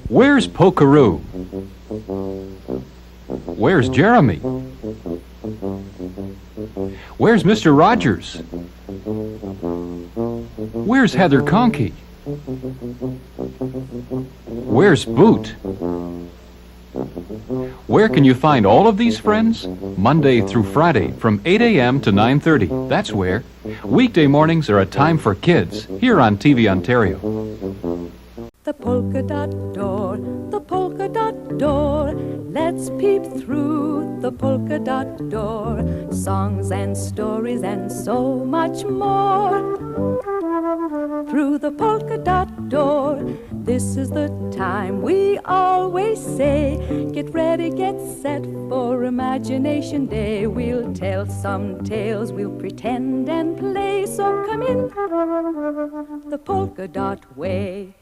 Where's Pokaroo? Where's Jeremy? Where's Mr. Rogers? Where's Heather Conkey? Where's Boot? Where can you find all of these friends? Monday through Friday from 8 a.m. to 9:30. That's where. Weekday mornings are a time for kids here on TV Ontario. The polka dot door, let's peep through the polka dot door. Songs and stories and so much more. Through the polka dot door, this is the time we always say. Get ready, get set for Imagination Day. We'll tell some tales, we'll pretend and play. So come in the polka dot way.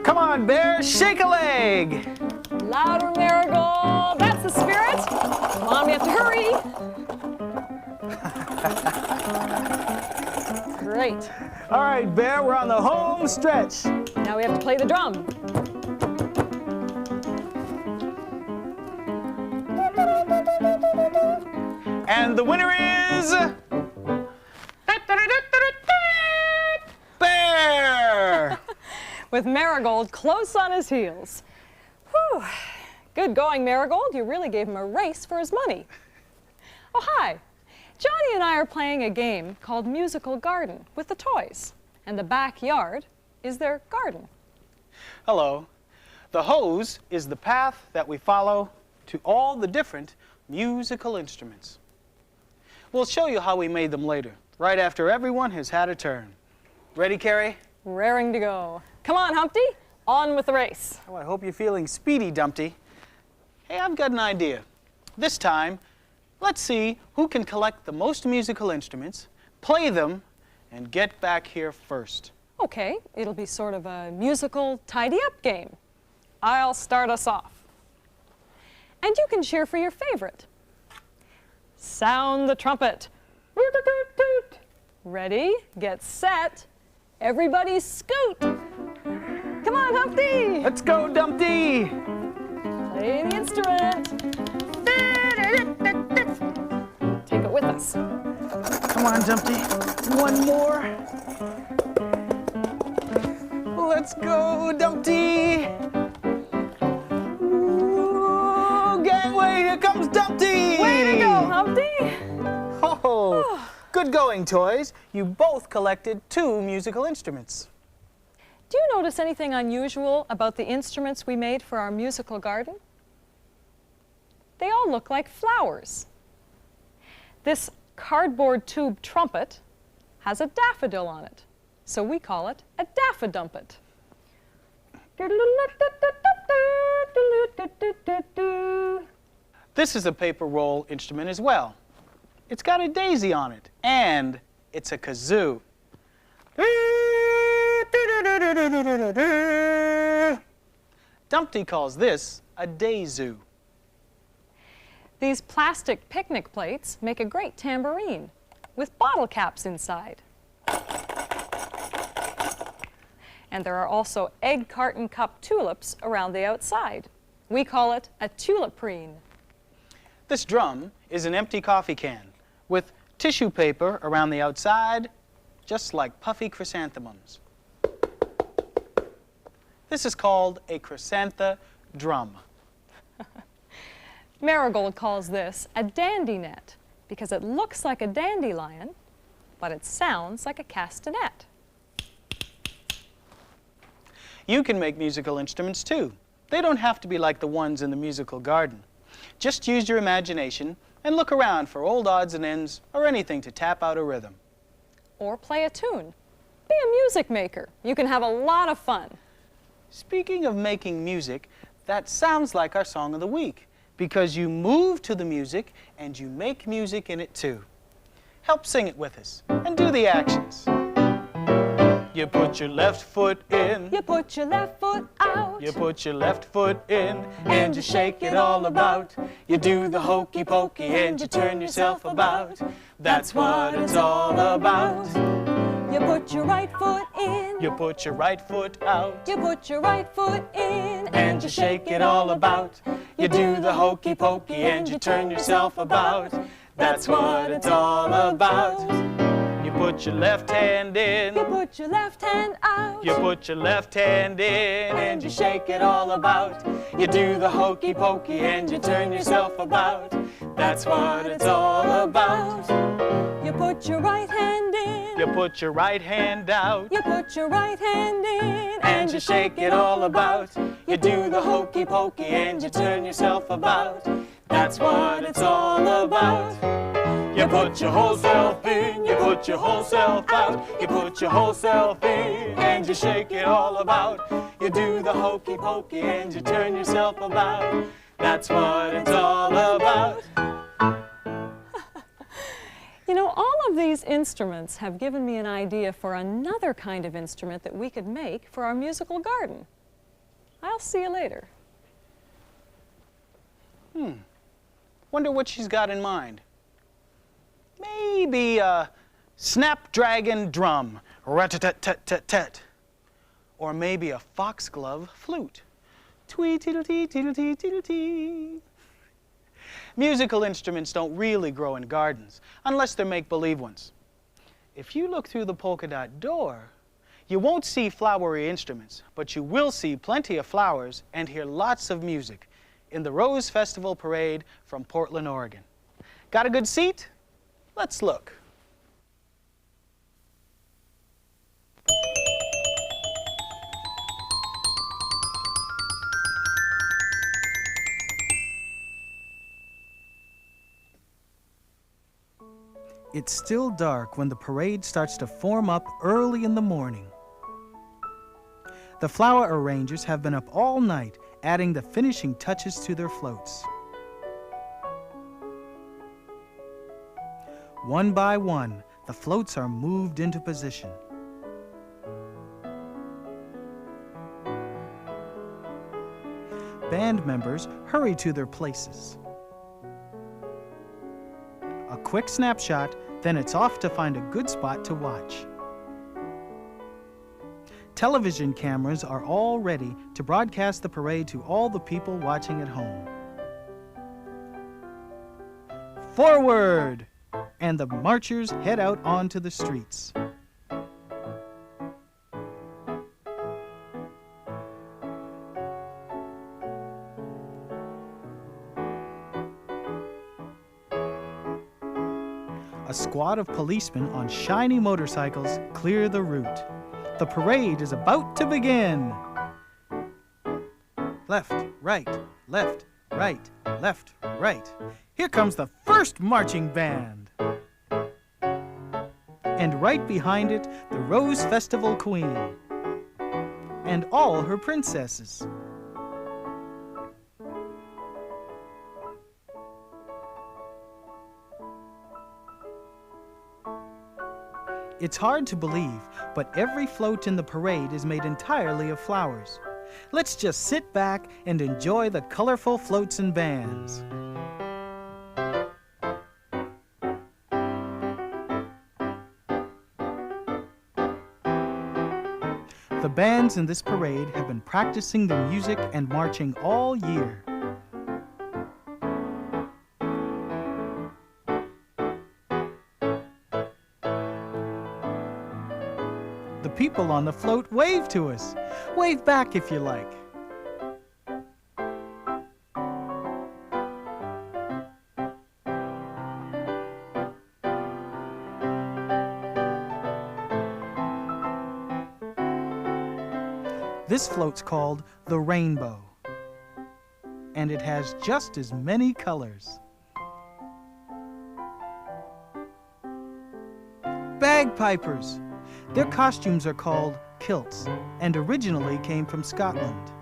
Come on, Bear, shake a leg! Louder, Marigold! That's the spirit! Come on, we have to hurry! Great. All right, Bear, we're on the home stretch. Now we have to play the drum. And the winner is... Bear! With Marigold close on his heels. Whew. Good going, Marigold. You really gave him a race for his money. Oh, hi. Johnny and I are playing a game called Musical Garden with the toys. And the backyard is their garden. Hello. The hose is the path that we follow to all the different musical instruments. We'll show you how we made them later, right after everyone has had a turn. Ready, Carrie? Raring to go. Come on, Humpty. On with the race. Oh, I hope you're feeling speedy, Dumpty. Hey, I've got an idea. This time, let's see who can collect the most musical instruments, play them, and get back here first. Okay, it'll be sort of a musical tidy-up game. I'll start us off. And you can cheer for your favorite. Sound the trumpet. Ready, get set, everybody scoot. Come on, Humpty. Let's go, Dumpty. Play the instrument. Take it with us. Come on, Dumpty. One more. Let's go, Dumpty. Ooh, gangway, here comes Dumpty. Way to go, Humpty. Oh, good going, toys. You both collected 2 musical instruments. Do you notice anything unusual about the instruments we made for our musical garden? They all look like flowers. This cardboard tube trumpet has a daffodil on it, so we call it a daffodumpet. This is a paper roll instrument as well. It's got a daisy on it, and it's a kazoo. Dumpty calls this a daizoo. These plastic picnic plates make a great tambourine with bottle caps inside. And there are also egg carton cup tulips around the outside. We call it a tuliprine. This drum is an empty coffee can with tissue paper around the outside, just like puffy chrysanthemums. This is called a chrysantha drum. Marigold calls this a dandy net because it looks like a dandelion, but it sounds like a castanet. You can make musical instruments too. They don't have to be like the ones in the musical garden. Just use your imagination and look around for old odds and ends or anything to tap out a rhythm. Or play a tune. Be a music maker. You can have a lot of fun. Speaking of making music, that sounds like our song of the week, because you move to the music and you make music in it too. Help sing it with us and do the actions. You put your left foot in. You put your left foot out. You put your left foot in and you shake it all about. You do the hokey pokey and you turn yourself about. That's what it's all about. You put your right foot out. You put your right foot in And you shake it all about. You do the hokey pokey and you turn yourself about. That's what it's all about. You put your left hand in. You put your left hand out. You put your left hand in and you shake it all about. You do the hokey pokey and you turn yourself about. That's what it's all about. You put your right hand in. You put your right hand out. You put your right hand in And you shake it all about. You do the hokey pokey and you turn yourself about. That's what it's all about. You put your whole self in, you put your whole self out. You put your whole self in and you shake it all about. You do the hokey pokey and you turn yourself about. That's what it's all about. You know, all of these instruments have given me an idea for another kind of instrument that we could make for our musical garden. I'll see you later. Wonder what she's got in mind. Maybe a snapdragon drum, rat-tat-tat-tat-tat. Or maybe a foxglove flute. Twee-teedle-tee-teedle-tee-teedle-tee. Musical instruments don't really grow in gardens, unless they're make-believe ones. If you look through the polka dot door, you won't see flowery instruments, but you will see plenty of flowers and hear lots of music in the Rose Festival Parade from Portland, Oregon. Got a good seat? Let's look. It's still dark when the parade starts to form up early in the morning. The flower arrangers have been up all night, adding the finishing touches to their floats. One by one, the floats are moved into position. Band members hurry to their places. A quick snapshot, then it's off to find a good spot to watch. Television cameras are all ready to broadcast the parade to all the people watching at home. Forward! And the marchers head out onto the streets. A squad of policemen on shiny motorcycles clear the route. The parade is about to begin. Left, right, left, right, left, right. Here comes the first marching band. And right behind it, the Rose Festival Queen and all her princesses. It's hard to believe, but every float in the parade is made entirely of flowers. Let's just sit back and enjoy the colorful floats and bands. The bands in this parade have been practicing the music and marching all year. The people on the float wave to us. Wave back if you like. This float's called the Rainbow, and it has just as many colors. Bagpipers. Their costumes are called kilts and originally came from Scotland.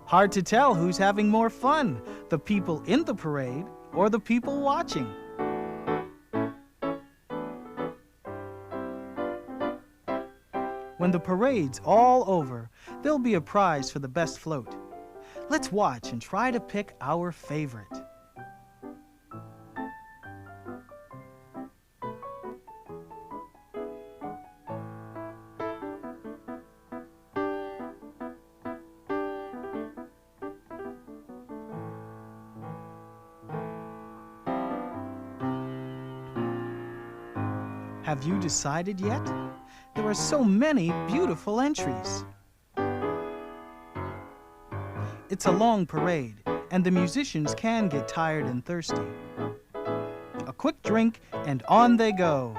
Hard to tell who's having more fun, the people in the parade or the people watching. When the parade's all over, there'll be a prize for the best float. Let's watch and try to pick our favorite. Have you decided yet? There are so many beautiful entries. It's a long parade, and the musicians can get tired and thirsty. A quick drink, and on they go.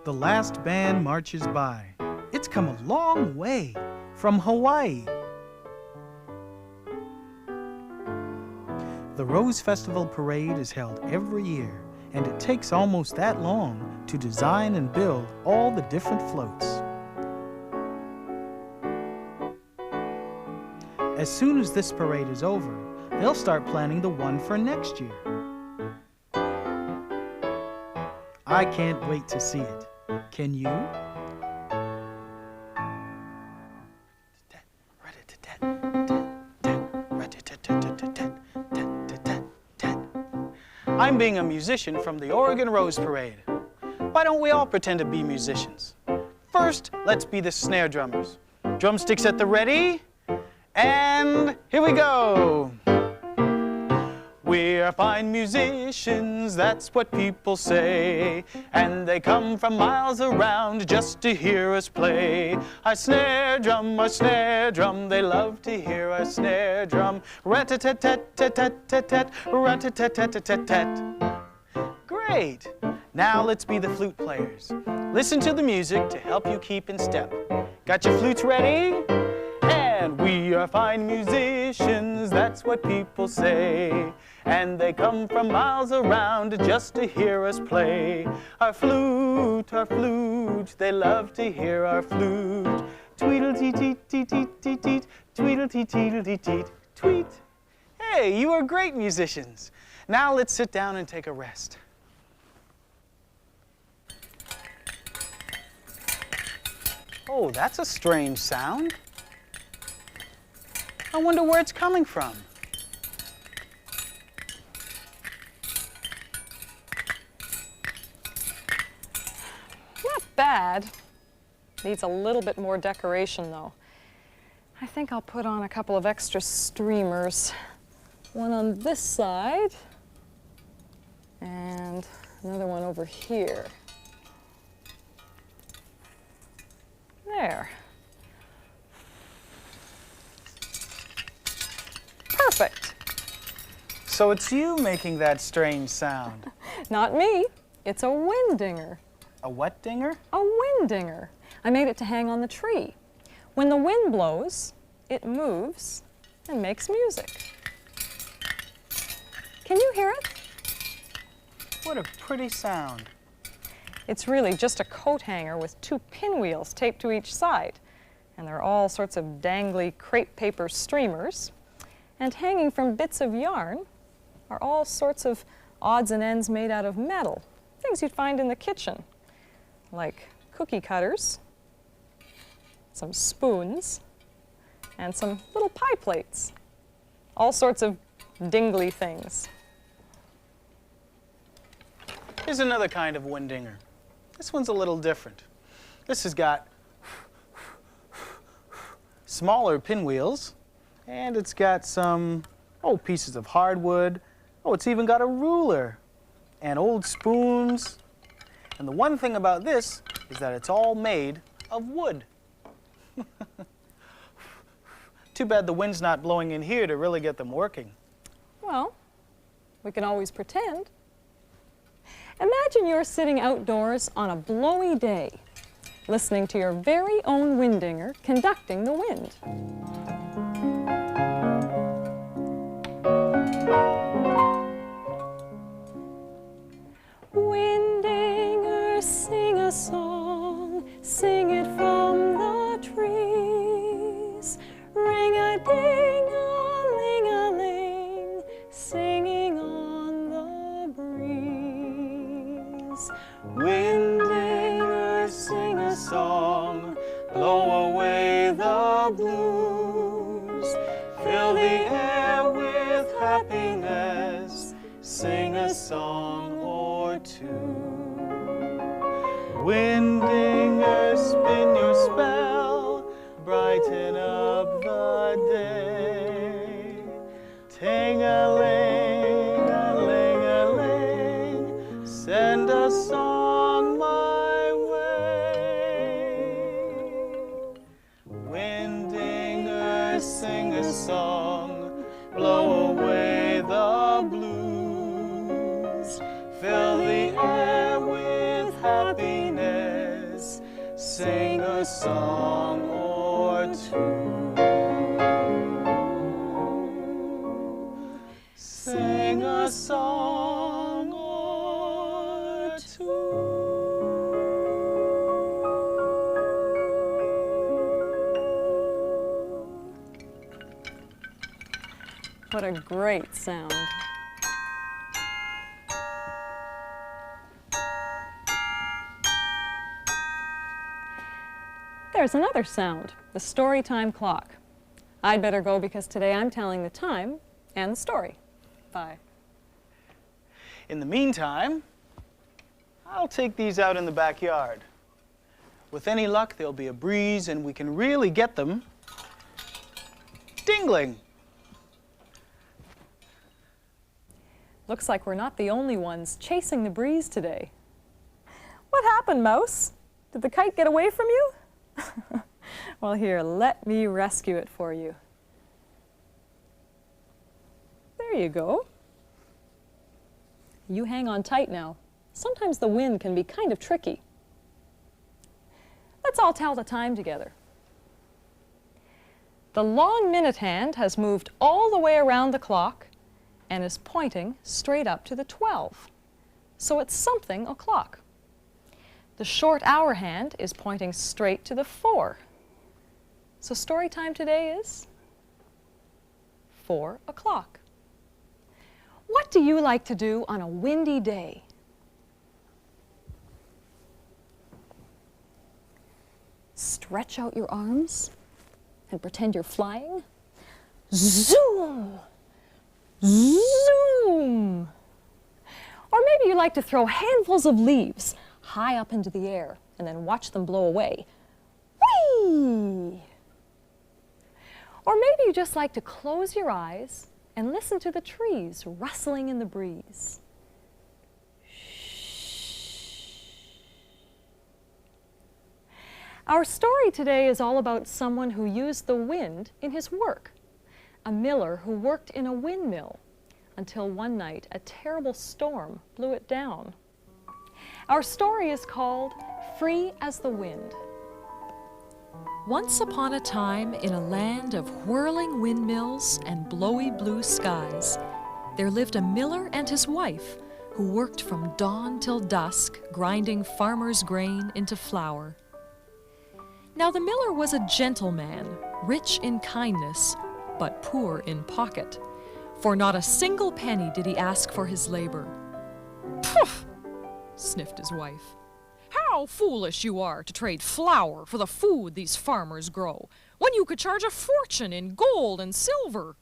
The last band marches by. It's come a long way from Hawaii. The Rose Festival Parade is held every year, and it takes almost that long to design and build all the different floats. As soon as this parade is over, they'll start planning the one for next year. I can't wait to see it. Can you? I'm being a musician from the Oregon Rose Parade. Why don't we all pretend to be musicians? First, let's be the snare drummers. Drumsticks at the ready, and here we go. We're fine musicians, that's what people say, and they come from miles around just to hear us play. Our snare drum, they love to hear our snare drum. Rat-a-tat-tat-tat-tat-tat, rat-a-tat-tat-tat-tat. Great! Now let's be the flute players. Listen to the music to help you keep in step. Got your flutes ready? And we are fine musicians, that's what people say. And they come from miles around just to hear us play. Our flute, they love to hear our flute. Tweedle-tee-teet-tee-teet-tee-teet, tweedle-tee-teedle-tee-teet, tweet. Hey, you are great musicians. Now let's sit down and take a rest. Oh, that's a strange sound. I wonder where it's coming from. Not bad. Needs a little bit more decoration, though. I think I'll put on a couple of extra streamers. One on this side, and another one over here. There. Perfect. So it's you making that strange sound. Not me. It's a wind dinger. A what dinger? A wind dinger. I made it to hang on the tree. When the wind blows, it moves and makes music. Can you hear it? What a pretty sound. It's really just a coat hanger with two pinwheels taped to each side. And there are all sorts of dangly crepe paper streamers. And hanging from bits of yarn are all sorts of odds and ends made out of metal, things you'd find in the kitchen, like cookie cutters, some spoons, and some little pie plates. All sorts of dingly things. Here's another kind of wind dinger. This one's a little different. This has got smaller pinwheels, and it's got some, pieces of hardwood. It's even got a ruler and old spoons. And the one thing about this is that it's all made of wood. Too bad the wind's not blowing in here to really get them working. Well, we can always pretend. Imagine you're sitting outdoors on a blowy day, listening to your very own windinger conducting the wind. Windinger, sing a song, sing it from the trees. Ring-a-ding-a-ling-a-ling, singing on the breeze. Windinger, sing a song, blow away the blues. Fill the air with happiness, sing a song or two. Windinger, spin your spell, brighten up the day. Ting-a-ling-a-ling-a-ling, send a song my way. Windinger, sing a song, blow away the blues. Fill the air with happiness, sing a song or two. Sing a song or two. What a great sound. There's another sound, the story time clock. I'd better go because today I'm telling the time and the story. Bye. In the meantime, I'll take these out in the backyard. With any luck, there'll be a breeze and we can really get them dingling. Looks like we're not the only ones chasing the breeze today. What happened, Mouse? Did the kite get away from you? Well, here, let me rescue it for you. There you go. You hang on tight now. Sometimes the wind can be kind of tricky. Let's all tell the time together. The long minute hand has moved all the way around the clock and is pointing straight up to the 12. So it's something o'clock. The short hour hand is pointing straight to the 4. So story time today is 4 o'clock. What do you like to do on a windy day? Stretch out your arms and pretend you're flying. Zoom! Zoom! Or maybe you like to throw handfuls of leaves high up into the air and then watch them blow away. Whee! Or maybe you just like to close your eyes and listen to the trees rustling in the breeze. Our story today is all about someone who used the wind in his work, a miller who worked in a windmill until one night a terrible storm blew it down. Our story is called Free as the Wind. Once upon a time, in a land of whirling windmills and blowy blue skies, there lived a miller and his wife who worked from dawn till dusk, grinding farmers' grain into flour. Now the miller was a gentleman, rich in kindness, but poor in pocket, for not a single penny did he ask for his labor. "Poof!" sniffed his wife. "How foolish you are to trade flour for the food these farmers grow, when you could charge a fortune in gold and silver."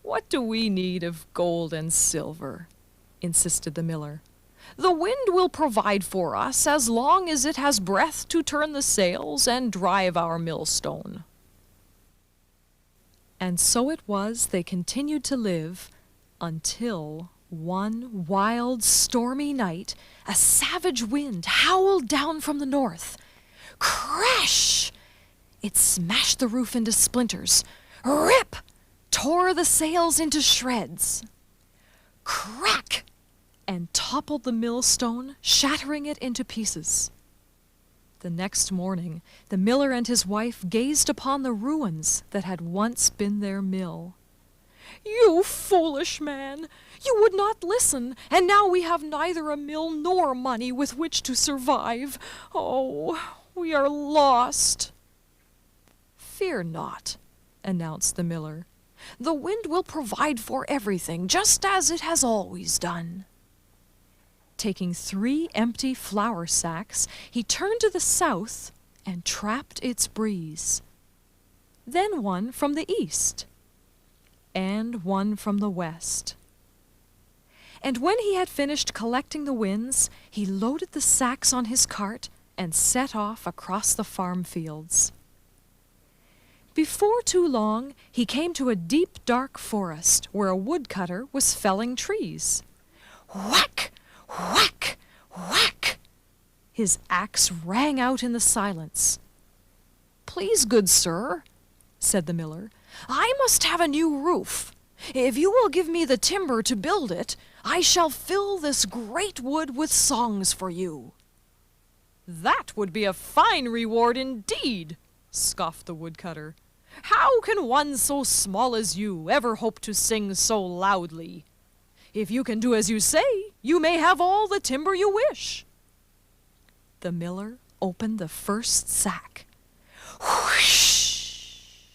"What do we need of gold and silver?" insisted the miller. "The wind will provide for us as long as it has breath to turn the sails and drive our millstone." And so it was they continued to live until one wild, stormy night, a savage wind howled down from the north. Crash! It smashed the roof into splinters. Rip! Tore the sails into shreds. Crack! and toppled the millstone, shattering it into pieces. The next morning, the miller and his wife gazed upon the ruins that had once been their mill. "You foolish man! You would not listen, and now we have neither a mill nor money with which to survive. Oh, we are lost." "Fear not," announced the miller. "The wind will provide for everything, just as it has always done." Taking 3 empty flour sacks, he turned to the south and trapped its breeze. Then one from the east, and one from the west. And when he had finished collecting the winds, he loaded the sacks on his cart and set off across the farm fields. Before too long, he came to a deep, dark forest where a woodcutter was felling trees. Whack! Whack! Whack! His axe rang out in the silence. "Please, good sir," said the miller, "I must have a new roof. If you will give me the timber to build it, I shall fill this great wood with songs for you." "That would be a fine reward indeed," scoffed the woodcutter. "How can one so small as you ever hope to sing so loudly? If you can do as you say, you may have all the timber you wish." The miller opened the first sack. Whoosh!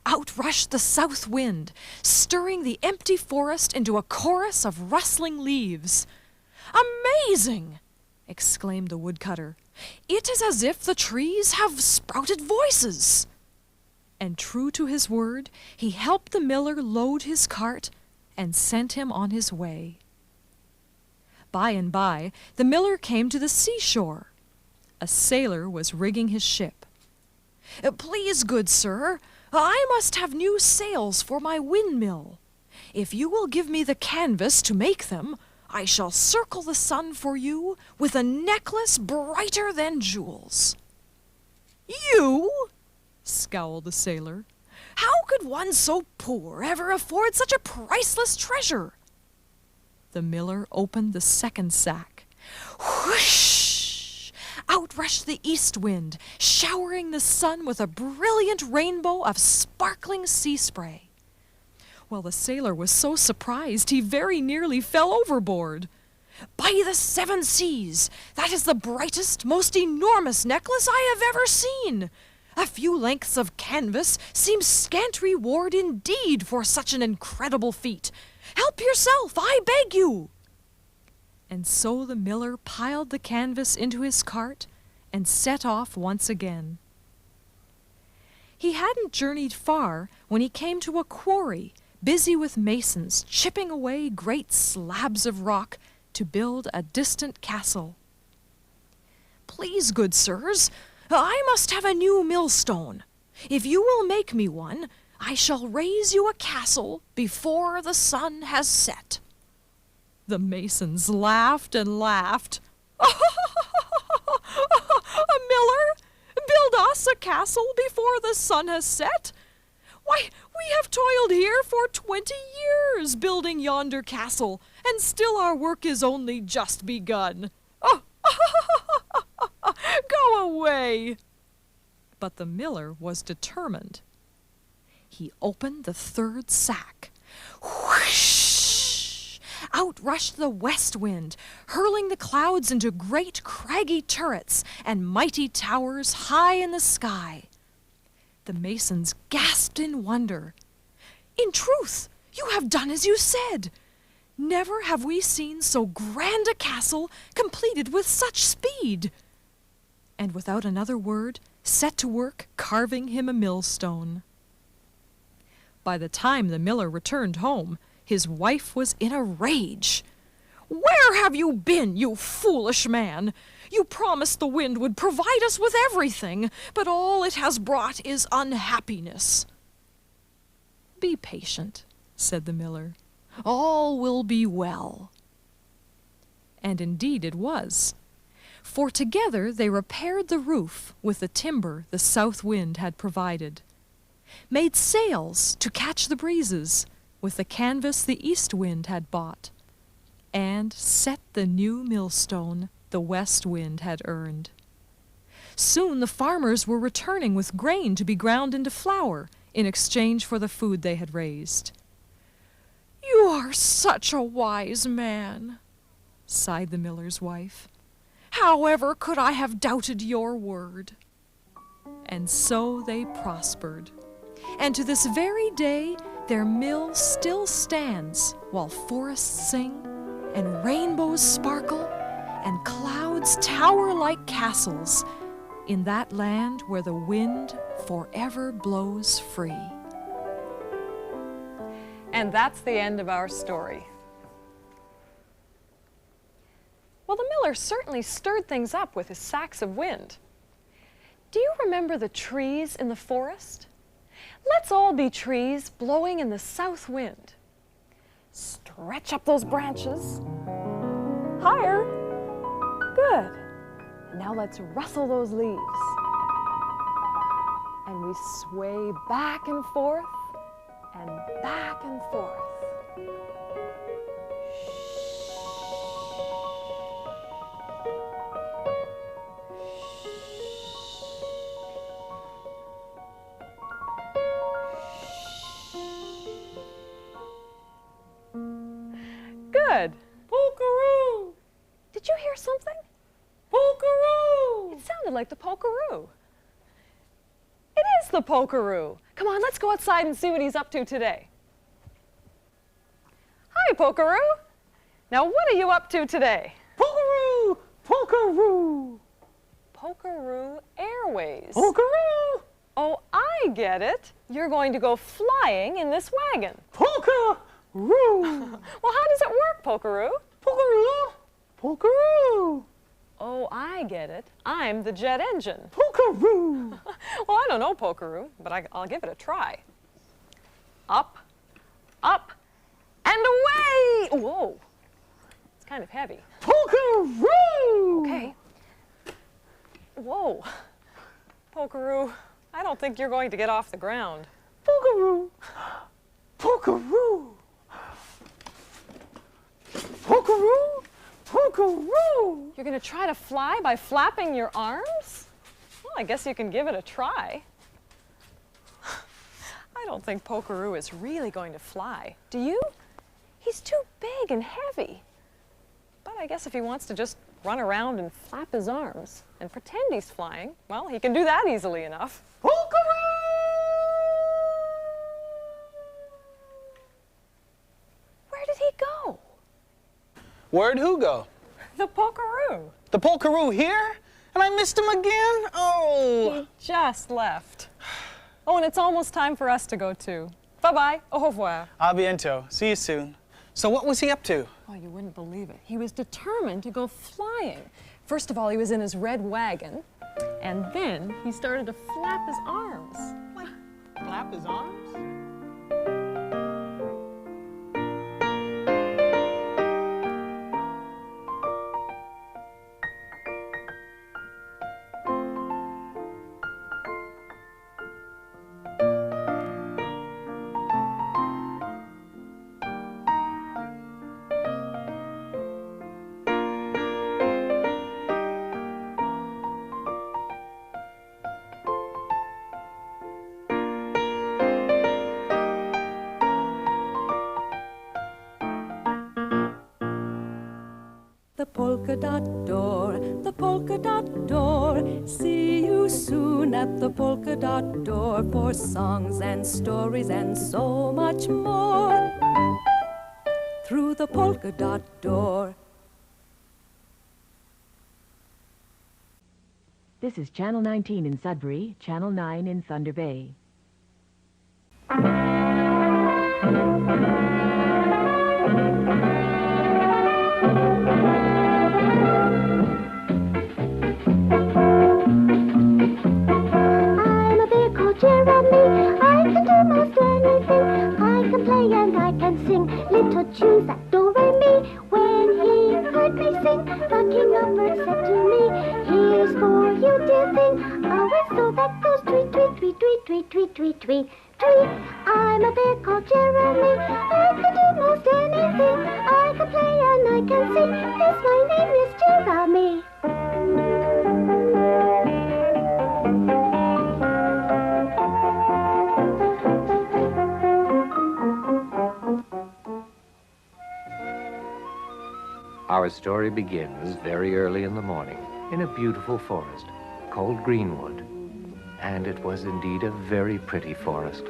Out rushed the south wind, stirring the empty forest into a chorus of rustling leaves. "Amazing!" exclaimed the woodcutter. "It is as if the trees have sprouted voices." And true to his word, he helped the miller load his cart and sent him on his way. By and by, the miller came to the seashore. A sailor was rigging his ship. "Please, good sir, I must have new sails for my windmill. If you will give me the canvas to make them, I shall circle the sun for you with a necklace brighter than jewels." "You?" scowled the sailor. "How could one so poor ever afford such a priceless treasure?" The miller opened the second sack. Whoosh! Out rushed the east wind, showering the sun with a brilliant rainbow of sparkling sea spray. Well, the sailor was so surprised he very nearly fell overboard. "By the 7 seas! That is the brightest, most enormous necklace I have ever seen! A few lengths of canvas seems scant reward indeed for such an incredible feat. Help yourself, I beg you!" And so the miller piled the canvas into his cart and set off once again. He hadn't journeyed far when he came to a quarry busy with masons chipping away great slabs of rock to build a distant castle. "Please, good sirs, I must have a new millstone. If you will make me one, I shall raise you a castle before the sun has set." The masons laughed and laughed. "A miller? Build us a castle before the sun has set? Why, we have toiled here for 20 years building yonder castle, and still our work is only just begun. Oh, go away!" But the miller was determined. He opened the third sack. Whoosh! Out rushed the west wind, hurling the clouds into great craggy turrets and mighty towers high in the sky. The masons gasped in wonder. "In truth, you have done as you said. Never have we seen so grand a castle completed with such speed." And without another word, set to work carving him a millstone. By the time the miller returned home, his wife was in a rage. "Where have you been, you foolish man? You promised the wind would provide us with everything, but all it has brought is unhappiness." "Be patient," said the miller. "All will be well." And indeed it was. For together they repaired the roof with the timber the south wind had provided, made sails to catch the breezes with the canvas the east wind had bought, and set the new millstone the west wind had earned. Soon the farmers were returning with grain to be ground into flour in exchange for the food they had raised. "You are such a wise man," sighed the miller's wife. "However could I have doubted your word?" And so they prospered. And to this very day, their mill still stands while forests sing, and rainbows sparkle, and clouds tower like castles in that land where the wind forever blows free. And that's the end of our story. Well, the miller certainly stirred things up with his sacks of wind. Do you remember the trees in the forest? Let's all be trees blowing in the south wind. Stretch up those branches. Higher. Good. And now let's rustle those leaves. And we sway back and forth and back and forth. Good. Polkaroo! Did you hear something? Polkaroo! It sounded like the polkaroo. It is the polkaroo. Come on, let's go outside and see what he's up to today. Hi, polkaroo. Now, what are you up to today? Polkaroo! Polkaroo! Polkaroo Airways. Polkaroo! Oh, I get it. You're going to go flying in this wagon. Polkaroo! Well, how does it work, Polkaroo? Polkaroo! Polkaroo! Oh, I get it. I'm the jet engine. Polkaroo! Well, I don't know, Polkaroo, but I'll give it a try. Up, up, and away! Whoa, it's kind of heavy. Polkaroo! Okay. Whoa, Polkaroo, I don't think you're going to get off the ground. Polkaroo! Polkaroo! Polkaroo! Polkaroo! You're going to try to fly by flapping your arms? Well, I guess you can give it a try. I don't think Polkaroo is really going to fly. Do you? He's too big and heavy. But I guess if he wants to just run around and flap his arms and pretend he's flying, well, he can do that easily enough. Polkaroo! Where did he go? Where'd who go? The polkaroo. The polkaroo here? And I missed him again? Oh! He just left. Oh, and it's almost time for us to go too. Bye-bye. Au revoir. A bientôt. See you soon. So what was he up to? Oh, you wouldn't believe it. He was determined to go flying. First of all, he was in his red wagon, and then he started to flap his arms. Like, flap his arms? The polka dot door, the polka dot door. See you soon at the polka dot door for songs and stories and so much more. Through the polka dot door. This is Channel 19 in Sudbury, Channel 9 in Thunder Bay. I'm a bear called Jeremy. I can do most anything. I can play and I can sing little tunes that do-re-mi. When he heard me sing, the king of birds said to me, "Here's for you, dear thing, a whistle that goes tweet, tweet, tweet, tweet, tweet, tweet, tweet, tweet. tree. I'm a bear called Jeremy. I can do most anything. I can play and I can sing. Yes, my name is Jeremy. Our story begins very early in the morning in a beautiful forest called Greenwood. And it was indeed a very pretty forest.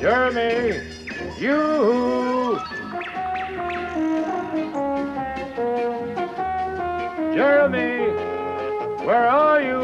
Jeremy! You! Jeremy! Where are you?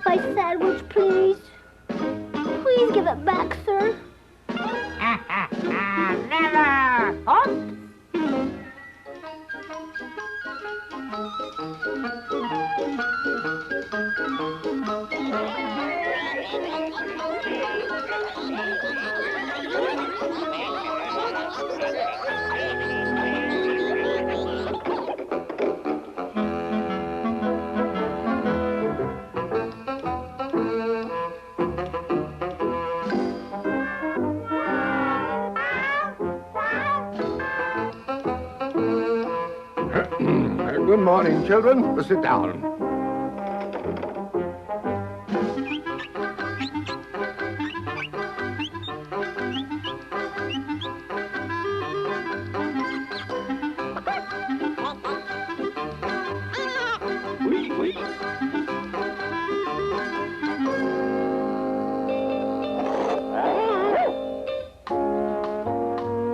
my sandwich, please. Please give it back, sir. Never! Oh. Good morning, children. Sit down.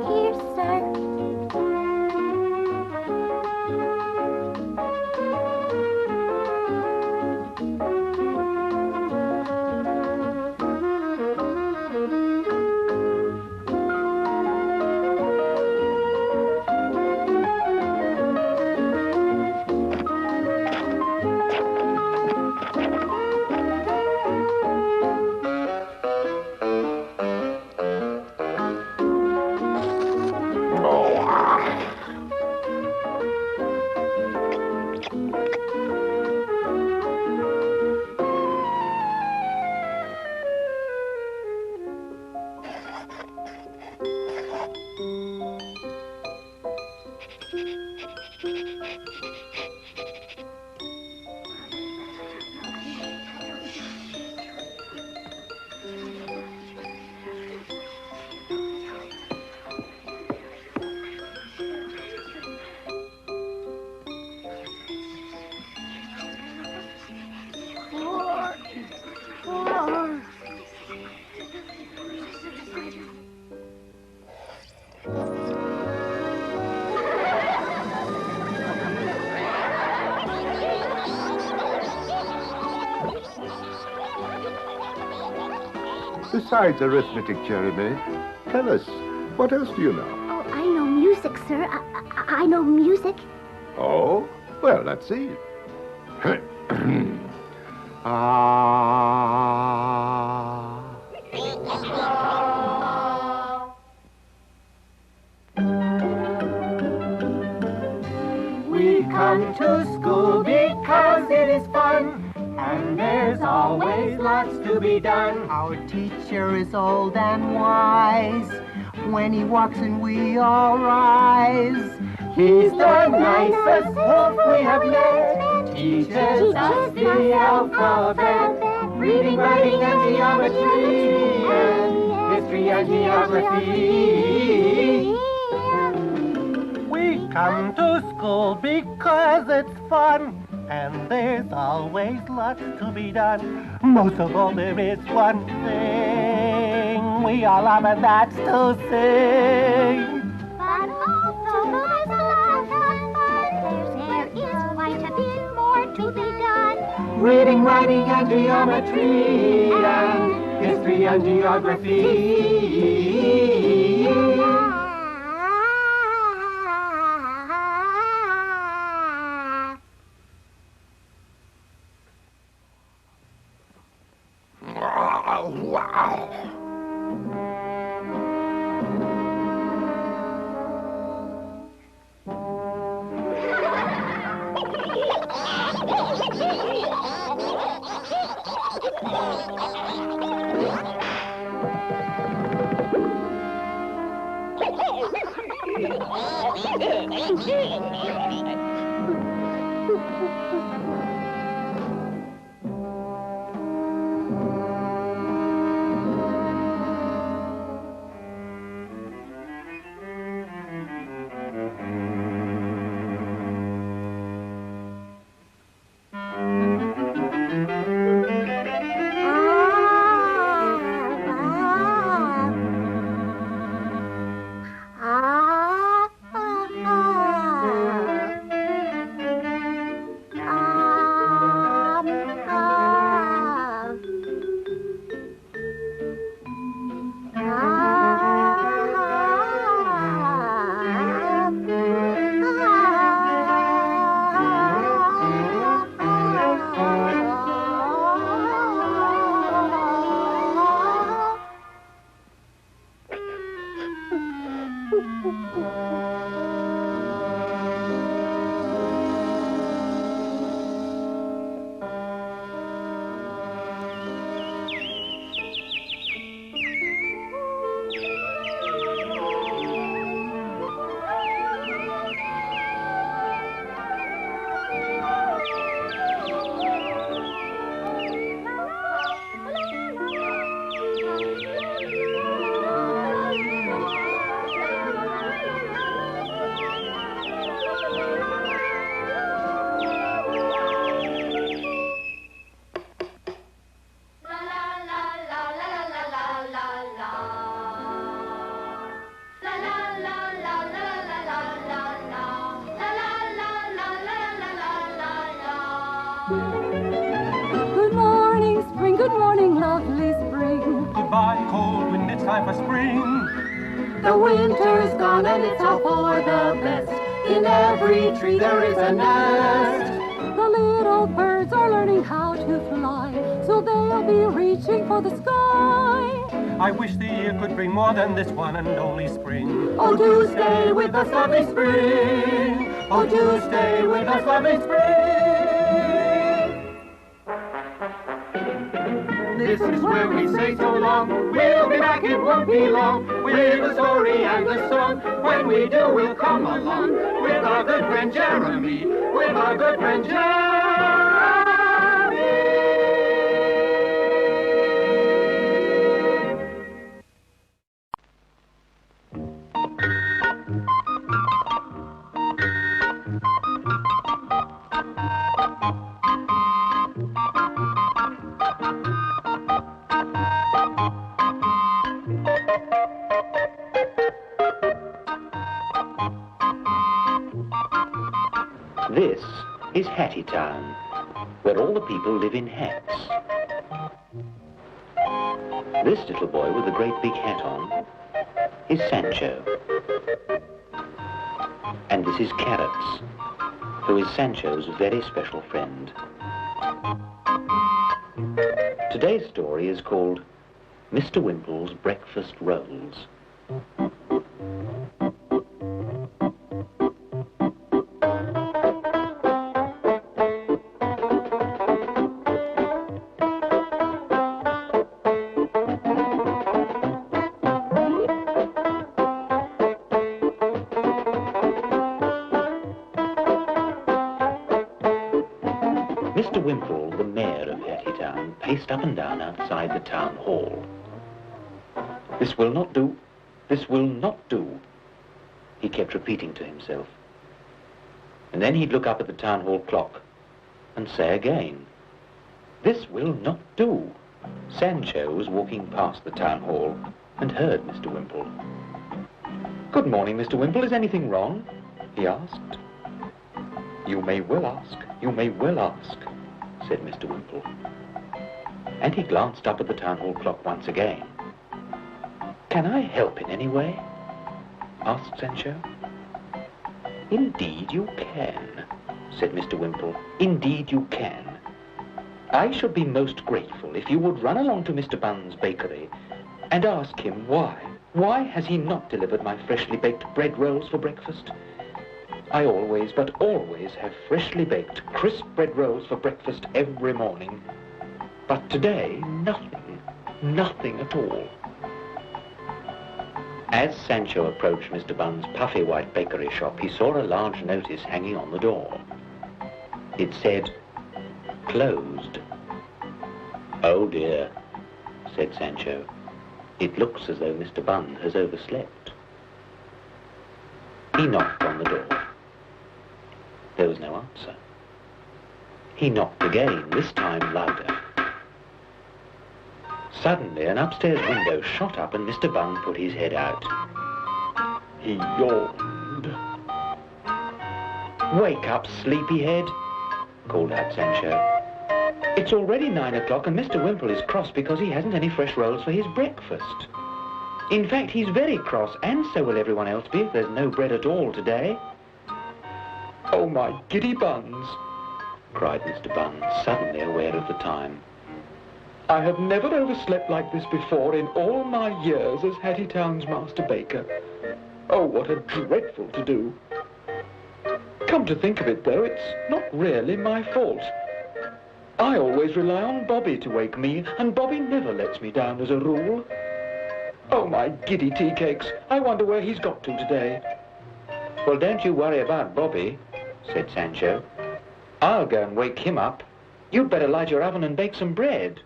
Here, sir. Besides arithmetic, Jeremy, tell us, what else do you know? Oh, I know music, sir. I know music. Oh? Well, let's see. Ah. We come to school because it is fun, and there's always lots to be done. Our teacher is old and wise. When he walks in, we all rise. He's the nicest wolf we have met. Teaches us the alphabet, reading, writing, and geometry, and history and geography. We come to school because it's fun, and there's always lots to be done. Most of all, there is one thing we all love, and that's to sing. But also there's a lot of fun. There is quite a bit more to be done. Reading, writing, and geometry, and history and geography. Wow. Good morning, spring, good morning, lovely spring. Goodbye, cold wind, it's time for spring. The winter's gone and it's all for the best. In every tree there is a nest. The little birds are learning how to fly, so they'll be reaching for the sky. I wish the year could bring more than this one and only spring. Oh, do stay with us, lovely spring. Oh, do stay with us, lovely spring. This is where we say so long. We'll be back, it won't be long, with a story and a song. When we do, we'll come along with our good friend Jeremy, with our good friend Jeremy. This is Hattie Town, where all the people live in hats. This little boy with a great big hat on is Sancho. And this is Carrots, who is Sancho's very special friend. Today's story is called Mr. Wimple's Breakfast Rolls. Mr. Wimple, the mayor of Hattietown, paced up and down outside the town hall. "This will not do. This will not do," he kept repeating to himself. And then he'd look up at the town hall clock and say again, "This will not do." Sancho was walking past the town hall and heard Mr. Wimple. "Good morning, Mr. Wimple. Is anything wrong?" he asked. "You may well ask. You may well ask," said Mr. Wimple. And he glanced up at the town hall clock once again. "Can I help in any way?" asked Sancho. "Indeed you can," said Mr. Wimple. "Indeed you can. I should be most grateful if you would run along to Mr. Bun's bakery and ask him why. Why has he not delivered my freshly baked bread rolls for breakfast? I always, but always, have freshly baked, crisp bread rolls for breakfast every morning. But today, nothing. Nothing at all." As Sancho approached Mr. Bun's puffy white bakery shop, he saw a large notice hanging on the door. It said, "Closed." "Oh dear," said Sancho. "It looks as though Mr. Bun has overslept." He knocked on the door. There was no answer. He knocked again, this time louder. Suddenly, an upstairs window shot up and Mr. Bun put his head out. He yawned. "Wake up, sleepyhead," called out Sancho. "It's already 9 o'clock and Mr. Wimple is cross because he hasn't any fresh rolls for his breakfast. In fact, he's very cross, and so will everyone else be if there's no bread at all today." "Oh, my giddy buns," cried Mr. Bun, suddenly aware of the time. "I have never overslept like this before in all my years as Hattietown's master baker. Oh, what a dreadful to-do. Come to think of it, though, it's not really my fault. I always rely on Bobby to wake me, and Bobby never lets me down as a rule. Oh, my giddy tea cakes, I wonder where he's got to today." "Well, don't you worry about Bobby," said Sancho. "I'll go and wake him up. You'd better light your oven and bake some bread."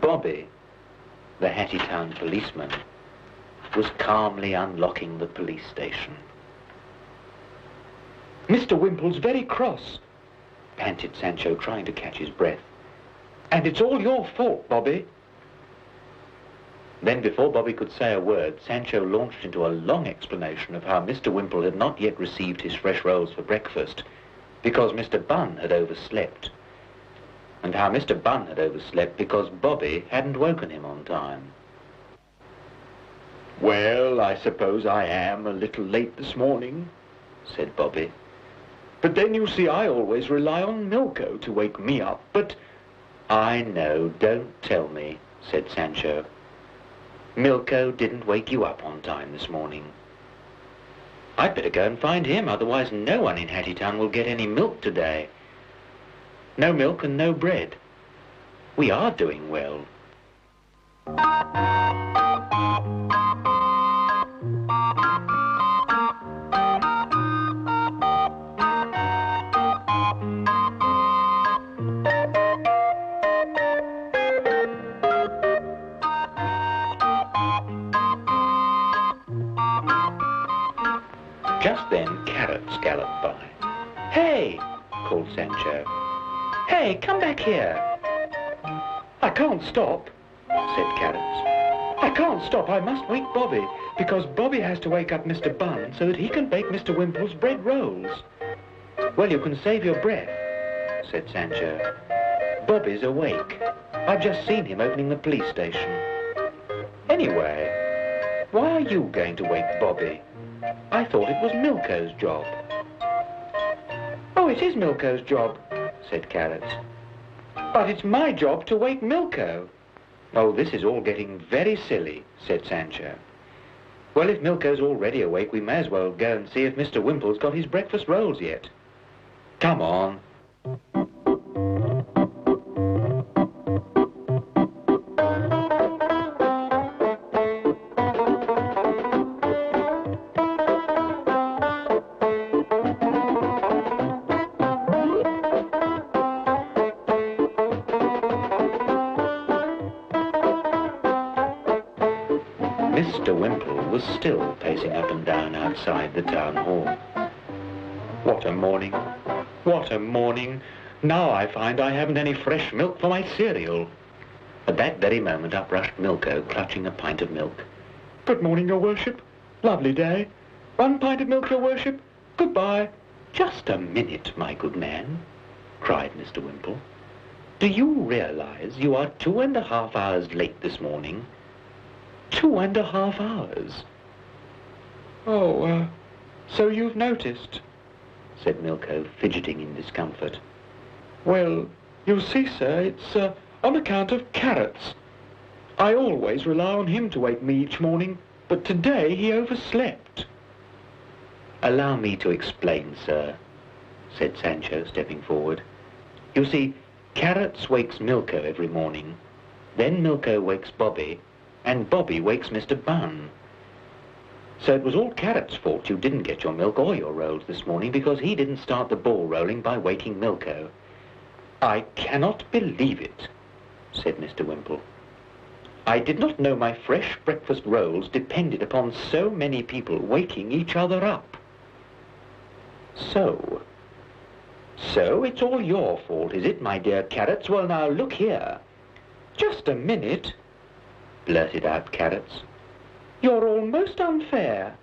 Bobby, the Hattietown policeman, was calmly unlocking the police station. "Mr. Wimple's very cross," panted Sancho, trying to catch his breath. "And it's all your fault, Bobby." Then, before Bobby could say a word, Sancho launched into a long explanation of how Mr. Wimple had not yet received his fresh rolls for breakfast because Mr. Bun had overslept, and how Mr. Bun had overslept because Bobby hadn't woken him on time. "Well, I suppose I am a little late this morning," said Bobby. "But then you see I always rely on Milko to wake me up, but—" "I know, don't tell me," said Sancho. "Milko didn't wake you up on time this morning. I'd better go and find him, otherwise no one in Hattytown will get any milk today. No milk and no bread. We are doing well." Just then, Carrots galloped by. "Hey!" called Sancho. "Hey, come back here!" "I can't stop," said Carrots. "I can't stop. I must wake Bobby, because Bobby has to wake up Mr. Bun so that he can bake Mr. Wimple's bread rolls." "Well, you can save your breath," said Sancho. "Bobby's awake. I've just seen him opening the police station. Anyway, why are you going to wake Bobby? I thought it was Milko's job." "Oh, it is Milko's job," said Carrots. "But it's my job to wake Milko." "Oh, this is all getting very silly," said Sancho. "Well, if Milko's already awake, we may as well go and see if Mr. Wimple's got his breakfast rolls yet. Come on." Mr. Wimple was still pacing up and down outside the town hall. "What a morning! What a morning! Now I find I haven't any fresh milk for my cereal." At that very moment up rushed Milko, clutching a pint of milk. "Good morning, your worship. Lovely day. 1 pint of milk, your worship. Goodbye." "Just a minute, my good man," cried Mr. Wimple. "Do you realize you are 2.5 hours late this morning? 2.5 hours. "Oh, so you've noticed," said Milko, fidgeting in discomfort. "Well, you see, sir, it's on account of Carrots. I always rely on him to wake me each morning, but today he overslept." "Allow me to explain, sir," said Sancho, stepping forward. "You see, Carrots wakes Milko every morning, then Milko wakes Bobby, and Bobby wakes Mr. Bun. So it was all Carrot's fault you didn't get your milk or your rolls this morning, because he didn't start the ball rolling by waking Milko." "I cannot believe it," said Mr. Wimple. "I did not know my fresh breakfast rolls depended upon so many people waking each other up." So it's all your fault, is it, my dear Carrots? Well, now, look here." "Just a minute," blurted out Carrots. "You're all most unfair.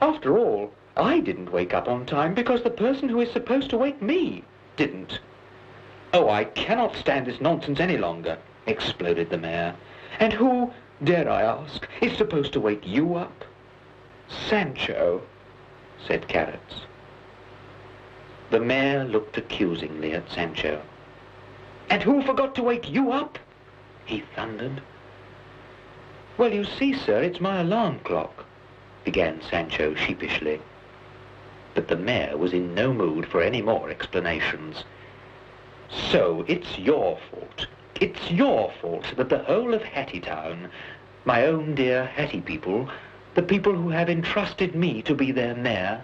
After all, I didn't wake up on time because the person who is supposed to wake me didn't." "Oh, I cannot stand this nonsense any longer," exploded the mayor. "And who, dare I ask, is supposed to wake you up?" "Sancho," said Carrots. The mayor looked accusingly at Sancho. "And who forgot to wake you up?" he thundered. "Well, you see, sir, it's my alarm clock," began Sancho sheepishly. But the mayor was in no mood for any more explanations. "So it's your fault. It's your fault that the whole of Hattytown, my own dear Hattie people, the people who have entrusted me to be their mayor,"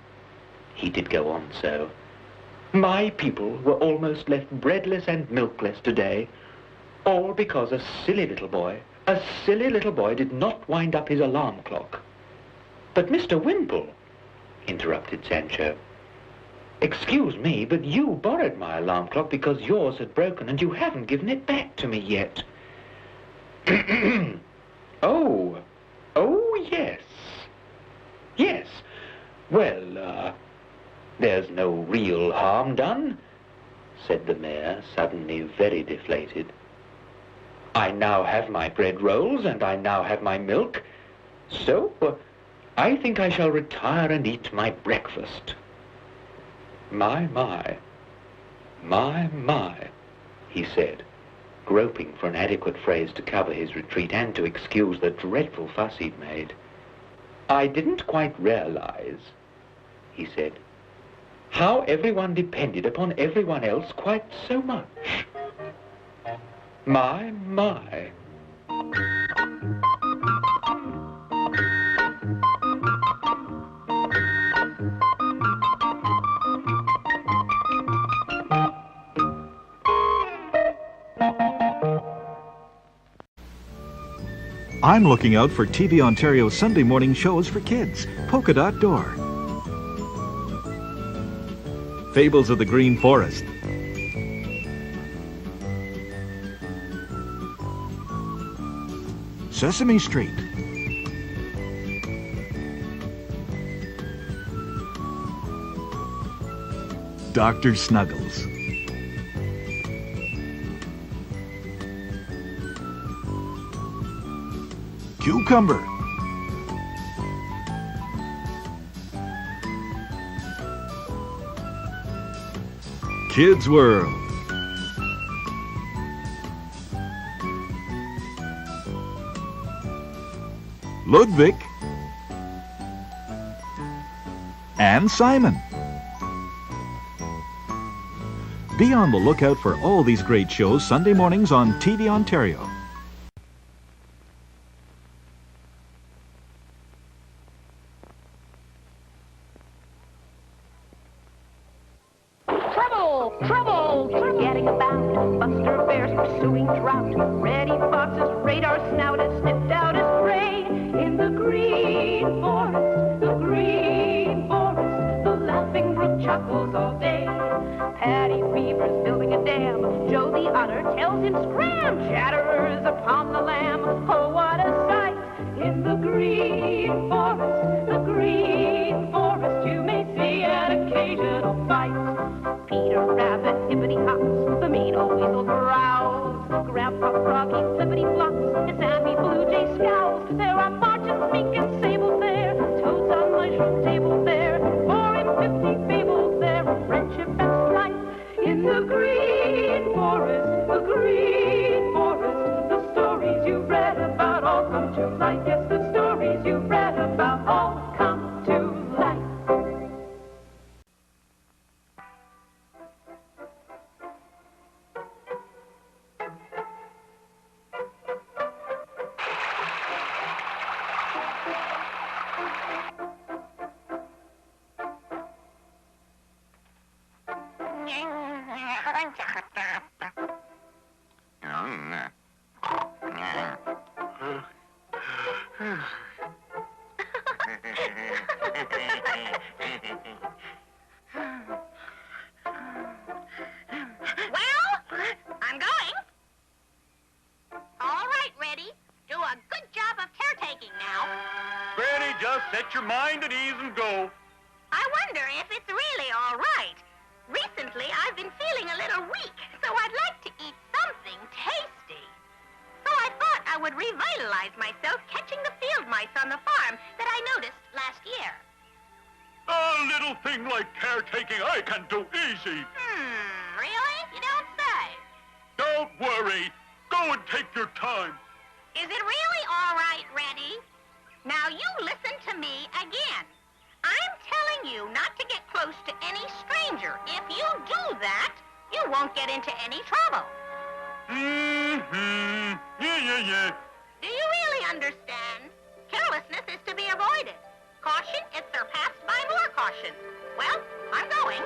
he did go on so, "my people were almost left breadless and milkless today, all because a silly little boy A silly little boy did not wind up his alarm clock. But Mr. Wimple, interrupted Sancho. Excuse me, but you borrowed my alarm clock because yours had broken and you haven't given it back to me yet. Oh, yes. Yes. Well, there's no real harm done, said the mayor, suddenly very deflated. I now have my bread rolls and I now have my milk, so I think I shall retire and eat my breakfast. My, he said, groping for an adequate phrase to cover his retreat and to excuse the dreadful fuss he'd made. I didn't quite realize, he said, how everyone depended upon everyone else quite so much. My. I'm looking out for TVOntario Sunday morning shows for kids. Polka Dot Door. Fables of the Green Forest. Sesame Street. Dr. Snuggles. Cucumber. Kids World. Ludwig and Simon. Be on the lookout for all these great shows Sunday mornings on TVOntario. Trouble! Forgetting about Buster Bear's pursuing drought. Reddy Fox's radar snout has sniffed out his prey. In the green forest, the laughing brook chuckles all day. Paddy Beaver's building a dam. Joe the Otter tells him scram. Chatterer's upon the lamb. Oh, what a sight! In the green forest, you may see an occasional fight. Peter Rabbit hippity hops, the mean old weasel growls. Grandpa Froggy flippity flops, and Sammy Blue Jay scowls. There are marching mink and sable there, toads on mushroom table there. 4 and 50 fables there of friendship and strife. In the green forest, the stories you've read about all come to life. Yes, the stories you've read about all come to life. Set your mind at ease and go. I wonder if it's really all right. Recently, I've been feeling a little weak, so I'd like to eat something tasty. So I thought I would revitalize myself catching the field mice on the farm that I noticed last year. A little thing like caretaking I can do easy. Really? You don't say. Don't worry. Go and take your time. Is it really all right, Reddy? Now you listen to me again. I'm telling you not to get close to any stranger. If you do that, you won't get into any trouble. Yeah. Do you really understand? Carelessness is to be avoided. Caution is surpassed by more caution. Well, I'm going.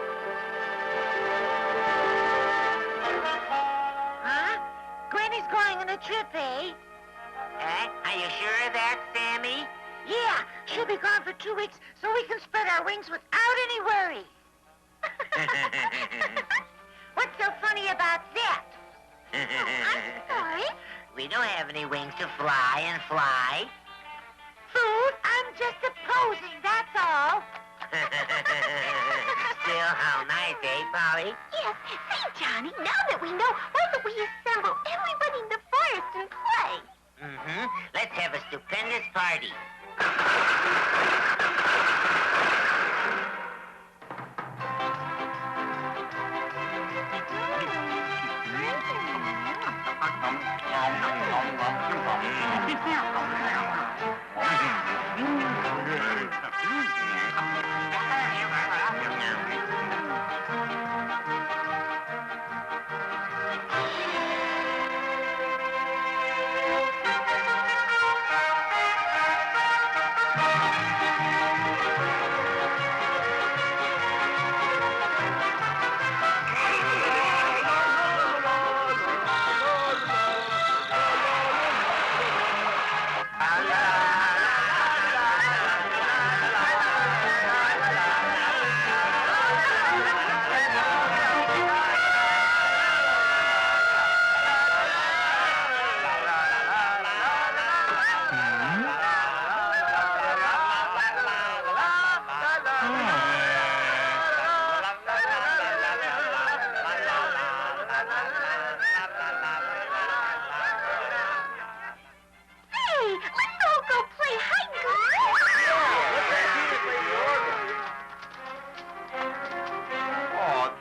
Huh? Granny's going on a trip, eh? she'll be gone for 2 weeks so we can spread our wings without any worry. What's so funny about that? I'm sorry. We don't have any wings to fly and fly. Fool, I'm just opposing, that's all. Still, how nice, eh, Polly? Yes. Say, Johnny, now that we know, why don't we assemble everybody in the forest and play? Mm-hmm. Let's have a stupendous party.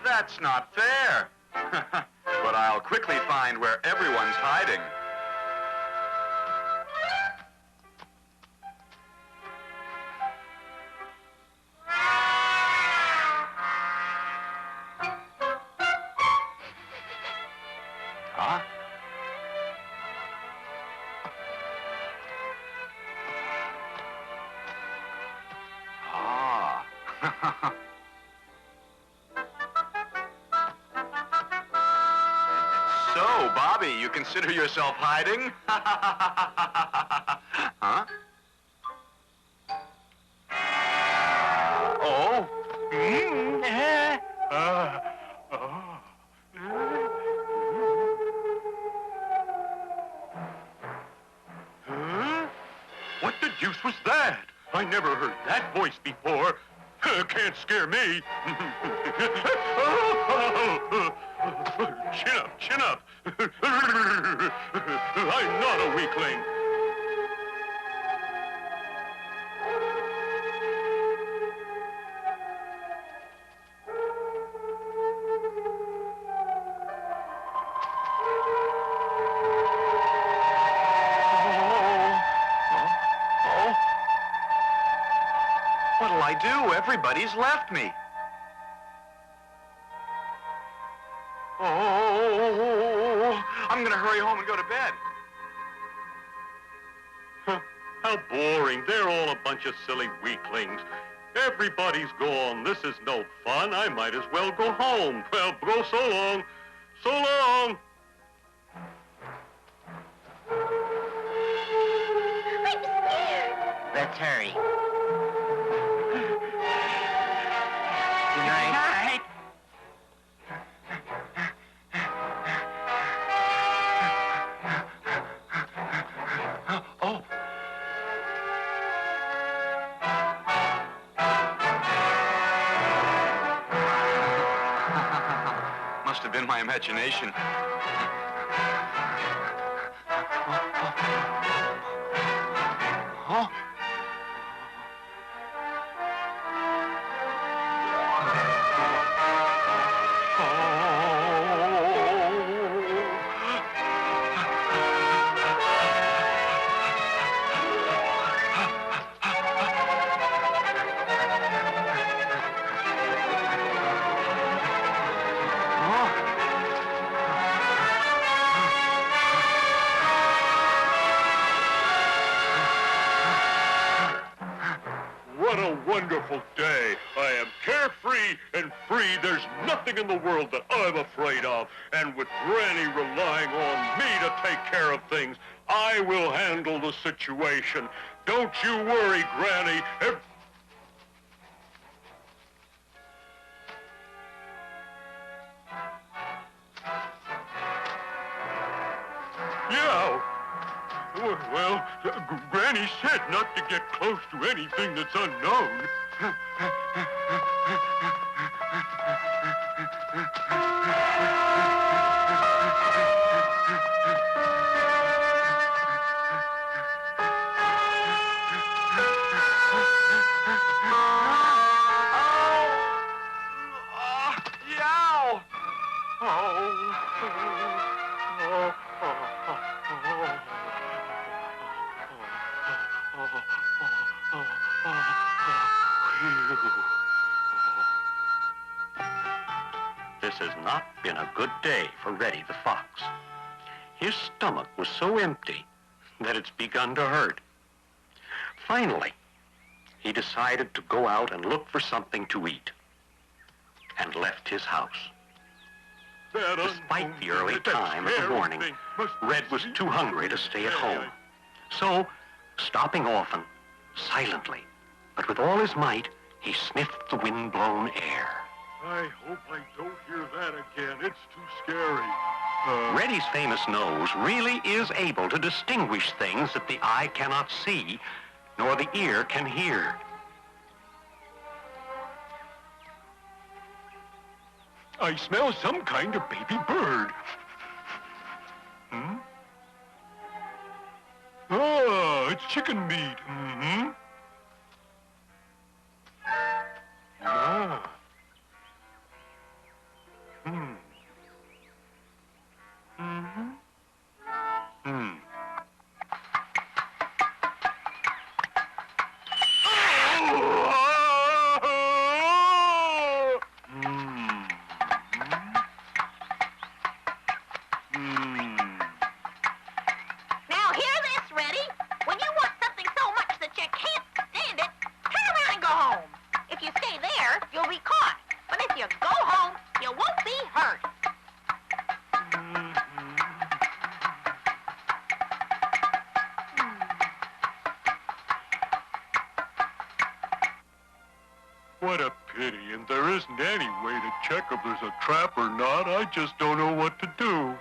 That's not fair. But I'll quickly find where everyone's hiding. Huh? Ah. So, Bobby, you consider yourself hiding? Huh? Oh? Huh? What the deuce was that? I never heard that voice before. Can't scare me. Chin up, chin up. I'm not a weakling. What'll I do? Everybody's left me. Oh, I'm gonna hurry home and go to bed. How boring. They're all a bunch of silly weaklings. Everybody's gone. This is no fun. I might as well go home. Well, go so long. So long. I'm scared. Let's hurry. Good night. Oh. Must have been my imagination. Huh? What a wonderful day. I am carefree and free. There's nothing in the world that I'm afraid of. And with Granny relying on me to take care of things, I will handle the situation. Don't you worry, Granny. Yeah. Well, Granny said not to get close to anything that's unknown. This has not been a good day for Reddy the Fox. His stomach was so empty that it's begun to hurt. Finally, he decided to go out and look for something to eat and left his house. Despite the early time of the morning, Red was too hungry to stay at home. So, stopping often, silently, but with all his might, he sniffed the wind-blown air. I hope I don't hear that again. It's too scary. Reddy's famous nose really is able to distinguish things that the eye cannot see, nor the ear can hear. I smell some kind of baby bird. Oh, it's chicken meat. Mm-hmm. Ah. Now hear this, Reddy. When you want something so much that you can't stand it, turn around and go home. If you stay there, you'll be caught. But if you go home, you won't be hurt. What a pity, and there isn't any way to check if there's a trap or not. I just don't know what to do.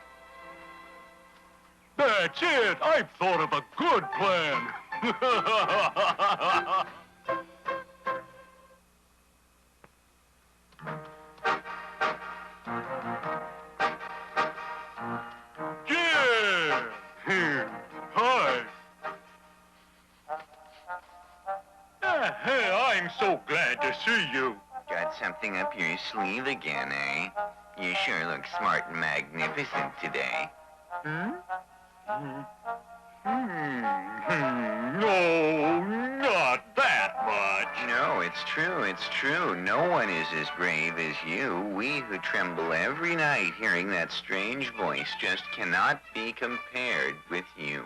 That's it! I've thought of a good plan. Jim! Hi. Hey, I'm so glad to see you. Got something up your sleeve again, eh? You sure look smart and magnificent today. No, not that much. No, it's true, it's true. No one is as brave as you. We who tremble every night hearing that strange voice just cannot be compared with you.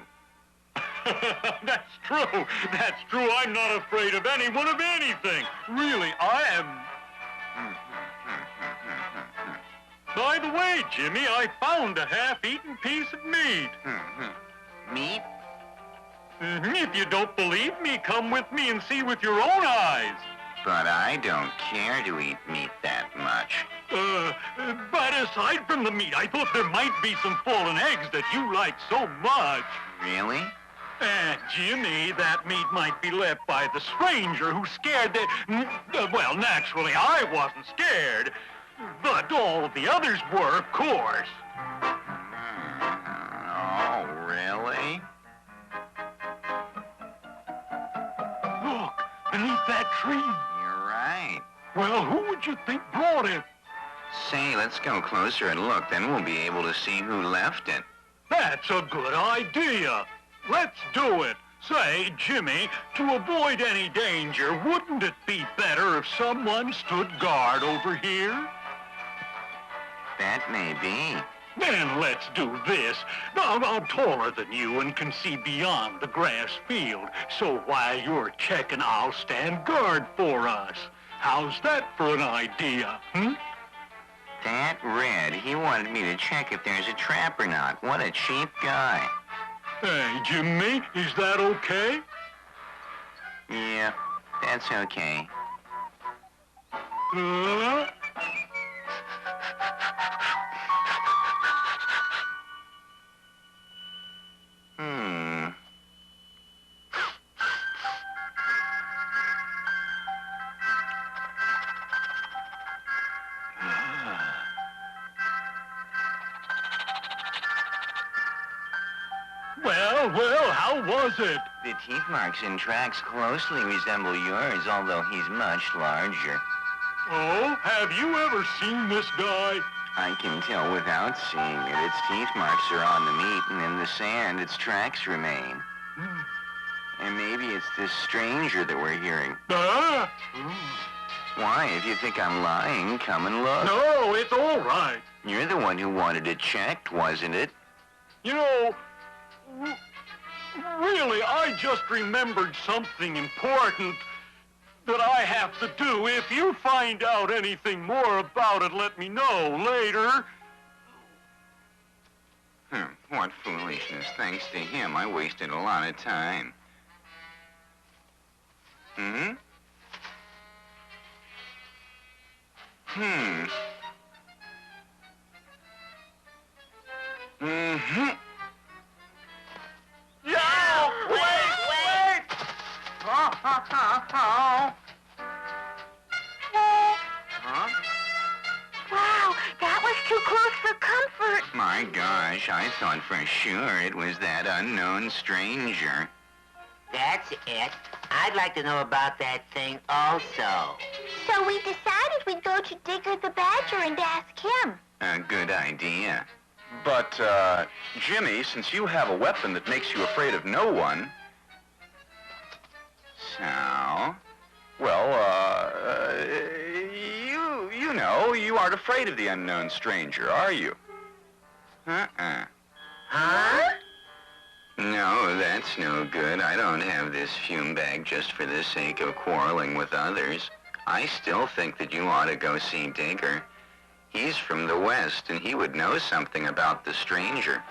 That's true. That's true. I'm not afraid of anyone of anything. Really, I am. By the way, Jimmy, I found a half-eaten piece of meat. Meat? If you don't believe me, come with me and see with your own eyes. But I don't care to eat meat that much. But aside from the meat, I thought there might be some fallen eggs that you like so much. Really? Jimmy, that meat might be left by the stranger who scared the... well, naturally, I wasn't scared. But all of the others were, of course. Oh, really? Look, beneath that tree. You're right. Well, who would you think brought it? Say, let's go closer and look. Then we'll be able to see who left it. That's a good idea. Let's do it. Say, Jimmy, to avoid any danger, wouldn't it be better if someone stood guard over here? That may be. Then let's do this. Now, I'm taller than you and can see beyond the grass field. So while you're checking, I'll stand guard for us. How's that for an idea, That Red, he wanted me to check if there's a trap or not. What a cheap guy. Hey, Jimmy, is that okay? Yeah, that's okay. Well, how was it? The teeth marks in tracks closely resemble yours, although he's much larger. Oh, have you ever seen this guy? I can tell without seeing it. Its teeth marks are on the meat, and in the sand, its tracks remain. And maybe it's this stranger that we're hearing. Why, if you think I'm lying, come and look. No, it's all right. You're the one who wanted it checked, wasn't it? You know, really, I just remembered something important that I have to do. If you find out anything more about it, let me know later. What foolishness. Thanks to him, I wasted a lot of time. Mm-hmm. Yeah! Wait! Wow, that was too close for comfort. My gosh, I thought for sure it was that unknown stranger. That's it. I'd like to know about that thing also. So we decided we'd go to Digger the Badger and ask him. A good idea. But, Jimmy, since you have a weapon that makes you afraid of no one... So? Well, you know, you aren't afraid of the unknown stranger, are you? Huh? No, that's no good. I don't have this fume bag just for the sake of quarreling with others. I still think that you ought to go see Digger. He's from the West, and he would know something about the stranger.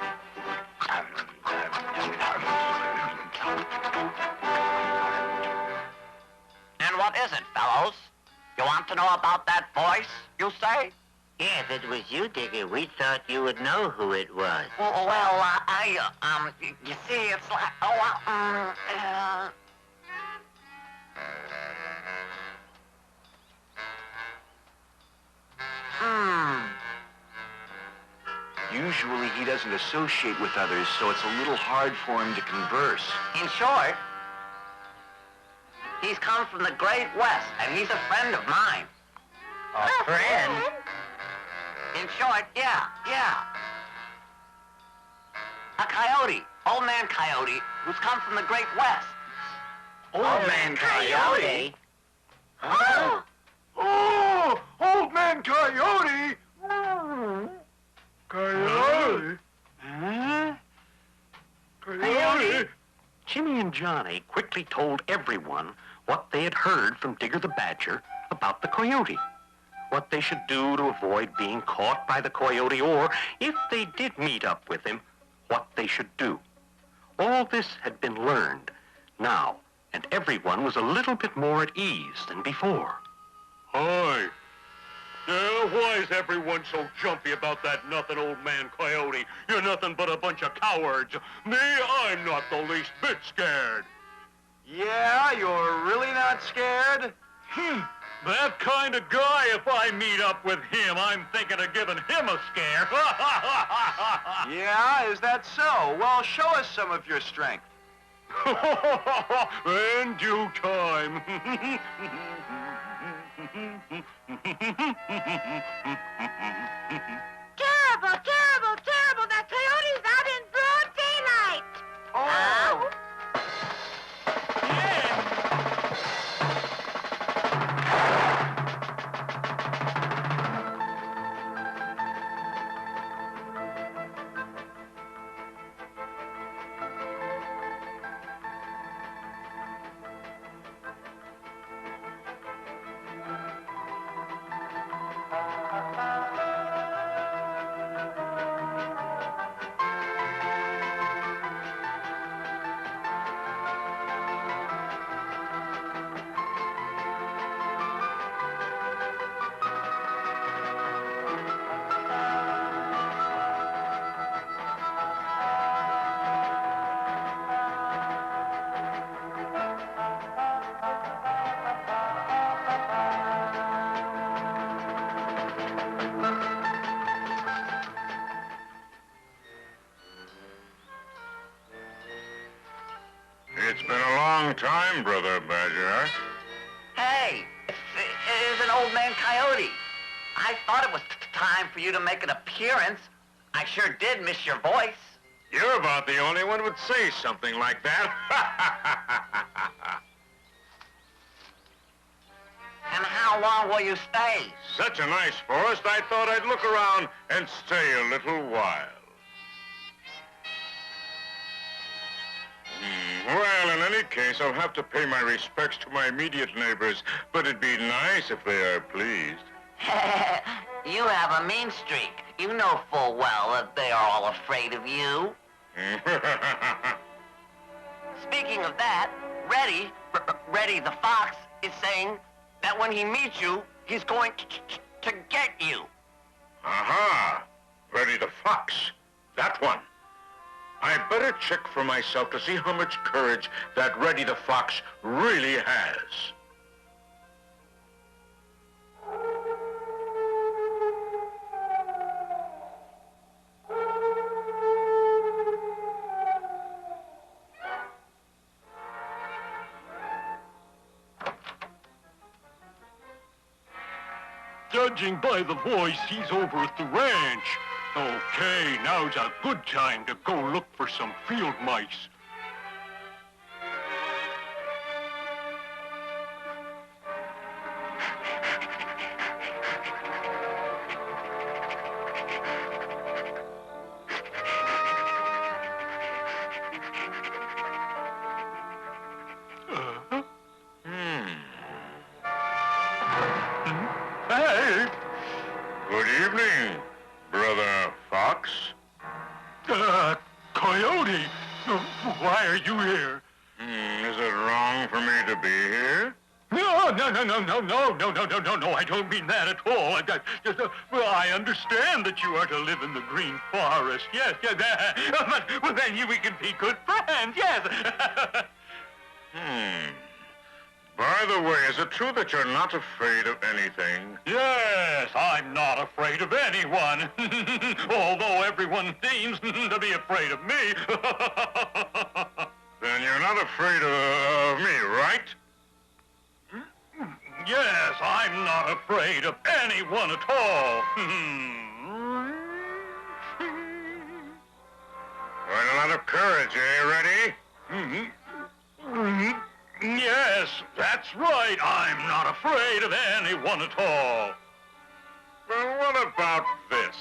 And what is it, fellows? You want to know about that voice, you say? Yeah, if it was you, Digger, we thought you would know who it was. You see, it's like, Usually he doesn't associate with others, so it's a little hard for him to converse. In short, he's come from the Great West, and he's a friend of mine. A friend? In short, yeah. A coyote, old man coyote, who's come from the Great West. Old Man Coyote? Oh, Old Man Coyote! Coyote? Coyote? Jimmy and Johnny quickly told everyone what they had heard from Digger the Badger about the coyote. What they should do to avoid being caught by the coyote, or, if they did meet up with him, what they should do. All this had been learned now, and everyone was a little bit more at ease than before. Hi. Why is everyone so jumpy about that nothing old man coyote? You're nothing but a bunch of cowards. Me, I'm not the least bit scared. Yeah, you're really not scared? That kind of guy, if I meet up with him, I'm thinking of giving him a scare. Yeah, is that so? Well, show us some of your strength. In due time. terrible, terrible, terrible! That coyote's out in broad daylight! Oh! been a long time, Brother Badger. Hey, there's an old man coyote. I thought it was time for you to make an appearance. I sure did miss your voice. You're about the only one who would say something like that. And how long will you stay? Such a nice forest, I thought I'd look around and stay a little while. Well, in any case, I'll have to pay my respects to my immediate neighbors, but it'd be nice if they are pleased. You have a mean streak. You know full well that they are all afraid of you. Speaking of that, Reddy the fox is saying that when he meets you, he's going to get you. Aha! Reddy the fox. That one. I better check for myself to see how much courage that Reddy the fox really has. Judging by the voice, he's over at the ranch. Okay, now's a good time to go look for some field mice. Hey! Good evening, Brother Fox. Coyote, why are you here? Is it wrong for me to be here? No, I don't mean that at all. I understand that you are to live in the green forest. Yes, but then we can be good friends, yes. By the way, is it true that you're not afraid of anything? Yes, I'm not afraid of anyone. Although everyone seems to be afraid of me. Then you're not afraid of me, right? Yes, I'm not afraid of anyone at all. Quite a lot of courage, eh, Reddy? Yes, that's right. I'm not afraid of anyone at all. Well, what about this?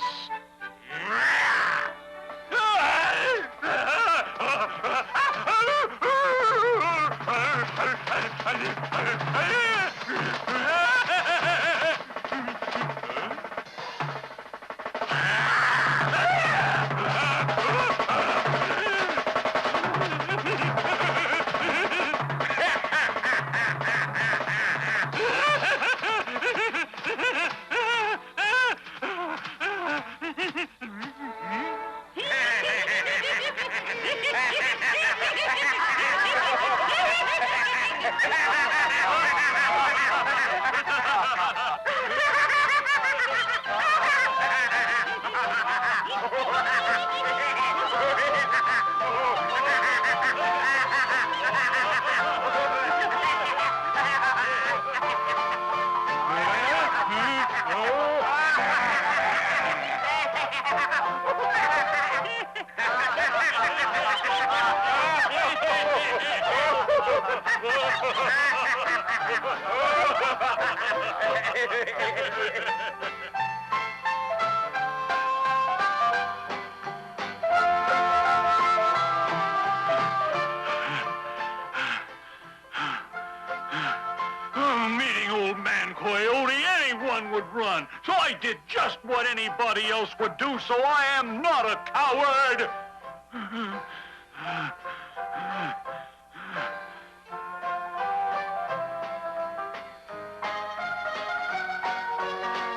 Meeting old man Coyote, anyone would run. So I did just what anybody else would do, so I am not a coward.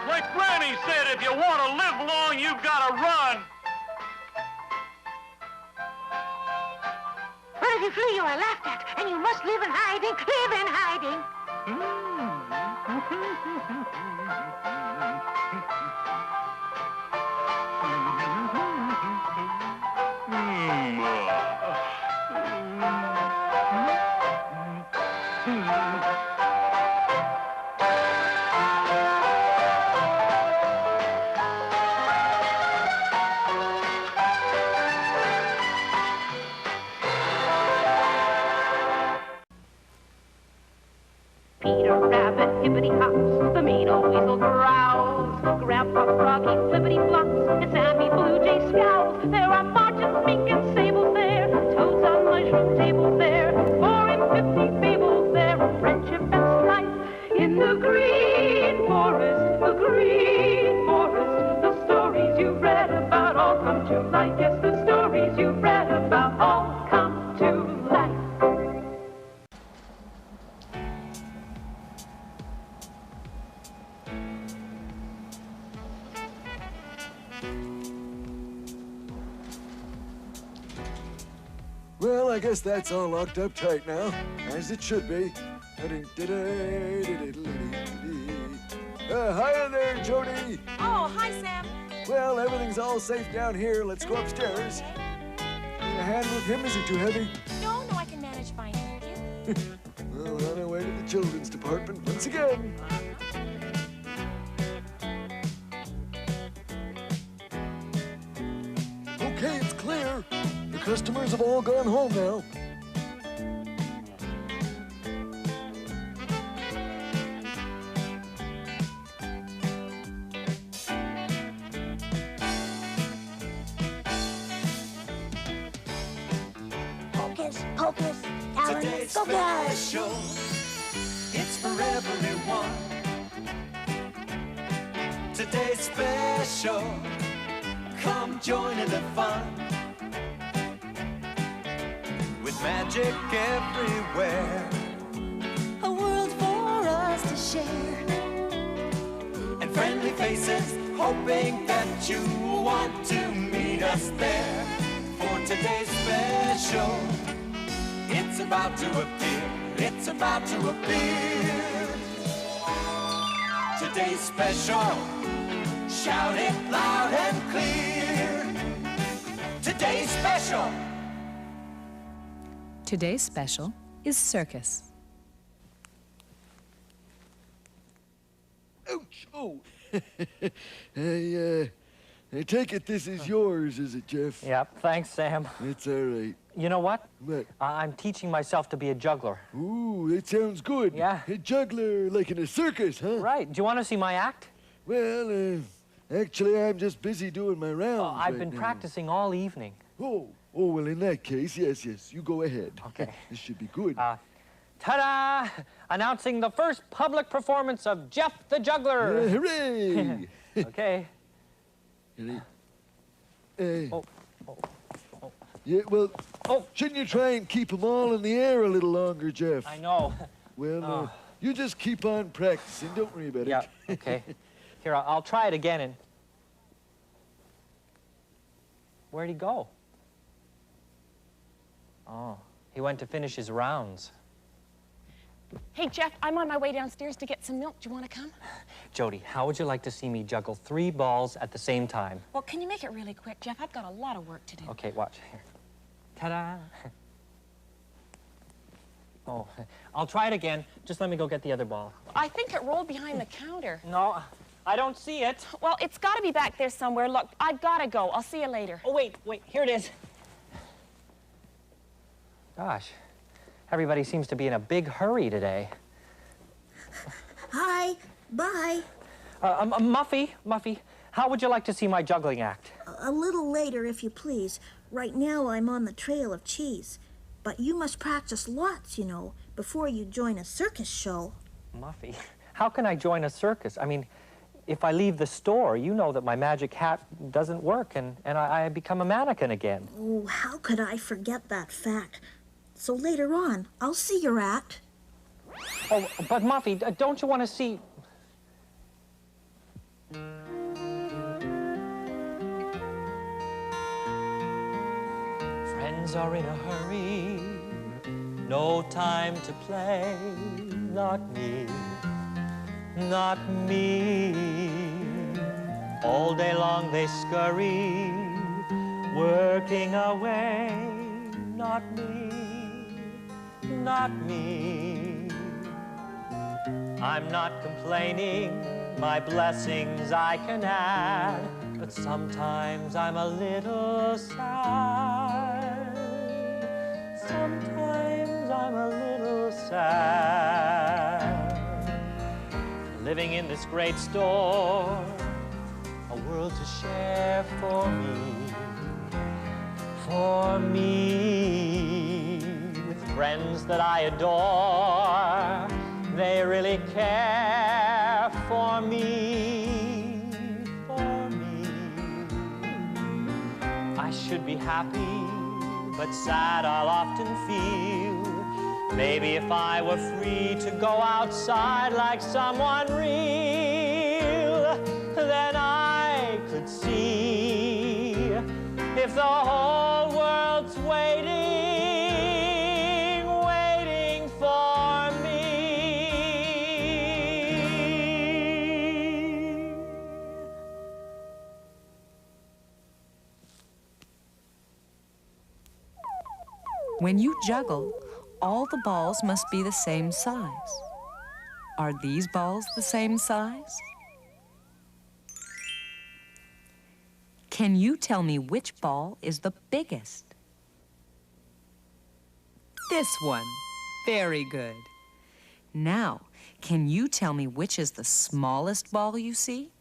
Like Granny said, if you want to live long, you've got to run. But if you flee, you are laughed at, and you must live in hiding. Live in hiding. Peter Rabbit hippity hops, the mean old weasel growls, Grandpa Froggy flippity flops, and Sammy Blue Jay scowls. There are margins, mink, and sables there, toads on mushroom tables there, 4 and 50 fables there, of friendship and strife. In the green forest, the green forest, the stories you've read about all come to life. Yes, the stories you've read about all come to life. Well, I guess that's all locked up tight now, as it should be. Hi there, Jody. Oh, hi, Sam. Well, everything's all safe down here. Let's go upstairs. Need a hand with him? Is he too heavy? No, I can manage fine, thank you. Well, on our way to the children's department once again. Okay, it's clear. The customers have all gone home now. Hocus pocus, Alan, Today's go get special. It's for everyone. Today's special. Come join in the fun. With magic everywhere. A world for us to share. And friendly faces hoping that you want to meet us there. For today's special. It's about to appear. It's about to appear. Today's special. Shout it loud and clear. Today's special. Today's special is circus. Ouch! Oh! I take it this is yours, is it, Jeff? Yep, thanks, Sam. It's all right. You know what? What? I'm teaching myself to be a juggler. Ooh, that sounds good. Yeah. A juggler, like in a circus, huh? Right. Do you want to see my act? Well, actually, I'm just busy doing my rounds. Oh, I've been practicing all evening. Oh, well, in that case, yes, you go ahead. Okay. This should be good. Ta-da! Announcing the first public performance of Jeff the Juggler. Hooray! Okay. Yeah, well, shouldn't you try and keep them all in the air a little longer, Jeff? I know. Well, you just keep on practicing. Don't worry about it. Yeah, okay. Here, I'll try it again and... Where'd he go? Oh, he went to finish his rounds. Hey, Jeff, I'm on my way downstairs to get some milk. Do you want to come? Jody, how would you like to see me juggle 3 balls at the same time? Well, can you make it really quick, Jeff? I've got a lot of work to do. Okay, watch. Here. Ta-da! Oh, I'll try it again. Just let me go get the other ball. I think it rolled behind the counter. No, I don't see it. Well, it's got to be back there somewhere. Look, I've got to go. I'll see you later. Oh, wait, here it is. Gosh, everybody seems to be in a big hurry today. Hi, bye. Muffy, how would you like to see my juggling act? A little later, if you please. Right now, I'm on the trail of cheese. But you must practice lots, you know, before you join a circus show. Muffy, how can I join a circus? I mean, if I leave the store, you know that my magic hat doesn't work and I become a mannequin again. Oh, how could I forget that fact? So later on, I'll see your act. Oh, but Muffy, don't you want to see... Friends are in a hurry, no time to play. Not me, not me. All day long they scurry, working away. Not me, not me. I'm not complaining, my blessings I can add, but sometimes I'm a little sad. Sometimes I'm a little sad. Living in this great store, a world to share for me, with friends that I adore. They really care for me, I should be happy, but sad I'll often feel. Maybe if I were free to go outside like someone real, then I could see if the whole world's waiting for me. When you juggle, all the balls must be the same size. Are these balls the same size? Can you tell me which ball is the biggest? This one. Very good. Now, can you tell me which is the smallest ball you see?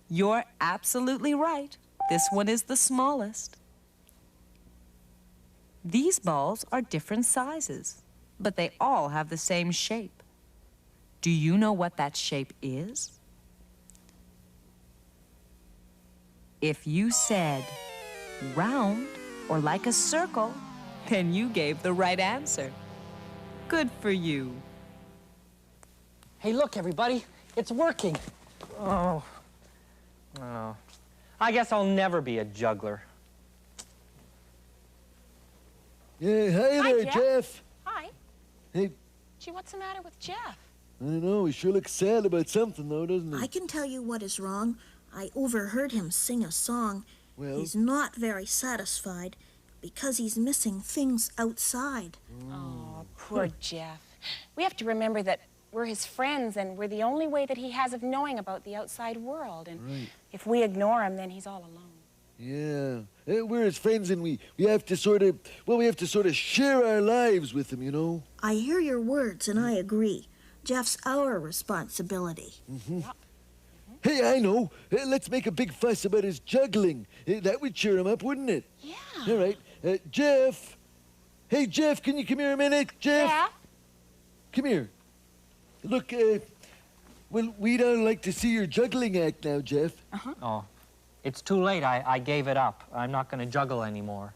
You're absolutely right. This one is the smallest. These balls are different sizes, but they all have the same shape. Do you know what that shape is? If you said round or like a circle, then you gave the right answer. Good for you. Hey, look, everybody, it's working. Oh. I guess I'll never be a juggler. Yeah, hi there, Jeff. Hi. Hey. Gee, what's the matter with Jeff? I don't know, he sure looks sad about something, though, doesn't he? I can tell you what is wrong. I overheard him sing a song. Well? He's not very satisfied because he's missing things outside. Oh, poor Jeff. We have to remember that we're his friends and we're the only way that he has of knowing about the outside world. And if we ignore him, then he's all alone. Yeah, we're his friends and we have to sort of share our lives with him, you know? I hear your words and I agree. Jeff's our responsibility. Hey, I know. Let's make a big fuss about his juggling. That would cheer him up, wouldn't it? Yeah. All right. Jeff. Hey, Jeff, can you come here a minute? Jeff? Yeah? Come here. Look, well, we'd all like to see your juggling act now, Jeff. Oh, it's too late. I gave it up. I'm not going to juggle anymore.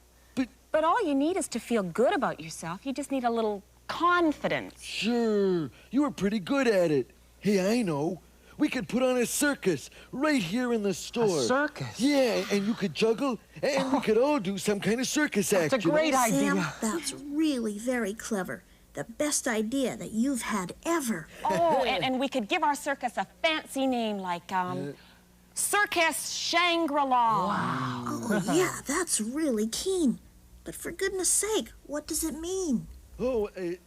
But all you need is to feel good about yourself. You just need a little confidence. Sure. You were pretty good at it. Hey, I know. We could put on a circus right here in the store. A circus? Yeah, and you could juggle, and we could all do some kind of circus act. That's a great idea. Sam, that's really very clever. The best idea that you've had ever. Oh, and we could give our circus a fancy name like, Circus Shangri-La. Wow. Oh, yeah, that's really keen. But for goodness sake, what does it mean? Oh, I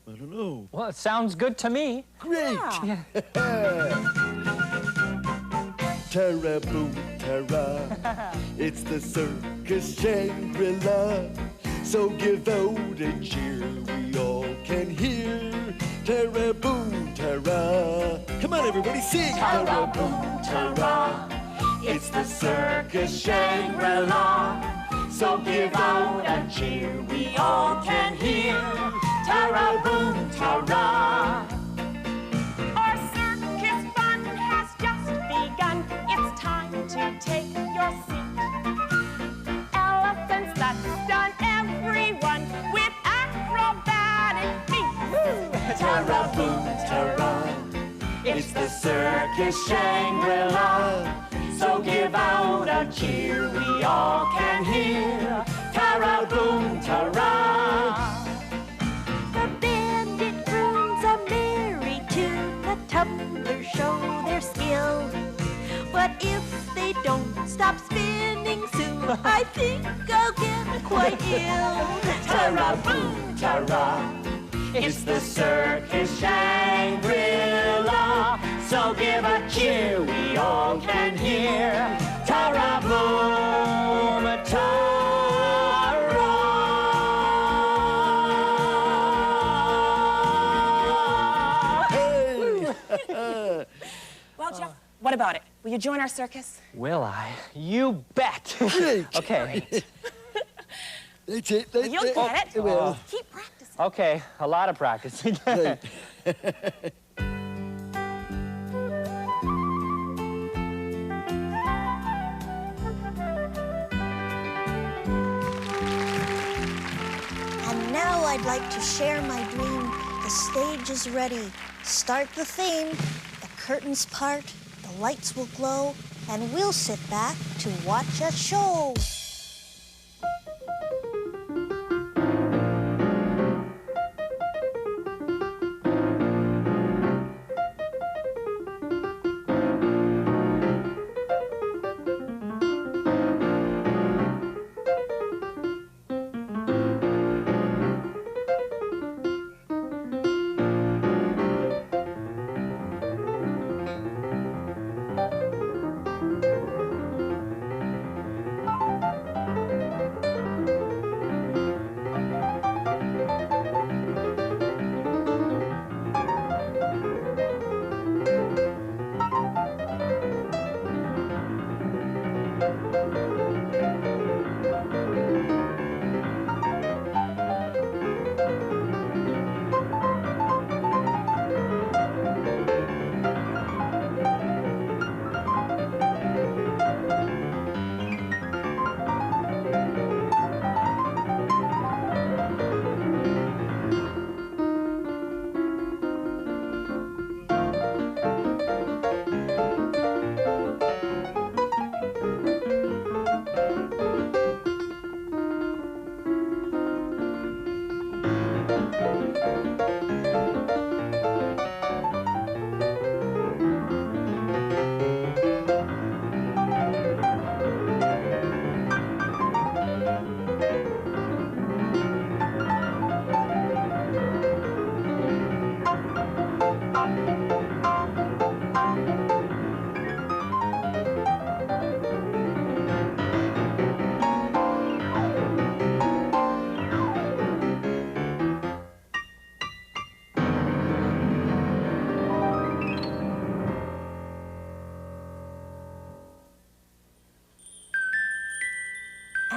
don't know. Well, it sounds good to me. Great. Yeah. Tara boom, tara. It's the Circus Shangri-La. So give out a cheer we all can hear. Tara boom, tara. Come on, everybody, sing. Tara boom, tara. It's the Circus Shangri-La. So give out a cheer we all can hear. Tara boom, tara. Our circus fun has just begun. It's time to take your seat. Elephants that stun everyone with acrobatic feet. Tara boom, tara. It's the Circus Shangri-La. So give out a cheer we all can hear. Tara boom, tara. The bandit croons a merry tune. The tumblers show their skill. But if they don't stop spinning soon, I think I'll get quite ill. Tara boom, tara. It's the Circus Shangri-La. So give a cheer we all can hear. Tara boom, tara. Well, Jeff, what about it? Will you join our circus? Will I? You bet. Okay. That's it. You'll get it. Well. Keep practicing. Okay, a lot of practicing. And now I'd like to share my dream. The stage is ready. Start the theme. The curtains part, the lights will glow, and we'll sit back to watch a show.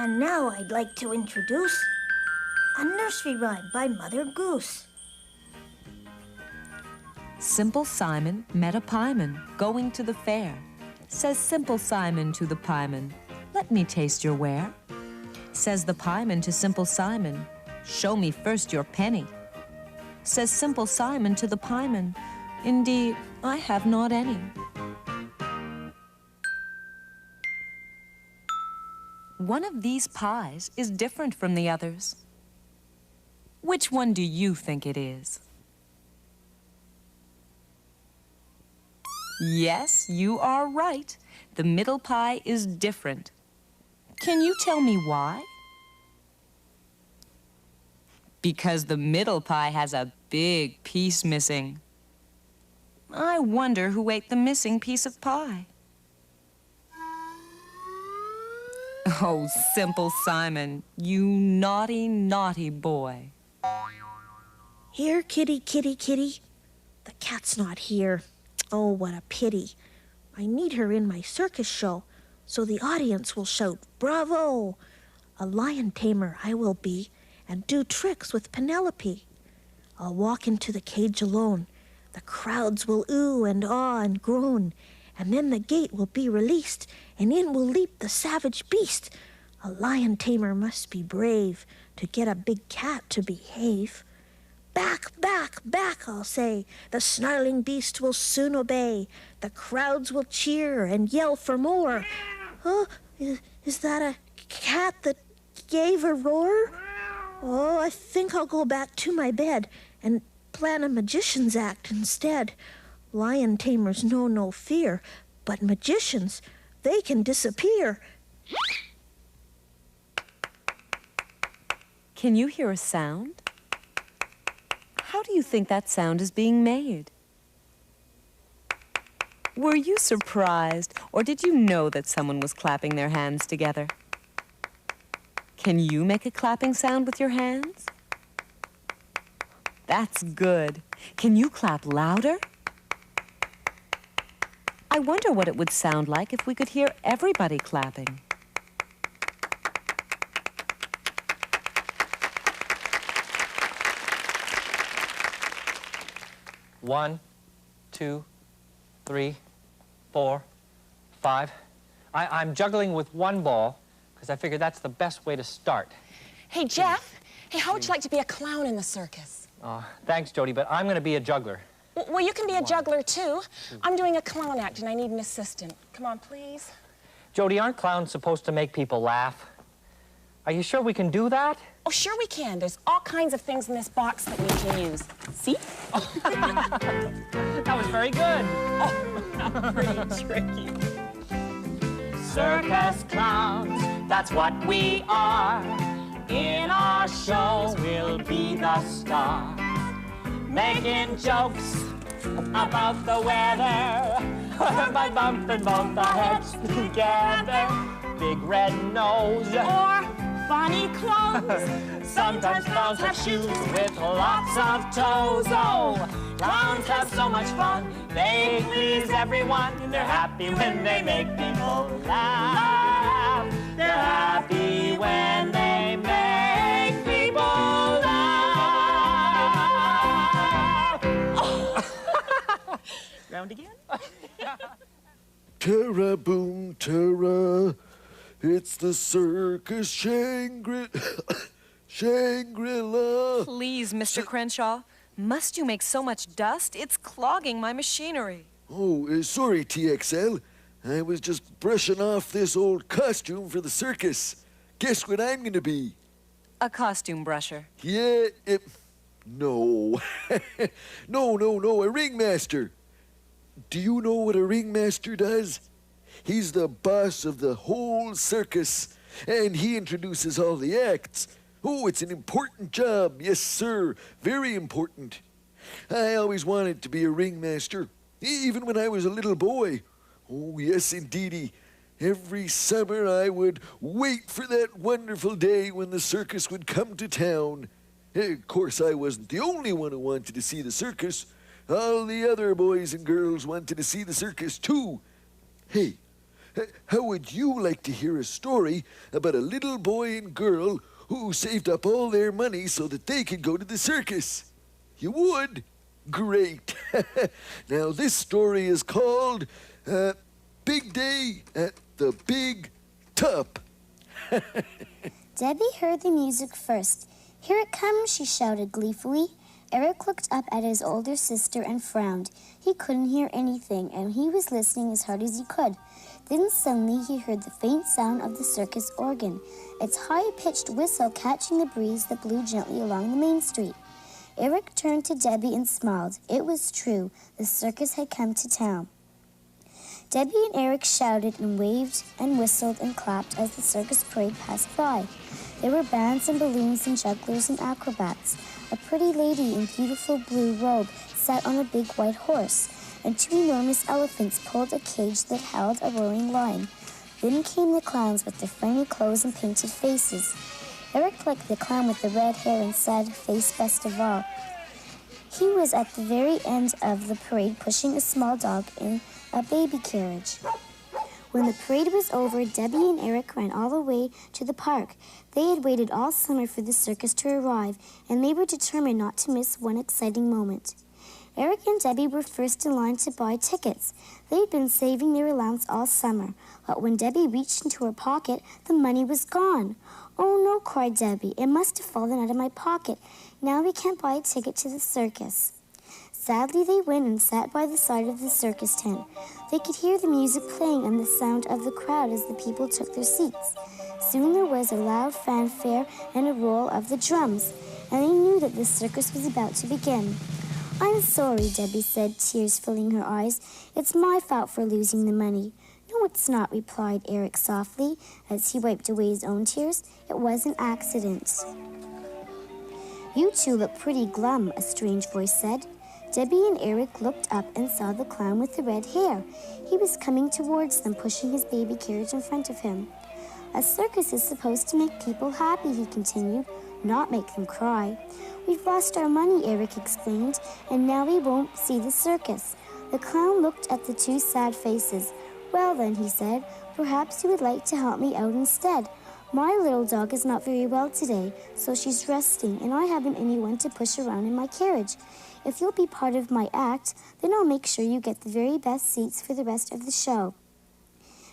And now I'd like to introduce a nursery rhyme by Mother Goose. Simple Simon met a pieman going to the fair. Says Simple Simon to the pieman, "Let me taste your ware." Says the pieman to Simple Simon, "Show me first your penny." Says Simple Simon to the pieman, "Indeed, I have not any." One of these pies is different from the others. Which one do you think it is? Yes, you are right. The middle pie is different. Can you tell me why? Because the middle pie has a big piece missing. I wonder who ate the missing piece of pie. Oh, Simple Simon, you naughty, naughty boy. Here, kitty, kitty, kitty. The cat's not here. Oh, what a pity. I need her in my circus show, so the audience will shout, "Bravo!" A lion tamer I will be, and do tricks with Penelope. I'll walk into the cage alone. The crowds will ooh and ah and groan, and then the gate will be released, and in will leap the savage beast. A lion tamer must be brave to get a big cat to behave. Back, back, back, I'll say. The snarling beast will soon obey. The crowds will cheer and yell for more. Oh, is that a cat that gave a roar? Oh, I think I'll go back to my bed and plan a magician's act instead. Lion tamers know no fear, but magicians, they can disappear. Can you hear a sound? How do you think that sound is being made? Were you surprised, or did you know that someone was clapping their hands together? Can you make a clapping sound with your hands? That's good. Can you clap louder? I wonder what it would sound like if we could hear everybody clapping. One, 2, 3, 4, 5. I'm juggling with one ball because I figure that's the best way to start. Hey, Jeff. Hey, how would you like to be a clown in the circus? Thanks, Jody, but I'm going to be a juggler. Well, you can be a juggler, too. I'm doing a clown act, and I need an assistant. Come on, please. Jody, aren't clowns supposed to make people laugh? Are you sure we can do that? Oh, sure we can. There's all kinds of things in this box that we can use. See? That was very good. Oh, pretty tricky. Circus clowns, that's what we are. In our show, we'll be the star. Making jokes about the weather by bumping both our heads together. Big red nose or funny clothes. Sometimes clowns have shoes with lots of toes. Oh, clowns have so much fun. They please everyone. They're happy when they make people laugh. They're happy when they make people laugh. Oh. Round again. Tara boom, Tara. It's the circus Shangri-La. Please, Mr. Crenshaw. Must you make so much dust? It's clogging my machinery. Oh, sorry, TXL. I was just brushing off this old costume for the circus. Guess what I'm gonna be? A costume brusher. Yeah, no. No, a ringmaster. Do you know what a ringmaster does? He's the boss of the whole circus, and he introduces all the acts. Oh, it's an important job. Yes, sir. Very important. I always wanted to be a ringmaster, even when I was a little boy. Oh, yes, indeedy. Every summer I would wait for that wonderful day when the circus would come to town. Of course, I wasn't the only one who wanted to see the circus. All the other boys and girls wanted to see the circus, too. Hey, how would you like to hear a story about a little boy and girl who saved up all their money so that they could go to the circus? You would? Great. Now, this story is called Big Day at the Big Top. Debbie heard the music first. Here it comes, she shouted gleefully. Eric looked up at his older sister and frowned. He couldn't hear anything, and he was listening as hard as he could. Then suddenly he heard the faint sound of the circus organ, its high-pitched whistle catching the breeze that blew gently along the main street. Eric turned to Debbie and smiled. It was true. The circus had come to town. Debbie and Eric shouted and waved and whistled and clapped as the circus parade passed by. There were bands and balloons and jugglers and acrobats. A pretty lady in beautiful blue robe sat on a big white horse, and two enormous elephants pulled a cage that held a roaring lion. Then came the clowns with their funny clothes and painted faces. Eric liked the clown with the red hair and sad face best of all. He was at the very end of the parade pushing a small dog in a baby carriage. When the parade was over, Debbie and Eric ran all the way to the park. They had waited all summer for the circus to arrive, and they were determined not to miss one exciting moment. Eric and Debbie were first in line to buy tickets. They had been saving their allowance all summer, but when Debbie reached into her pocket, the money was gone. "Oh no," cried Debbie, "it must have fallen out of my pocket. Now we can't buy a ticket to the circus." Sadly, they went and sat by the side of the circus tent. They could hear the music playing and the sound of the crowd as the people took their seats. Soon there was a loud fanfare and a roll of the drums, and they knew that the circus was about to begin. "I'm sorry," Debbie said, tears filling her eyes. "It's my fault for losing the money." "No, it's not," replied Eric softly, as he wiped away his own tears. "It was an accident." You two look pretty glum, a strange voice said. Debbie and Eric looked up and saw the clown with the red hair. He was coming towards them, pushing his baby carriage in front of him. A circus is supposed to make people happy, he continued, not make them cry. We've lost our money, Eric explained, and now we won't see the circus. The clown looked at the two sad faces. Well then, he said, perhaps you would like to help me out instead. My little dog is not very well today, so she's resting, and I haven't anyone to push around in my carriage. If you'll be part of my act, then I'll make sure you get the very best seats for the rest of the show.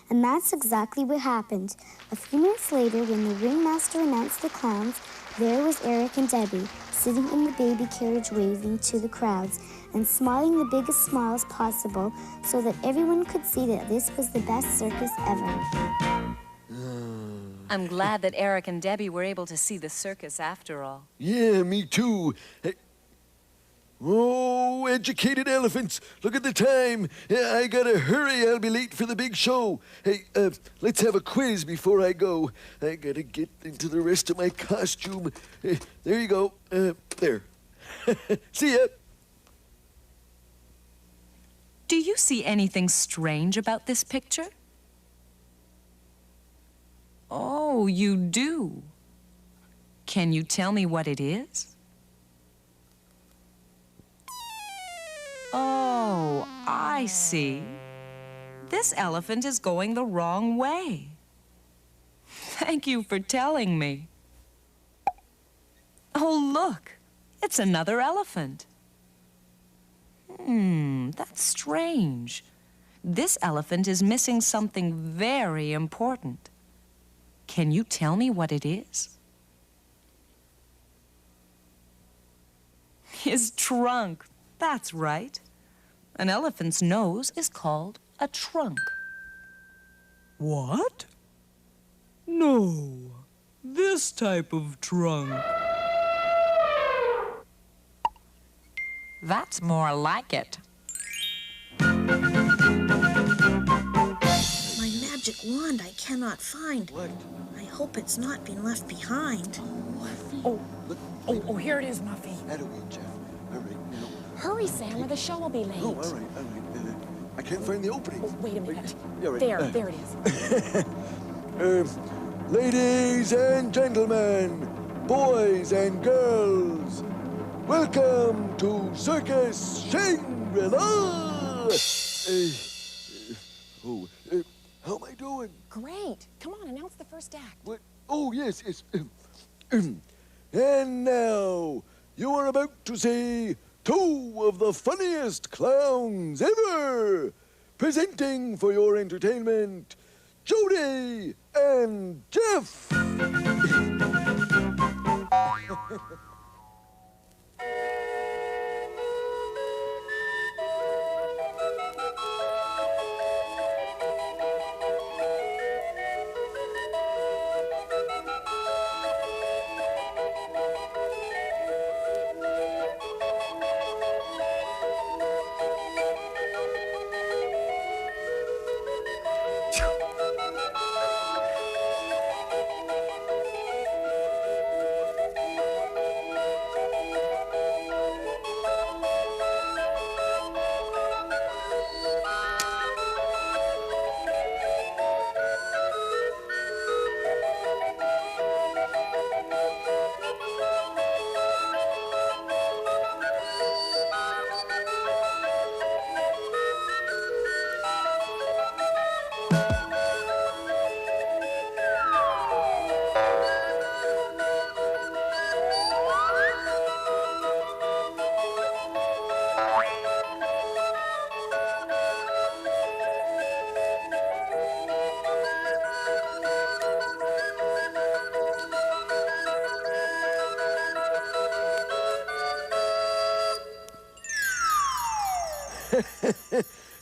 And that's exactly what happened. A few minutes later, when the ringmaster announced the clowns, there was Eric and Debbie, sitting in the baby carriage waving to the crowds and smiling the biggest smiles possible so that everyone could see that this was the best circus ever. I'm glad that Eric and Debbie were able to see the circus after all. Yeah, me too. Oh, educated elephants, look at the time. I gotta hurry, I'll be late for the big show. Hey, let's have a quiz before I go. I gotta get into the rest of my costume. There you go. There. See ya. Do you see anything strange about this picture? Oh, you do. Can you tell me what it is? Oh, I see. This elephant is going the wrong way. Thank you for telling me. Oh, look. It's another elephant. That's strange. This elephant is missing something very important. Can you tell me what it is? His trunk. That's right. An elephant's nose is called a trunk. What? No, this type of trunk. That's more like it. My magic wand I cannot find. What? I hope it's not been left behind. Oh, here it is, Muffy. That away, Jeff. All right, now. Hurry, Sam, or the show will be late. Oh, all right. I can't find the opening. Oh, wait a minute. Yeah, right. There it is. Ladies and gentlemen, boys and girls, welcome to Circus Shangri-La! How am I doing? Great. Come on, announce the first act. What? Oh, yes. And now, you are about to see two of the funniest clowns ever! Presenting for your entertainment, Jody and Jeff!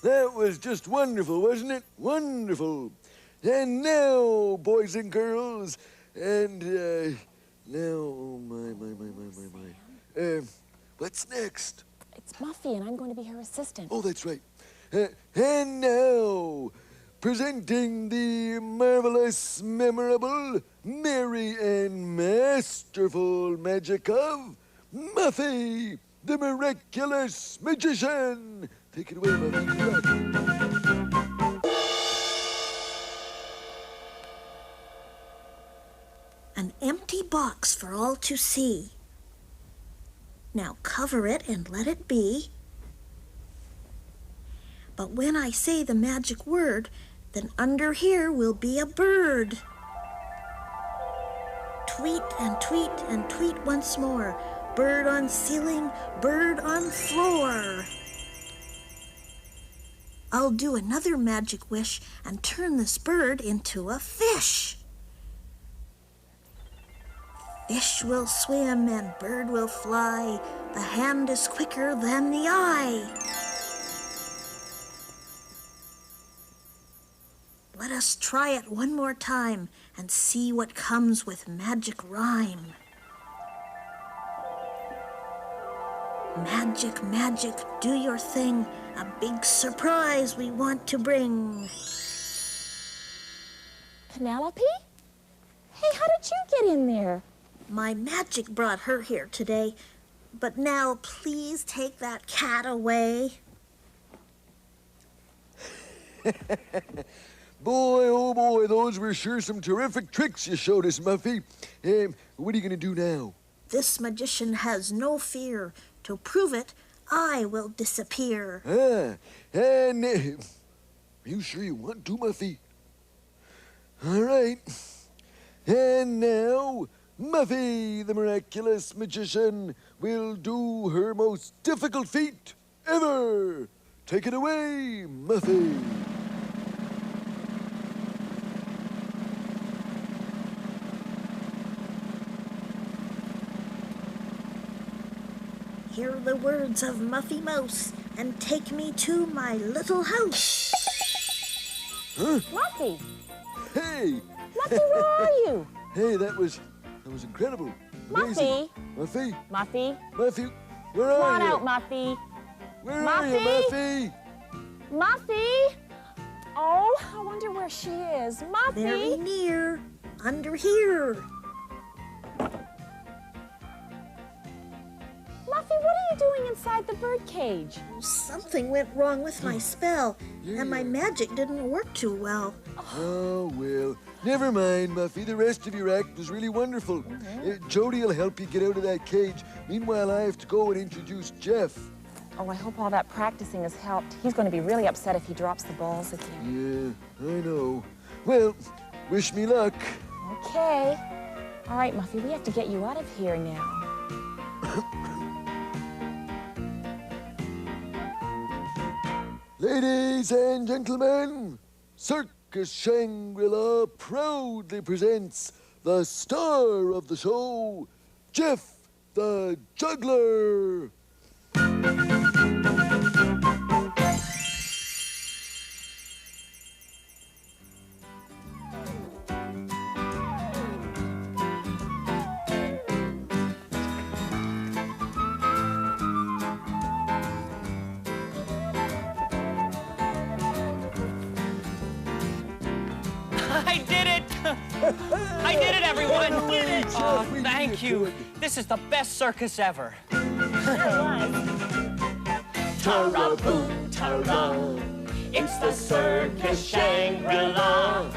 That was just wonderful, wasn't it? Wonderful. And now, boys and girls, and now, oh my. What's next? It's Muffy, and I'm going to be her assistant. Oh, that's right. And now, presenting the marvelous, memorable, merry, and masterful magic of Muffy, the miraculous magician. Take it away, Muffy. An empty box for all to see. Now cover it and let it be. But when I say the magic word, then under here will be a bird. Tweet and tweet and tweet once more. Bird on ceiling, bird on floor. I'll do another magic wish and turn this bird into a fish. Fish will swim and bird will fly. The hand is quicker than the eye. Let us try it one more time and see what comes with magic rhyme. Magic, magic, do your thing. A big surprise we want to bring. Penelope? Hey, how did you get in there? My magic brought her here today. But now, please take that cat away. Boy, oh boy, those were sure some terrific tricks you showed us, Muffy. What are you going to do now? This magician has no fear. To prove it, I will disappear. And are you sure you want to, Muffy? All right. And now, Muffy, the miraculous magician, will do her most difficult feat ever. Take it away, Muffy. Hear the words of Muffy Mouse and take me to my little house. Huh? Muffy! Hey! Muffy, where are you? Hey, that was incredible. Amazing. Muffy! Muffy? Muffy? Muffy, where Come are on you? out, Muffy. Where are you, Muffy? Muffy? Oh, I wonder where she is. Muffy? Very near. Under here. Muffy, what are you doing inside the birdcage? Something went wrong with my spell, and my magic didn't work too well. Oh, well, never mind, Muffy. The rest of your act was really wonderful. Jody will help you get out of that cage. Meanwhile, I have to go and introduce Jeff. Oh, I hope all that practicing has helped. He's going to be really upset if he drops the balls again. Yeah, I know. Well, wish me luck. Okay. All right, Muffy, we have to get you out of here now. Ladies and gentlemen, Circus Shangri-La proudly presents the star of the show, Jeff the Juggler. I did it! I did it, everyone! Oh, thank you. This is the best circus ever. Ta-ra, boom, ta-ra. It's the Circus Shangri-La.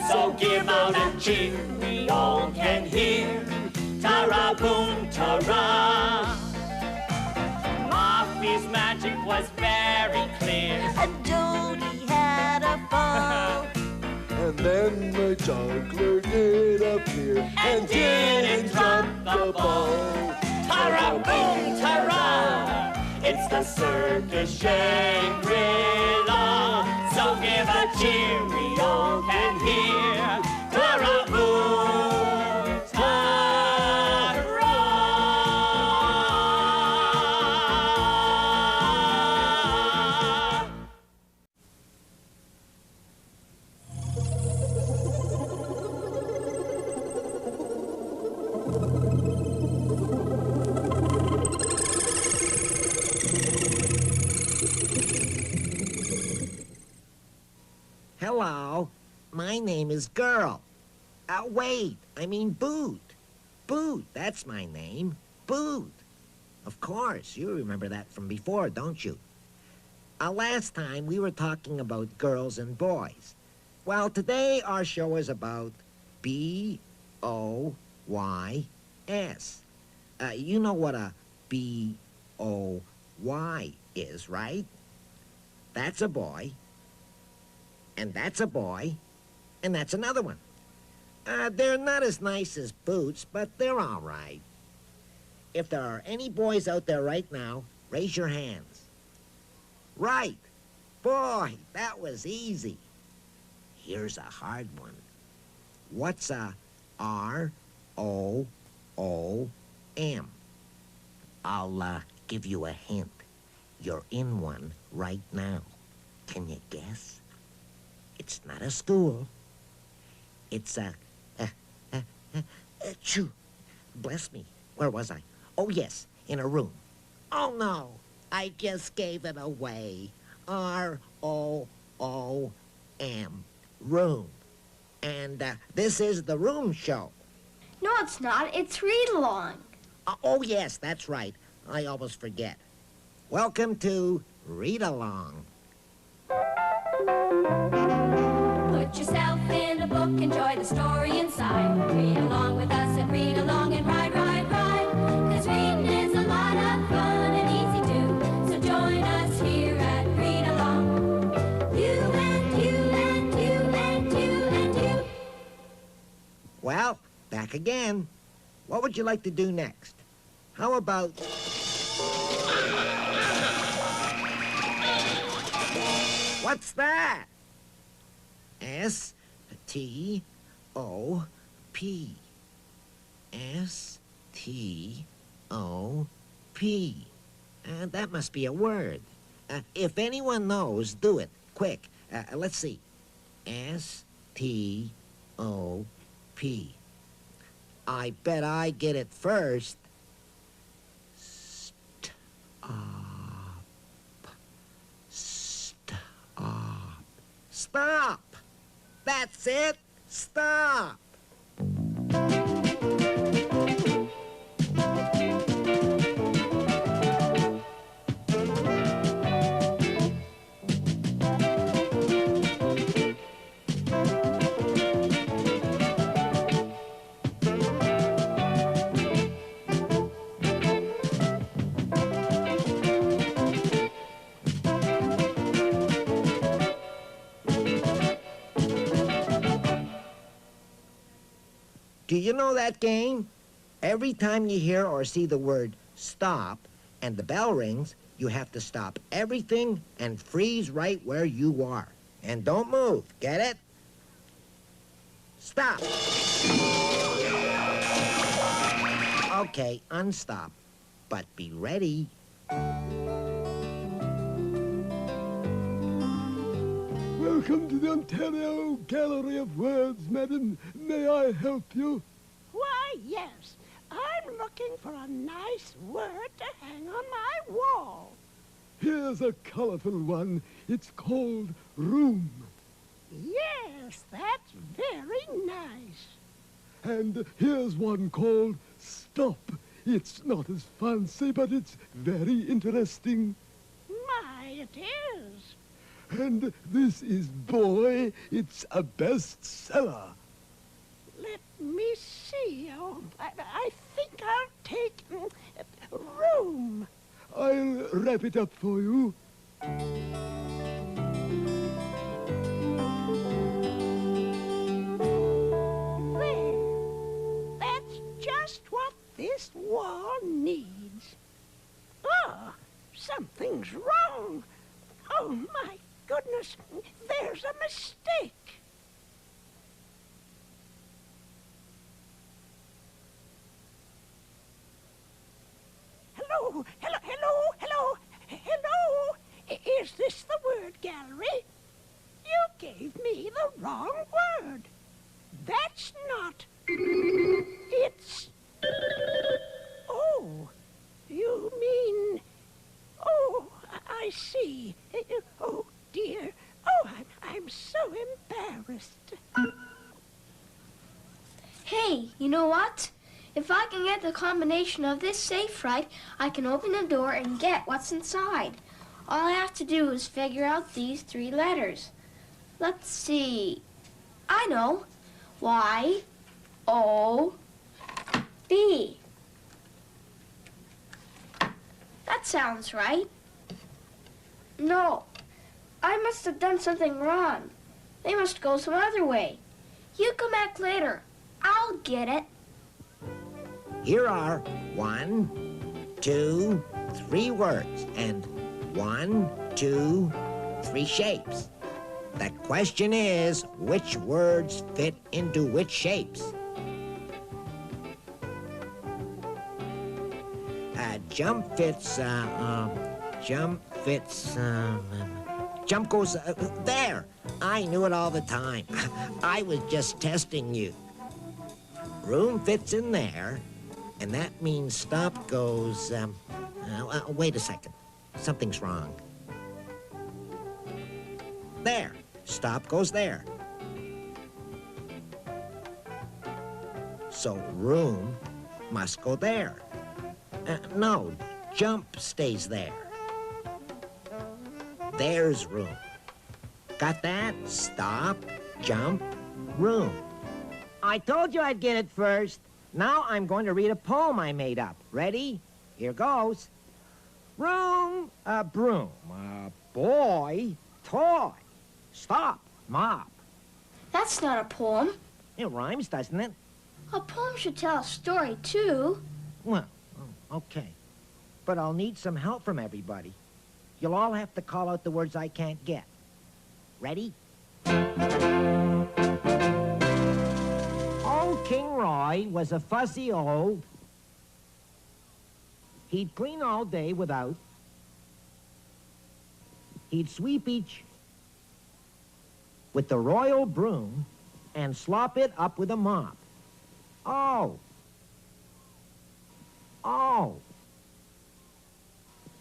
So give out a cheer we all can hear. Ta-ra, boom, ta-ra. Muffy's magic was very clear. And Jody had a fall. And then the juggler did appear And didn't drop the ball. Ta-ra, boom, ta-ra. It's the Circus Shangri-La. So give a cheer we all can hear. Ta-ra, boom, ta-ra. Hello, my name is Girl. Wait, I mean Boot. Boot, that's my name. Boot. Of course, you remember that from before, don't you? Last time we were talking about girls and boys. Well, today our show is about B-O-Y-S. You know what a B-O-Y is, right? That's a boy, and that's a boy, and that's another one. They're not as nice as Boots, but they're all right. If there are any boys out there right now, raise your hands. Right. Boy, that was easy. Here's a hard one. What's a R-O-O-M? I'll give you a hint. You're in one right now. Can you guess? It's not a school. It's achoo. Bless me. Where was I? Oh, yes, in a room. Oh, no. I just gave it away. R-O-O-M. Room. And this is the Room Show. No, it's not. It's Read Along. Oh, yes, that's right. I always forget. Welcome to Read Along. Put yourself in a book, enjoy the story inside. Read along with us and read along and ride, ride, ride. 'Cause reading is a lot of fun and easy too. So join us here at Read Along. You and you and you and you and you. Well, back again. What would you like to do next? How about... What's that? S-T-O-P. S-T-O-P. That must be a word. If anyone knows, do it. Quick. Let's see. S-T-O-P. I bet I get it first. Stop! That's it! Stop! Do you know that game? Every time you hear or see the word stop and the bell rings, you have to stop everything and freeze right where you are. And don't move, get it? Stop. Okay, unstop. But be ready. Welcome to the Ontario Gallery of Words, madam. May I help you? Why, yes. I'm looking for a nice word to hang on my wall. Here's a colorful one. It's called room. Yes, that's very nice. And here's one called stop. It's not as fancy, but it's very interesting. My, it is. And this is boy. It's a bestseller. Let me see. Oh, I think I'll take room. I'll wrap it up for you. There. That's just what this wall needs. Oh, something's wrong. Oh, my goodness, there's a mistake. Hello, hello, hello, hello, hello. Is this the word gallery? You gave me the wrong word. That's not. It's. Oh, you mean. Oh, I see. Oh, dear. Oh, I'm so embarrassed. Hey, you know what? If I can get the combination of this safe right, I can open the door and get what's inside. All I have to do is figure out these 3 letters. Let's see. I know. Y-O-B. That sounds right. No, I must have done something wrong. They must go some other way. You come back later. I'll get it. Here are 1, 2, 3 words and 1, 2, 3 shapes. The question is, which words fit into which shapes? Jump goes there. I knew it all the time. I was just testing you. Room fits in there, and that means stop goes, wait a second. Something's wrong. There. Stop goes there. So room must go there. No, jump stays there. There's room. Got that? Stop, jump, room. I told you I'd get it first. Now I'm going to read a poem I made up. Ready? Here goes. Room, a broom, a boy, toy. Stop, mop. That's not a poem. It rhymes, doesn't it? A poem should tell a story, too. Well, okay. But I'll need some help from everybody. You'll all have to call out the words I can't get. Ready? Old King Roy was a fussy old... He'd clean all day without... He'd sweep each... with the royal broom and slop it up with a mop. Oh.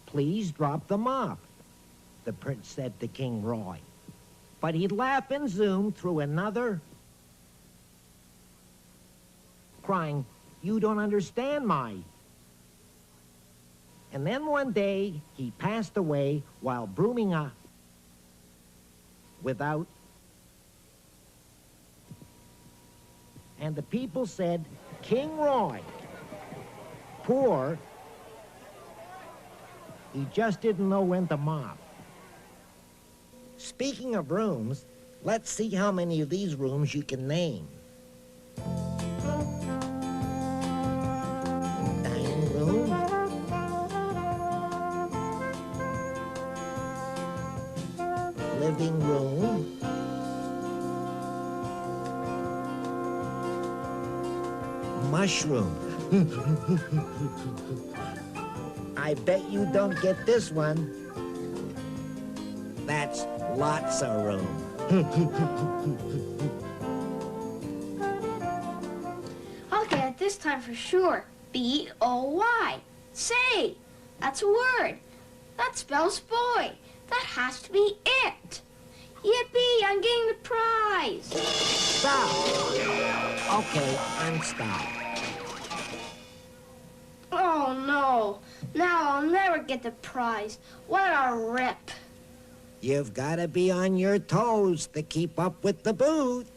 Please drop the mop, the prince said to King Roy. But he'd laugh and zoom through another, crying, you don't understand my... And then one day, he passed away while brooming up without... And the people said, King Roy, poor, he just didn't know when to mop. Speaking of rooms, let's see how many of these rooms you can name. Dining room. Living room. Mushroom. I bet you don't get this one. That's lots of room. I'll get it this time for sure. B-O-Y. Say, that's a word. That spells boy. That has to be it. Yippee, I'm getting the prize. Stop. Okay, I'm stopped. Oh, no. Now I'll never get the prize. What a rip. You've got to be on your toes to keep up with the booth.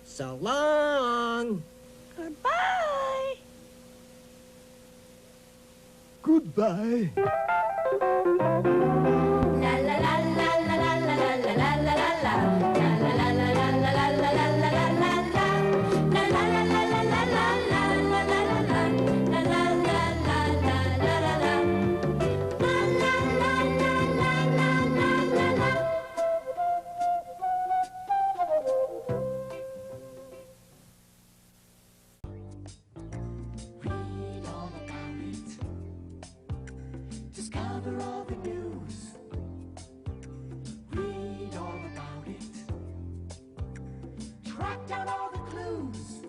So long. Goodbye. Goodbye. La la la la la la la la la la la la. La la la la la la la la la la la la. La la la la la la la la la la la. La la la la la la la la. La la la la la la la la. Read all about it. Discover all the news. Read all about it. Track down all the clues.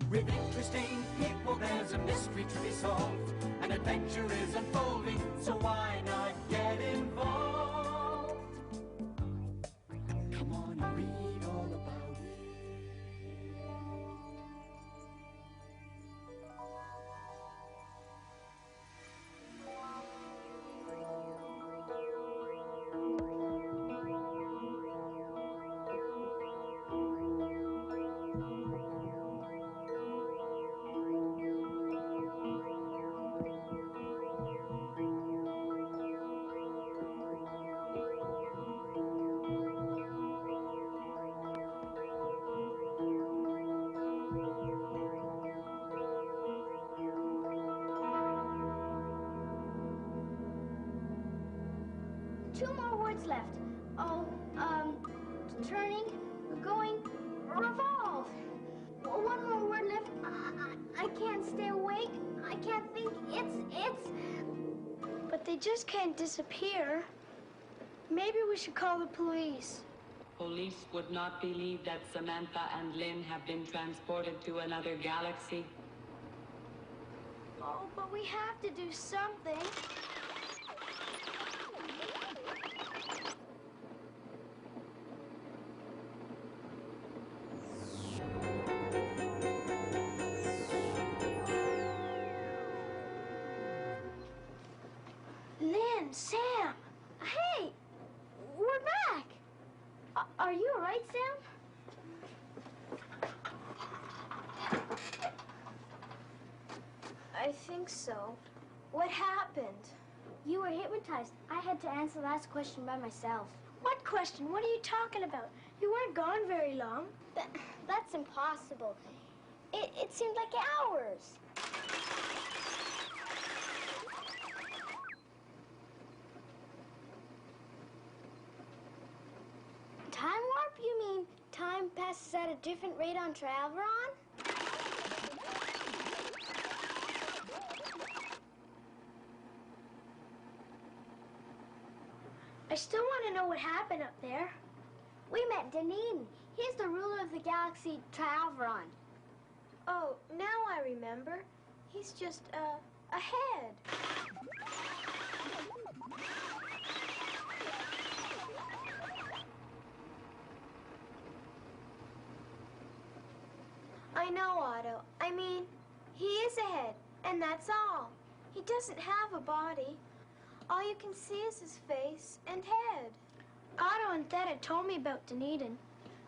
With interesting people, there's a mystery to be solved. An adventure is unfolding, so why not get involved? Come on and read all about it. 2 more words left. Oh, turning, going, revolve. One more word left. I can't stay awake. I can't think. It's... But they just can't disappear. Maybe we should call the police. Police would not believe that Samantha and Lynn have been transported to another galaxy. Oh, but we have to do something. Lynn, Sam, hey, we're back. Are you all right, Sam? I think so. What happened? You were hypnotized. I had to answer the last question by myself. What question? What are you talking about? You weren't gone very long. That's impossible. It seemed like hours. Time warp? You mean time passes at a different rate on Telefrancais? I still want to know what happened up there. We met Dunedin. He's the ruler of the galaxy Telefrancais. Oh, now I remember. He's just, a head. I know, Otto. I mean, he is a head, and that's all. He doesn't have a body. All you can see is his face and head. Otto and Theta told me about Dunedin.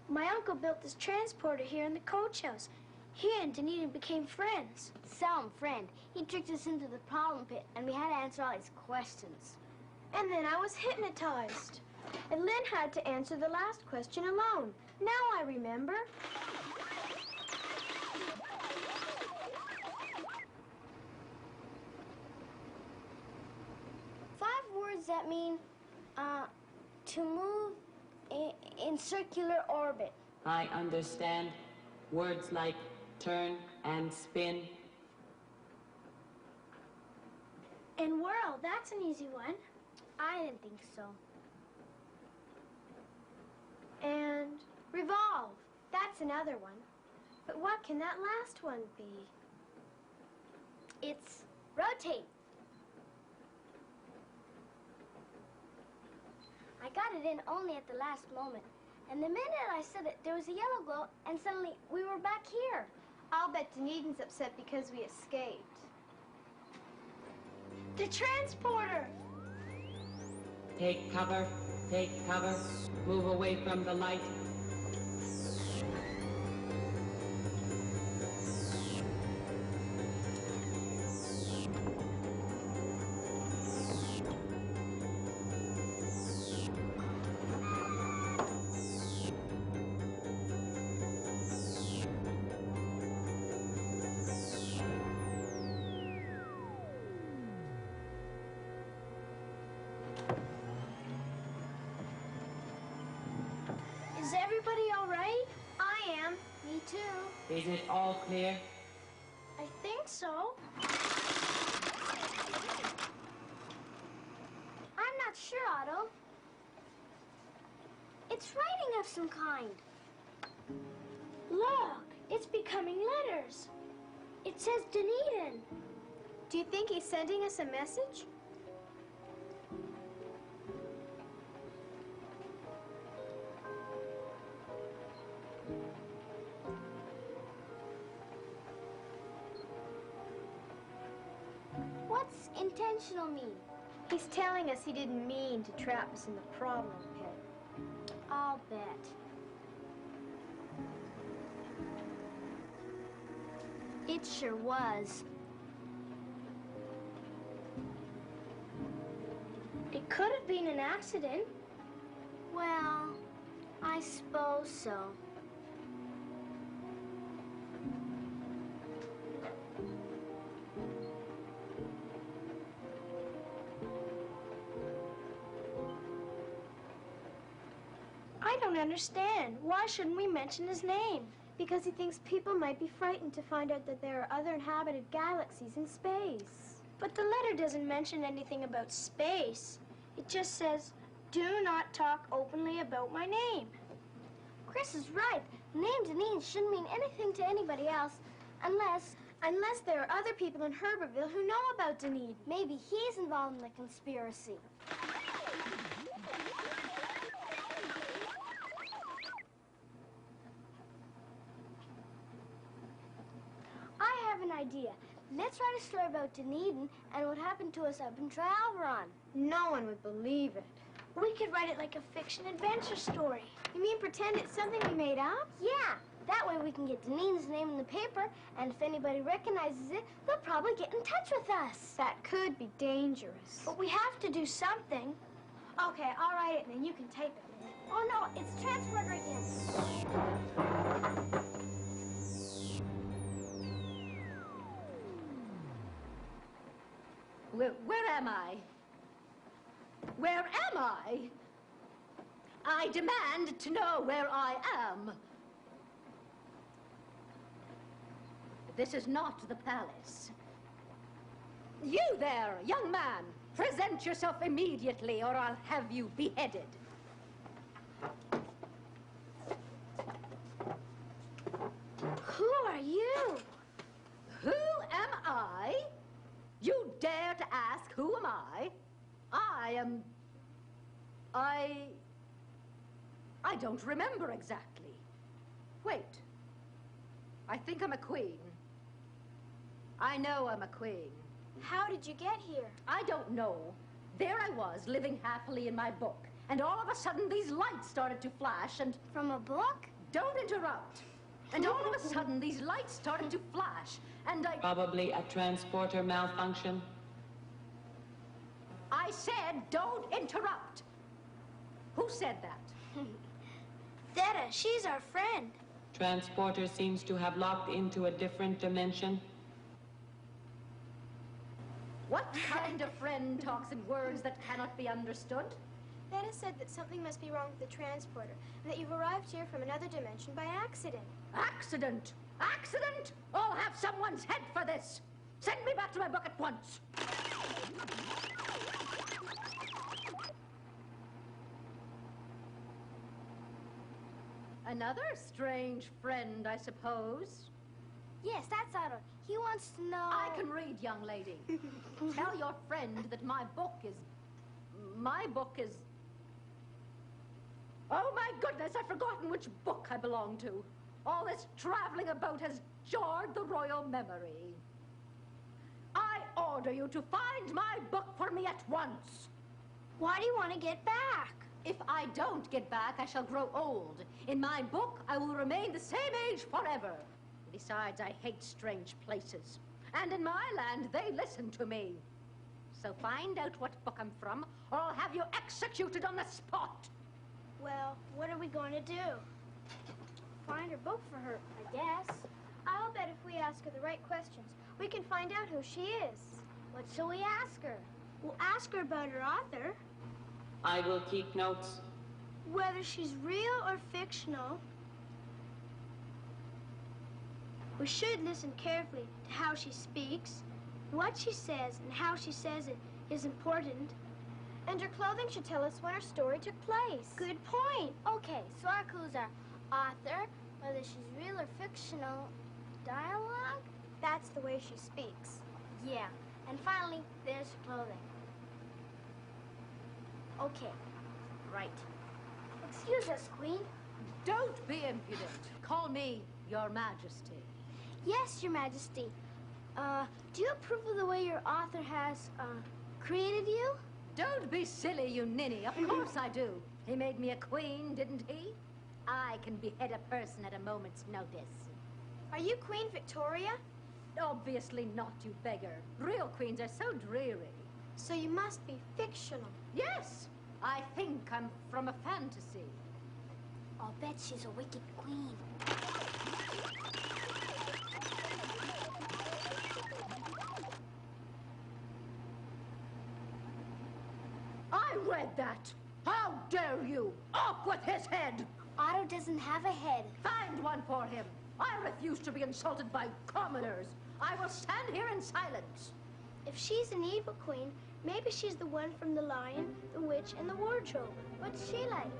My uncle built this transporter here in the coach house. He and Dunedin became friends. Some friend. He tricked us into the problem pit, and we had to answer all his questions. And then I was hypnotized. And Lynn had to answer the last question alone. Now I remember. That mean to move in circular orbit. I understand words like turn and spin. And whirl, that's an easy one. I didn't think so. And revolve, that's another one. But what can that last one be? It's rotate. I got it in only at the last moment. And the minute I said it, there was a yellow glow, and suddenly we were back here. I'll bet Dunedin's upset because we escaped. The transporter! Take cover, move away from the light. Is everybody all right? I am. Me too. Is it all clear? I think so. I'm not sure, Otto. It's writing of some kind. Look, it's becoming letters. It says Dunedin. Do you think he's sending us a message? What's intentional mean? He's telling us he didn't mean to trap us in the problem pit. I'll bet. It sure was. It could have been an accident. Well, I suppose so. don't understand. Why shouldn't we mention his name? Because he thinks people might be frightened to find out that there are other inhabited galaxies in space. But the letter doesn't mention anything about space. It just says, do not talk openly about my name. Chris is right. The name Deneen shouldn't mean anything to anybody else unless there are other people in Herbertville who know about Deneen. Maybe he's involved in the conspiracy. I have an idea. Let's write a story about Dunedin and what happened to us up in Trialvaron. No one would believe it. We could write it like a fiction adventure story. You mean pretend it's something we made up? Yeah. That way we can get Dunedin's name in the paper, and if anybody recognizes it, they'll probably get in touch with us. That could be dangerous. But we have to do something. Okay, I'll write it and then you can type it. Oh no, it's transferred again. Where am I? Where am I? I demand to know where I am. This is not the palace. You there, young man, present yourself immediately or I'll have you beheaded. Who are you? Who am I? You dare to ask who am I? I don't remember exactly. Wait. I think I'm a queen. I know I'm a queen. How did you get here? I don't know. There I was, living happily in my book. And all of a sudden, these lights started to flash and... From a book? Don't interrupt. And all of a sudden, these lights started to flash, and I... Probably a transporter malfunction. I said, don't interrupt. Who said that? Theta, she's our friend. Transporter seems to have locked into a different dimension. What kind of friend talks in words that cannot be understood? Theta said that something must be wrong with the transporter, and that you've arrived here from another dimension by accident. Accident? Accident? I'll have someone's head for this. Send me back to my book at once. Another strange friend, I suppose. Yes, that's Otto. He wants to know... I can read, young lady. Tell your friend that my book is... Oh, my goodness, I've forgotten which book I belong to. All this traveling about has jarred the royal memory. I order you to find my book for me at once. Why do you want to get back? If I don't get back, I shall grow old. In my book, I will remain the same age forever. Besides, I hate strange places. And in my land, they listen to me. So find out what book I'm from, or I'll have you executed on the spot. Well, what are we going to do? Find her book for her, I guess. I'll bet if we ask her the right questions, we can find out who she is. What shall we ask her? We'll ask her about her author. I will keep notes. Whether she's real or fictional. We should listen carefully to how she speaks. What she says and how she says it is important. And her clothing should tell us when her story took place. Good point. Okay, so our clues are author, whether she's real or fictional, dialogue. That's the way she speaks. Yeah, and finally, there's her clothing. Okay, right. Excuse us, Queen. Don't be impudent. Call me Your Majesty. Yes, Your Majesty. Do you approve of the way your author has, created you? Don't be silly, you ninny. Of course I do. He made me a queen, didn't he? I can behead a person at a moment's notice. Are you Queen Victoria? Obviously not, you beggar. Real queens are so dreary. So you must be fictional. Yes, I think I'm from a fantasy. I'll bet she's a wicked queen. I read that. How dare you? Off with his head! Otto doesn't have a head. Find one for him. I refuse to be insulted by commoners. I will stand here in silence. If she's an evil queen, maybe she's the one from The Lion, the Witch, and the Wardrobe. What's she like?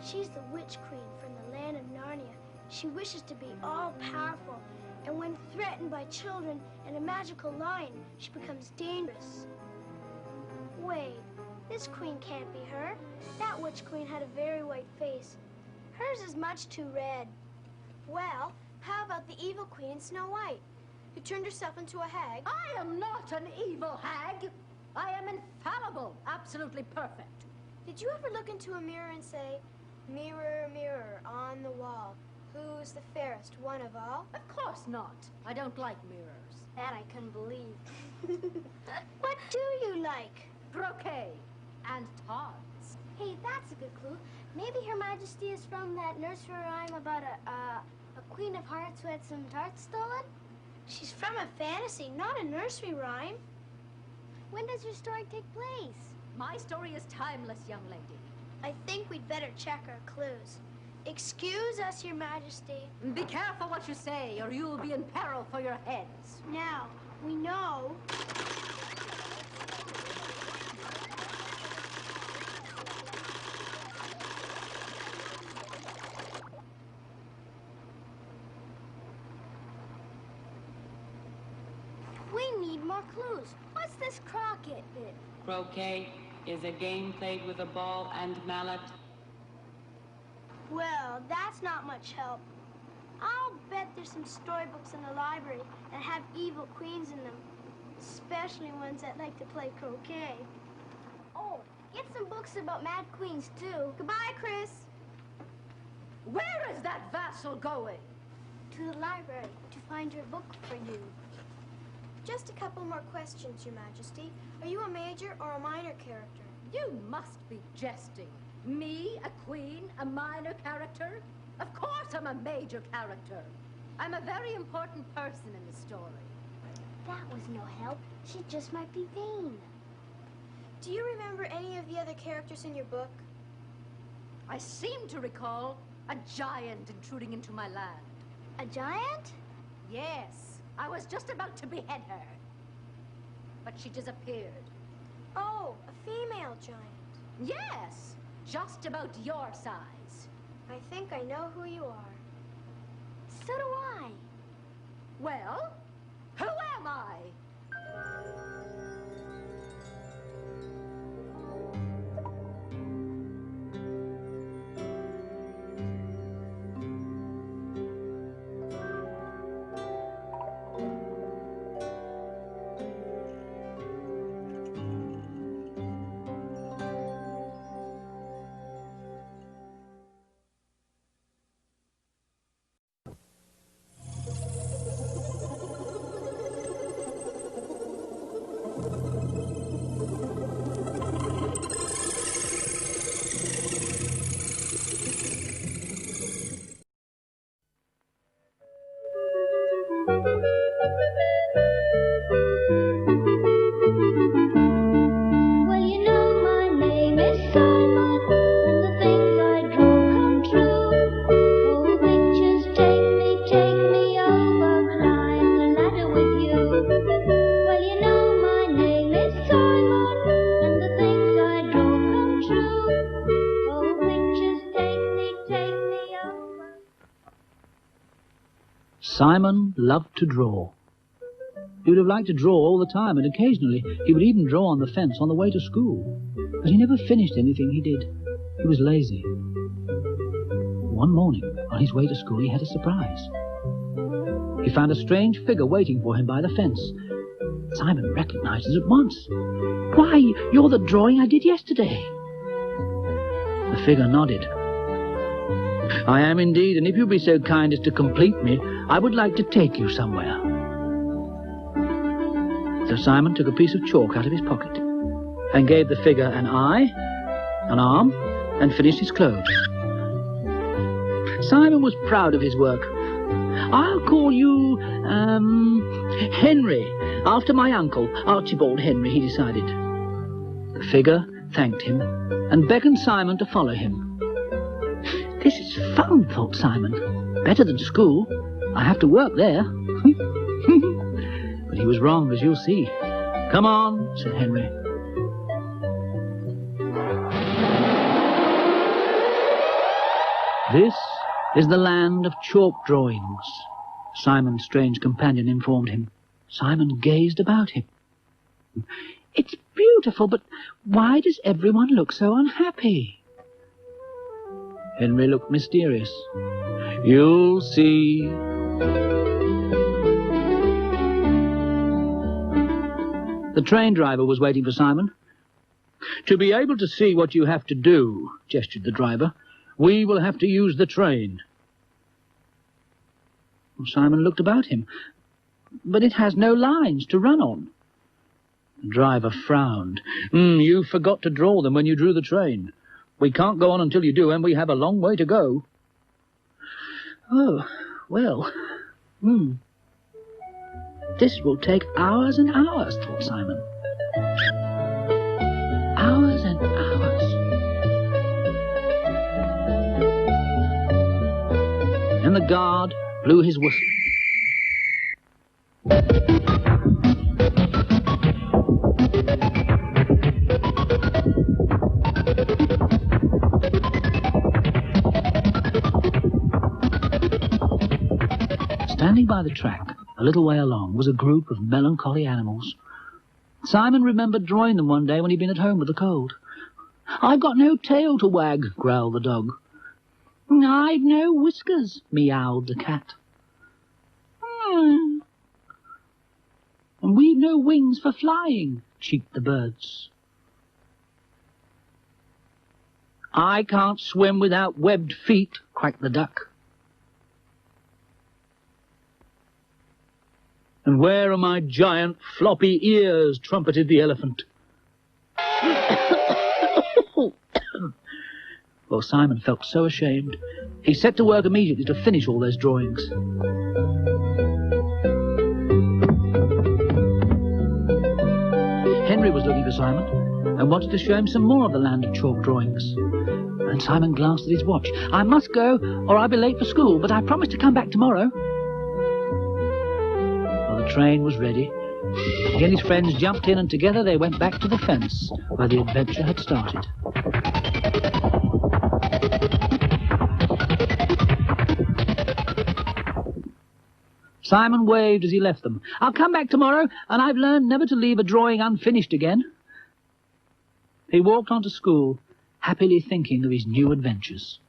She's the Witch Queen from the land of Narnia. She wishes to be all-powerful, and when threatened by children and a magical lion, she becomes dangerous. Wait, this queen can't be her. That Witch Queen had a very white face. Hers is much too red. Well, how about the evil queen in Snow White, who turned herself into a hag? I am not an evil hag. I am infallible, absolutely perfect. Did you ever look into a mirror and say, "Mirror, mirror on the wall, who's the fairest one of all?" Of course not. I don't like mirrors. That I couldn't believe. What do you like? Croquet and tarts. Hey, that's a good clue. Maybe Her Majesty is from that nursery rhyme about a queen of hearts who had some tarts stolen? She's from a fantasy, not a nursery rhyme. When does your story take place? My story is timeless, young lady. I think we'd better check our clues. Excuse us, Your Majesty. Be careful what you say, or you will be in peril for your heads. Now, we know... We need more clues. What's this croquet bit? Croquet is a game played with a ball and mallet. Well, that's not much help. I'll bet there's some storybooks in the library that have evil queens in them, especially ones that like to play croquet. Oh, get some books about mad queens, too. Goodbye, Chris. Where is that vassal going? To the library to find your book for you. Just a couple more questions, Your Majesty. Are you a major or a minor character? You must be jesting. Me, a queen, a minor character? Of course I'm a major character. I'm a very important person in the story. That was no help. She just might be vain. Do you remember any of the other characters in your book? I seem to recall a giant intruding into my land. A giant? Yes. I was just about to behead her. But she disappeared. Oh, a female giant. Yes. Just about your size. I think I know who you are. So do I. Well, who am I? Well, you know my name is Simon, and the things I draw come true. Oh, pictures take me over, climb the ladder with you. Well, you know my name is Simon, and the things I draw come true. Oh, pictures take me over. Simon loved to draw. He would have liked to draw all the time, and occasionally he would even draw on the fence on the way to school. But he never finished anything he did. He was lazy. One morning, on his way to school, he had a surprise. He found a strange figure waiting for him by the fence. Simon recognized it at once. "Why, you're the drawing I did yesterday." The figure nodded. "I am indeed, and if you'll be so kind as to complete me, I would like to take you somewhere." So Simon took a piece of chalk out of his pocket and gave the figure an eye, an arm, and finished his clothes. Simon was proud of his work. "I'll call you, Henry, after my uncle, Archibald Henry," he decided. The figure thanked him and beckoned Simon to follow him. This is fun, thought Simon. Better than school. I have to work there. But he was wrong, as you'll see. Come on, said Henry. This is the land of chalk drawings, Simon's strange companion informed him. Simon gazed about him. It's beautiful, but why does everyone look so unhappy? Henry looked mysterious. You'll see. The train driver was waiting for Simon. To be able to see what you have to do, gestured the driver, we will have to use the train. Well, Simon looked about him. But it has no lines to run on. The driver frowned. You forgot to draw them when you drew the train. We can't go on until you do, and we have a long way to go. Oh, well, This will take hours and hours, thought Simon. Hours and hours. And the guard blew his whistle. Standing by the track, a little way along, was a group of melancholy animals. Simon remembered drawing them one day when he'd been at home with the cold. I've got no tail to wag, growled the dog. I've no whiskers, meowed the cat. And we've no wings for flying, cheeped the birds. I can't swim without webbed feet, quacked the duck. And where are my giant floppy ears, trumpeted the elephant. Well, Simon felt so ashamed. He set to work immediately to finish all those drawings. Henry was looking for Simon and wanted to show him some more of the land of chalk drawings. And Simon glanced at his watch. I must go, or I'll be late for school, but I promise to come back tomorrow. Well, the train was ready. He and his friends jumped in, and together they went back to the fence where the adventure had started. Simon waved as he left them. I'll come back tomorrow, and I've learned never to leave a drawing unfinished again. He walked on to school, happily thinking of his new adventures.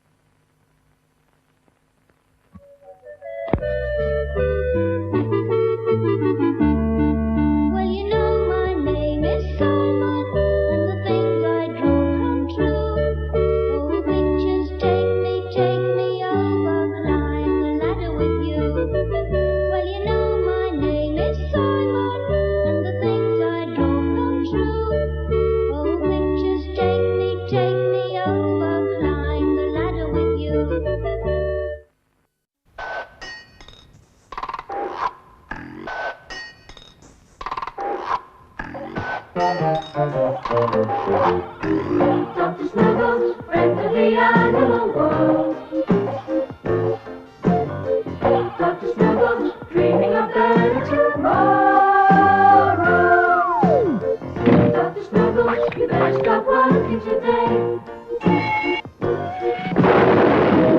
Well, you know my name is Simon, and the things I draw come true. Oh, pictures take me over, climb the ladder with you. Well, you know my name is Simon, and the things I draw come true. Oh, pictures take me over, climb the ladder with you. Dr. Snuggles, friend of the animal world. Dr. Snuggles, dreaming of better tomorrow. Dr. Snuggles, you better stop working today.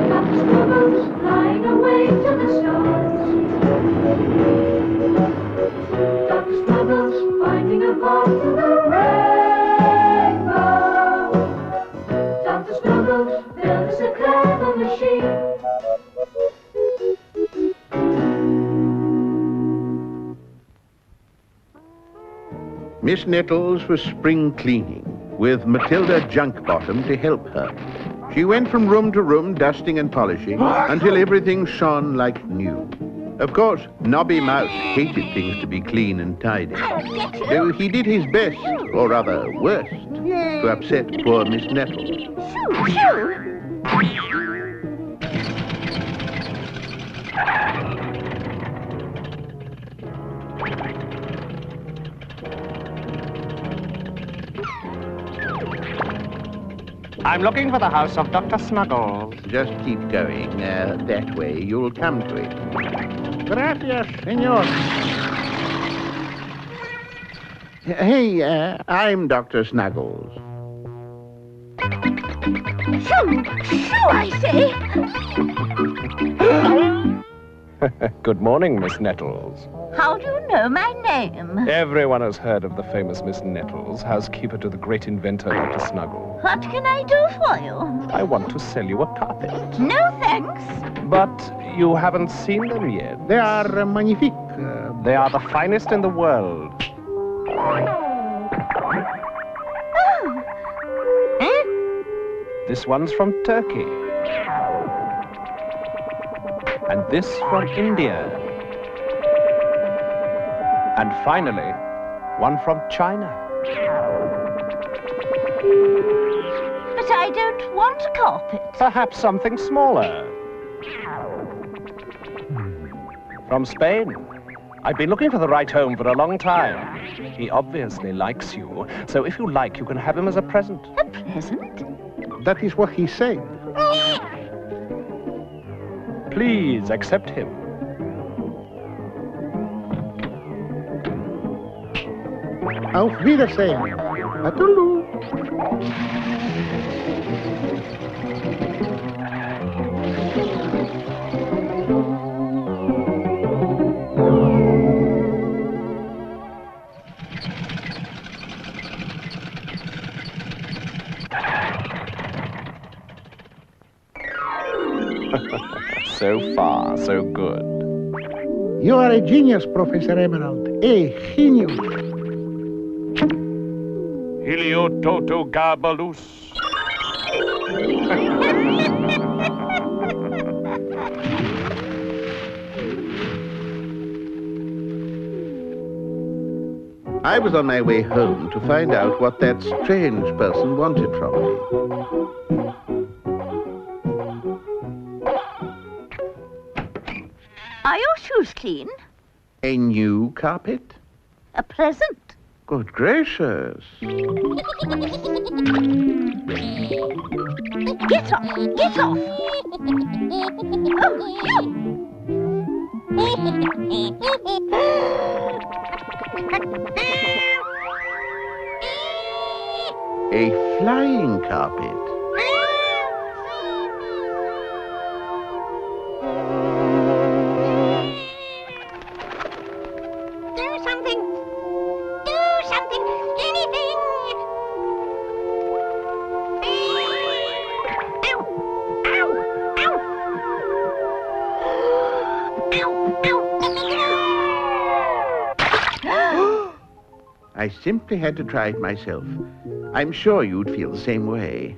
Dr. Snuggles, flying away to the stars. Dr. Snuggles, finding a path to the rainbow. Dr. Snuggles, build us a clever machine. Miss Nettles was spring cleaning, with Matilda Junkbottom to help her. She went from room to room, dusting and polishing, until everything shone like new. Of course, Nobby Mouse hated things to be clean and tidy, though he did his best, or rather worst, to upset poor Miss Nettles. I'm looking for the house of Dr. Snuggles. Just keep going. That way, you'll come to it. Gracias, senor. Hey, I'm Dr. Snuggles. Shoo! Shoo, I say! Good morning, Miss Nettles. How do you know my name? Everyone has heard of the famous Miss Nettles, housekeeper to the great inventor, Dr. Snuggle. What can I do for you? I want to sell you a carpet. No, thanks. But you haven't seen them yet. They are magnifique. They are the finest in the world. Oh. This one's from Turkey. And this from India. And finally, one from China. But I don't want a carpet. Perhaps something smaller. From Spain. I've been looking for the right home for a long time. He obviously likes you, so if you like, you can have him as a present. A present? That is what he said. Please accept him. Auf Wiedersehen. Atulu. So far, so good. You are a genius, Professor Emerald. A genius. Helio Toto Gabalus. I was on my way home to find out what that strange person wanted from me. Are your shoes clean? A new carpet? A present? Good gracious. Get off! Get off! Oh, A flying carpet. I simply had to try it myself. I'm sure you'd feel the same way.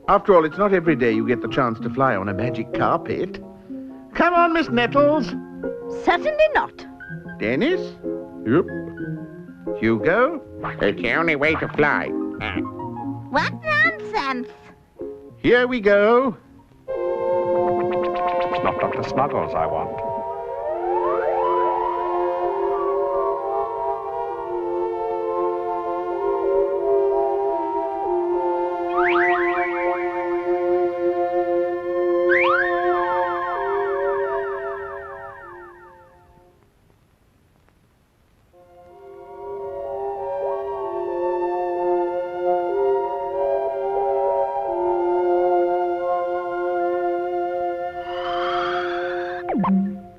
After all, it's not every day you get the chance to fly on a magic carpet. Come on, Miss Nettles. certainly not. Dennis? Yep. Hugo? It's the only way to fly. What nonsense! Here we go. It's not Dr. Snuggles I want.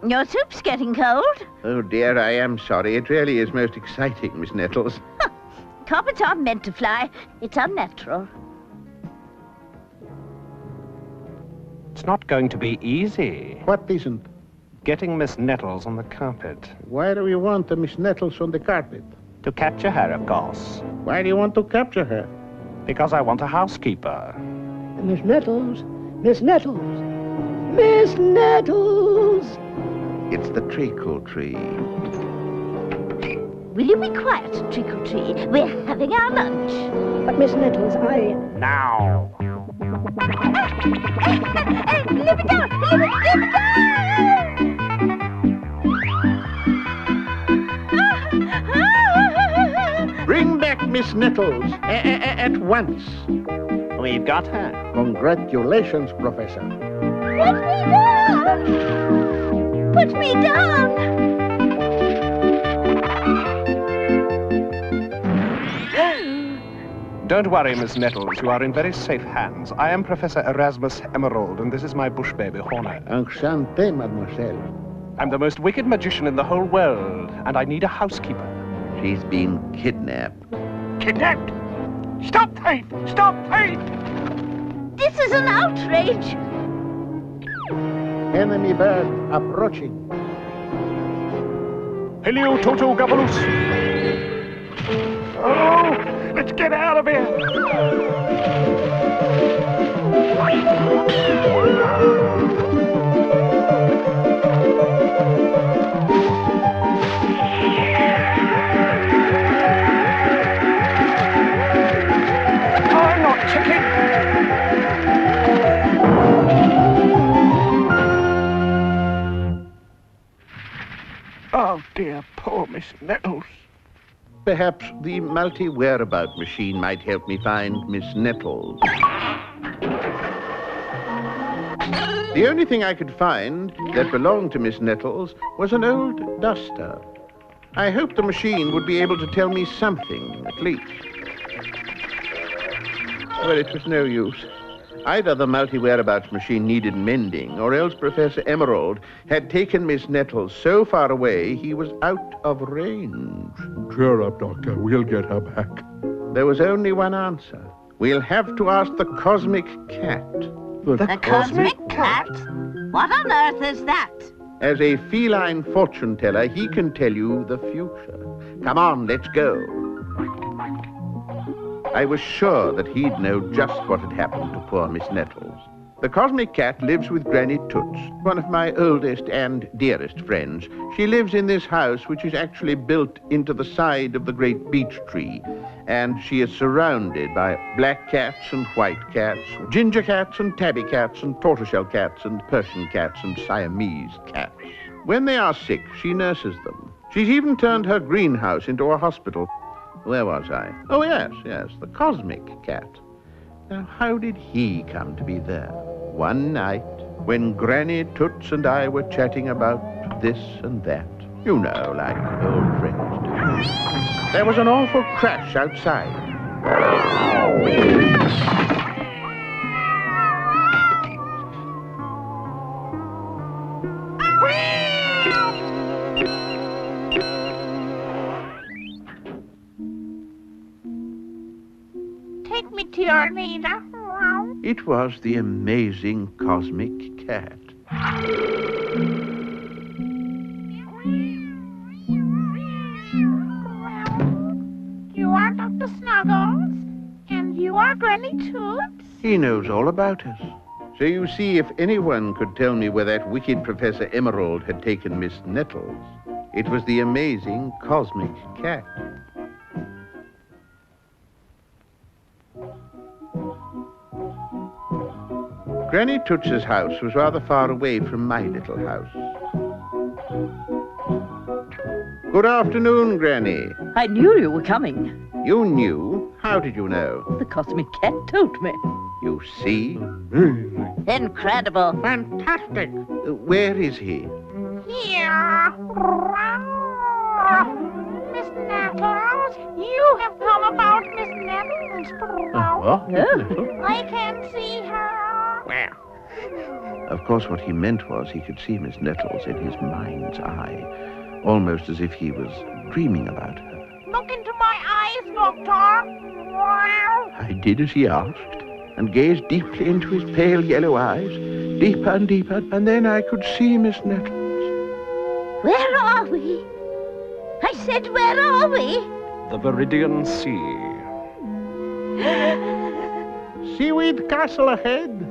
Your soup's getting cold. Oh, dear, I am sorry. It really is most exciting, Miss Nettles. Carpets aren't meant to fly. It's unnatural. It's not going to be easy. What isn't? Getting Miss Nettles on the carpet. Why do you want the Miss Nettles on the carpet? To capture her, of course. Why do you want to capture her? Because I want a housekeeper. Miss Nettles, Miss Nettles, Miss Nettles! It's the treacle tree. Will you be quiet, Trickle Tree? We're having our lunch. But Miss Nettles, Now! Leave it down! Leave it Bring back Miss Nettles, at once. We've got her. Congratulations, Professor. Put me down! Don't worry, Miss Nettles. You are in very safe hands. I am Professor Erasmus Emerald, and this is my bush baby, Horner. Enchanté, mademoiselle. I'm the most wicked magician in the whole world, and I need a housekeeper. She's been kidnapped. Kidnapped? Stop, thief! Stop, thief! This is an outrage! Enemy bird approaching. Hello, Toto Gabalus. Oh, let's get out of here! I'm not chicken! Oh dear, poor Miss Nettles. Perhaps the multi-whereabout machine might help me find Miss Nettles. The only thing I could find that belonged to Miss Nettles was an old duster. I hoped the machine would be able to tell me something, at least. Well, it was no use. Either the multi-whereabouts machine needed mending, or else Professor Emerald had taken Miss Nettles so far away he was out of range. Cheer up, Doctor. We'll get her back. There was only one answer. We'll have to ask the Cosmic Cat. The Cosmic Cat? What on earth is that? As a feline fortune teller, he can tell you the future. Come on, let's go. I was sure that he'd know just what had happened to poor Miss Nettles. The Cosmic Cat lives with Granny Toots, one of my oldest and dearest friends. She lives in this house, which is actually built into the side of the great beech tree, and she is surrounded by black cats and white cats, ginger cats and tabby cats and tortoiseshell cats and Persian cats and Siamese cats. When they are sick, she nurses them. She's even turned her greenhouse into a hospital. Where was I? Oh, yes, the Cosmic Cat. Now, how did he come to be there? One night, when Granny Toots and I were chatting about this and that, you know, like old friends do, there was an awful crash outside. Take me to your leader. It was the amazing Cosmic Cat. You are Dr. Snuggles, and you are Granny Toots. He knows all about us. So you see, if anyone could tell me where that wicked Professor Emerald had taken Miss Nettles, it was the amazing Cosmic Cat. Granny Toots's house was rather far away from my little house. Good afternoon, Granny. I knew you were coming. You knew? How did you know? The Cosmic Cat told me. You see? Incredible. Fantastic. Where is he? Here. Miss Nettles, you have come about Miss Nettles. What? I can see her. Well, of course, what he meant was he could see Miss Nettles in his mind's eye, almost as if he was dreaming about her. Look into my eyes, Doctor. I did as he asked, and gazed deeply into his pale yellow eyes, deeper and deeper, and then I could see Miss Nettles. Where are we? I said, where are we? The Viridian Sea. Seaweed Castle ahead.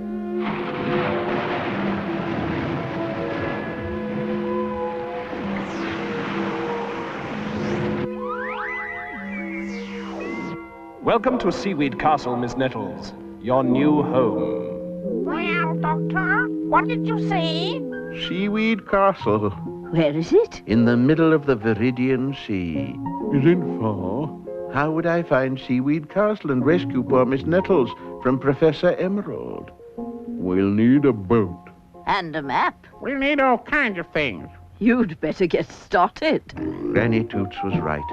Welcome to Seaweed Castle, Miss Nettles. Your new home. Well, Doctor, what did you say? Seaweed Castle. Where is it? In the middle of the Viridian Sea. Is it far? How would I find Seaweed Castle and rescue poor Miss Nettles from Professor Emerald? We'll need a boat. And a map. We'll need all kinds of things. You'd better get started. Granny Toots was right.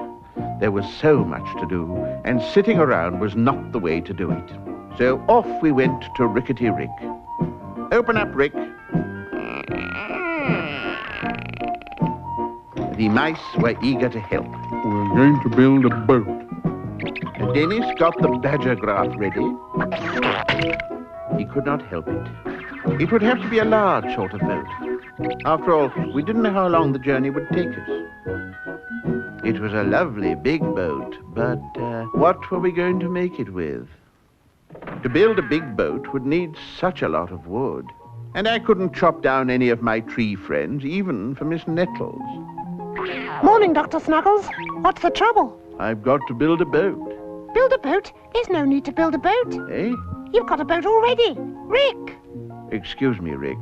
There was so much to do, and sitting around was not the way to do it. So off we went to Rickety Rick. Open up, Rick. The mice were eager to help. We're going to build a boat. Dennis got the badger graph ready. He could not help it. It would have to be a large sort of boat. After all, we didn't know how long the journey would take us. It was a lovely big boat, but what were we going to make it with? To build a big boat would need such a lot of wood. And I couldn't chop down any of my tree friends, even for Miss Nettles. Morning, Dr. Snuggles. What's the trouble? I've got to build a boat. Build a boat? There's no need to build a boat. Eh? You've got a boat already. Rick! Excuse me, Rick.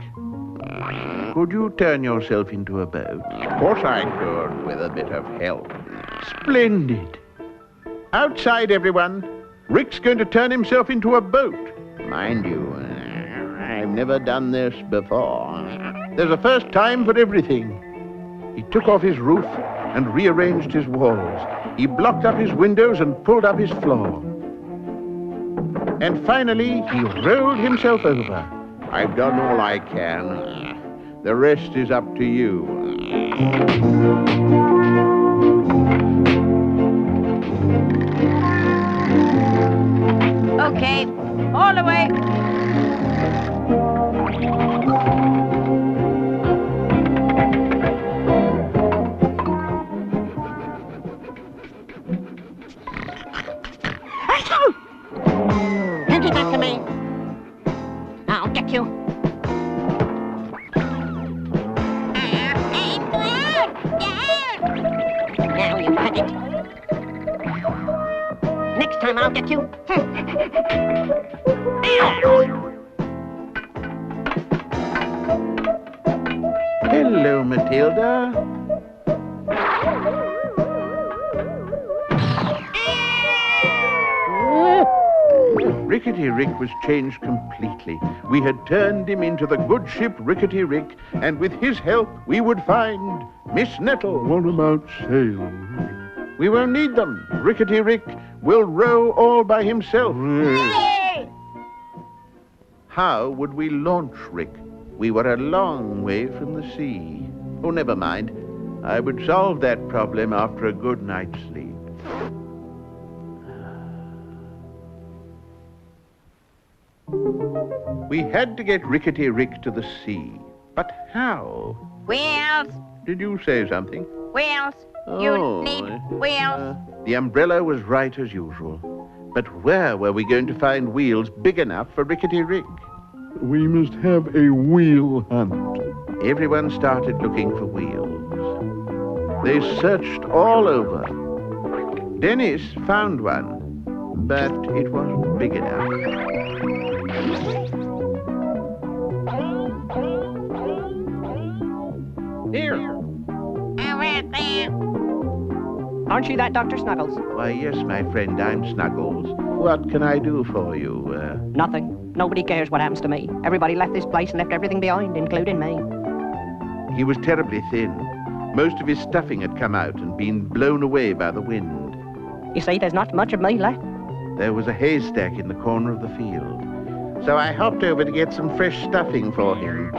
Could you turn yourself into a boat? Of course I could, with a bit of help. Splendid. Outside, everyone. Rick's going to turn himself into a boat. Mind you, I've never done this before. There's a first time for everything. He took off his roof and rearranged his walls. He blocked up his windows and pulled up his floor. And finally, he rolled himself over. I've done all I can. The rest is up to you. Okay, all the way. Hand it back to me. I'll get you. Now you've had it. Next time I'll get you. Hello, Matilda. Rickety Rick was changed completely. We had turned him into the good ship Rickety Rick, and with his help we would find Miss Nettles. What about sails? We won't need them. Rickety Rick will row all by himself. How would we launch Rick? We were a long way from the sea. Oh, never mind. I would solve that problem after a good night's sleep. We had to get Rickety Rick to the sea. But how? Wheels, Did you say something? wheels. Oh, You need wheels. The umbrella was right as usual. But where were we going to find wheels big enough for Rickety Rick? We must have a wheel hunt. Everyone started looking for wheels. They searched all over. Dennis found one, but it wasn't big enough. Here. Right there. Aren't you that Dr. Snuggles? Why, yes, my friend, I'm Snuggles. What can I do for you? Nothing. Nobody cares what happens to me. Everybody left this place and left everything behind, including me. He was terribly thin. Most of his stuffing had come out and been blown away by the wind. You see, there's not much of me left. There was a haystack in the corner of the field. So I hopped over to get some fresh stuffing for him.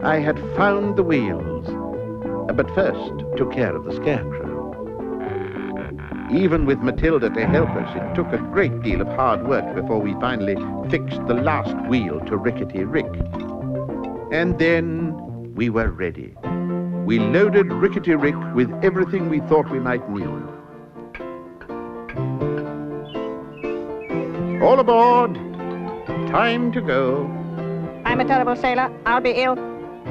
I had found the wheels, but first took care of the scarecrow. Even with Matilda to help us, it took a great deal of hard work before we finally fixed the last wheel to Rickety Rick. And then we were ready. We loaded Rickety Rick with everything we thought we might need. All aboard! Time to go. I'm a terrible sailor. I'll be ill.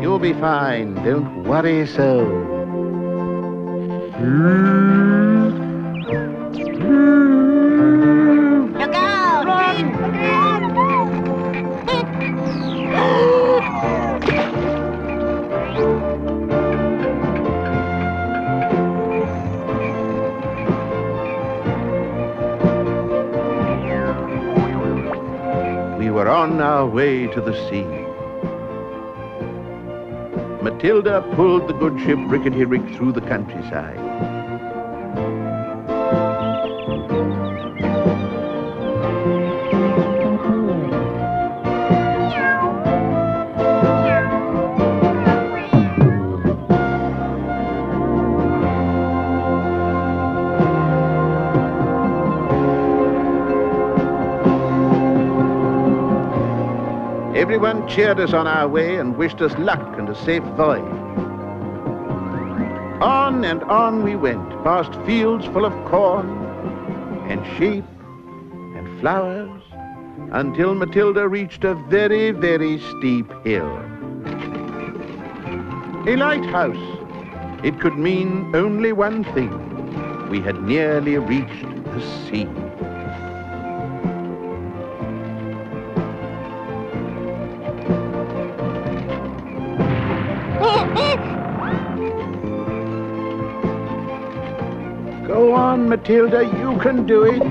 You'll be fine. Don't worry so. Look out! on our way to the sea. Matilda pulled the good ship Rickety Rick through the countryside. Everyone cheered us on our way and wished us luck and a safe voyage. On and on we went, past fields full of corn and sheep and flowers, until Matilda reached a very, very steep hill. A lighthouse. It could mean only one thing. We had nearly reached the sea. Go on, Matilda, you can do it.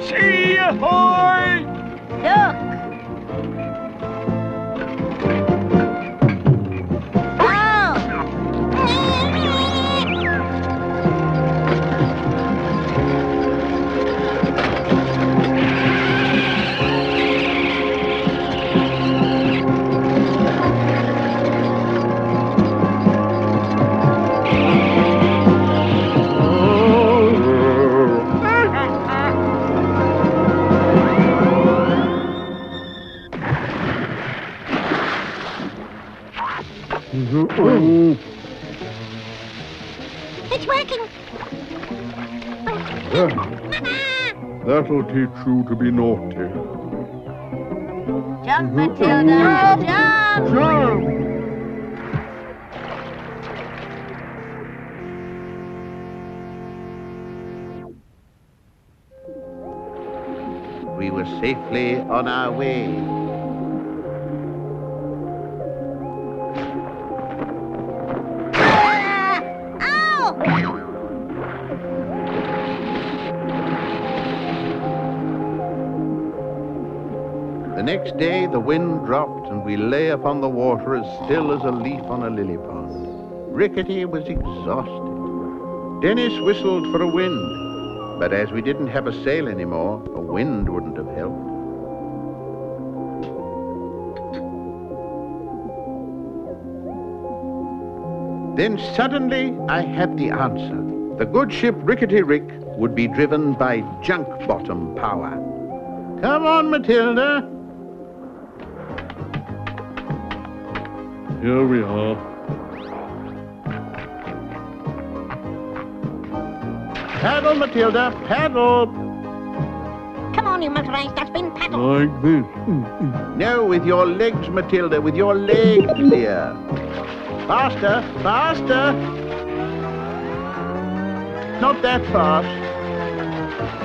Sea ahoy! Look! It's working. That'll teach you to be naughty. Jump, Matilda! Jump! Jump! We were safely on our way. The next day, the wind dropped and we lay upon the water as still as a leaf on a lily pond. Rickety was exhausted. Dennis whistled for a wind, but as we didn't have a sail anymore, a wind wouldn't have helped. Then suddenly, I had the answer. The good ship Rickety Rick would be driven by junk bottom power. Come on, Matilda. Here we are. Paddle, Matilda, paddle. Come on, you motorized dustbin, paddle. Like this. No, with your legs, Matilda, with your legs, dear. Faster, faster. Not that fast.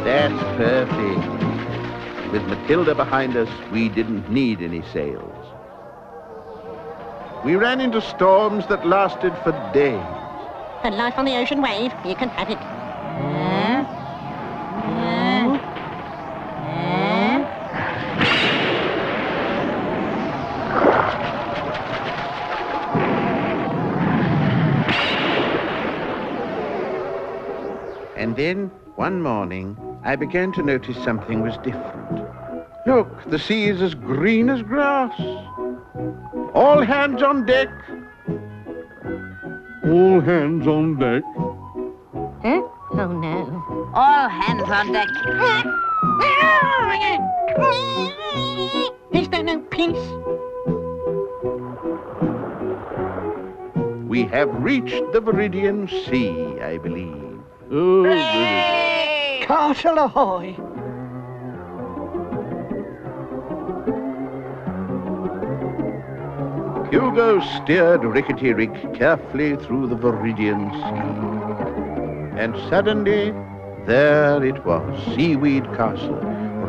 That's perfect. With Matilda behind us, we didn't need any sails. We ran into storms that lasted for days. The life on the ocean wave, you can have it. And then, one morning, I began to notice something was different. Look, the sea is as green as grass. All hands on deck. All hands on deck. Huh? Oh, no. All hands on deck. Is there no peace? We have reached the Viridian Sea, I believe. Oh, Castle ahoy! Hugo steered Rickety Rick carefully through the Viridian Sea. And suddenly, there it was, Seaweed Castle,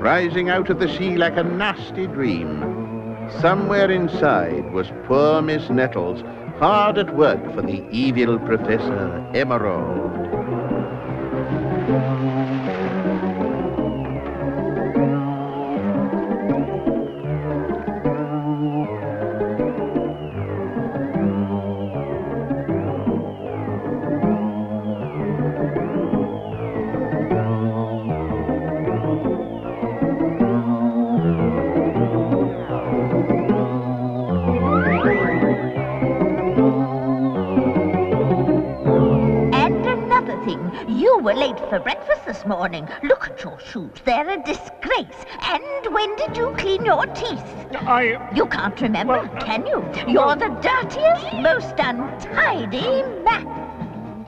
rising out of the sea like a nasty dream. Somewhere inside was poor Miss Nettles, hard at work for the evil Professor Emerald. You were late for breakfast this morning. Look at your shoes. They're a disgrace. And when did you clean your teeth? You can't remember, can you? You're the dirtiest, most untidy man.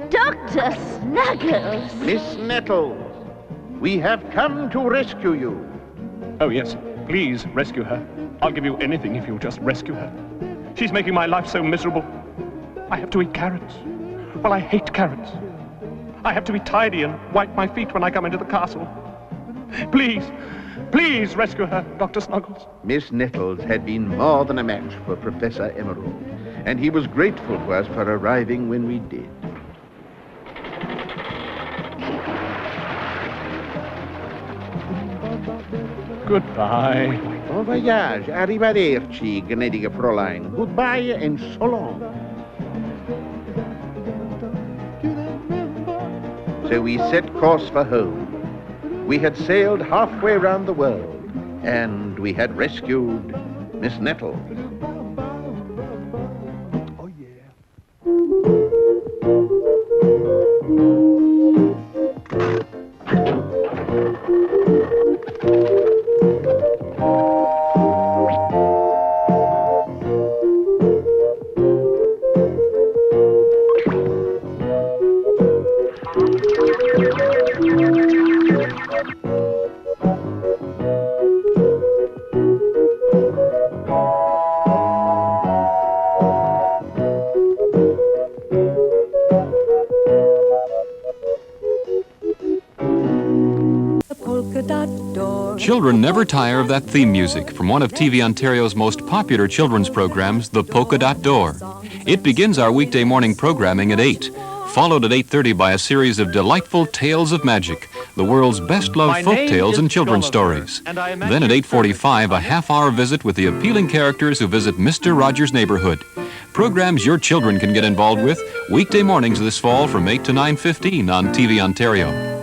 Dr. Snuggles. Miss Nettles, we have come to rescue you. Oh, yes. Please rescue her. I'll give you anything if you'll just rescue her. She's making my life so miserable. I have to eat carrots. Well, I hate carrots. I have to be tidy and wipe my feet when I come into the castle. Please, please rescue her, Dr. Snuggles. Miss Nettles had been more than a match for Professor Emerald, and he was grateful to us for arriving when we did. Goodbye. Bon voyage, arrivederci, gnädige Fräulein. Goodbye and so long. So we set course for home. We had sailed halfway around the world, and we had rescued Miss Nettles. Oh, yeah. Children never tire of that theme music from one of TVOntario's most popular children's programs, The Polka Dot Door. It begins our weekday morning programming at 8, followed at 8:30 by a series of delightful tales of magic, the world's best-loved folk tales and children's stories. Then at 8:45, a half-hour visit with the appealing characters who visit Mr. Rogers' neighborhood. Programs your children can get involved with weekday mornings this fall from 8 to 9:15 on TVOntario.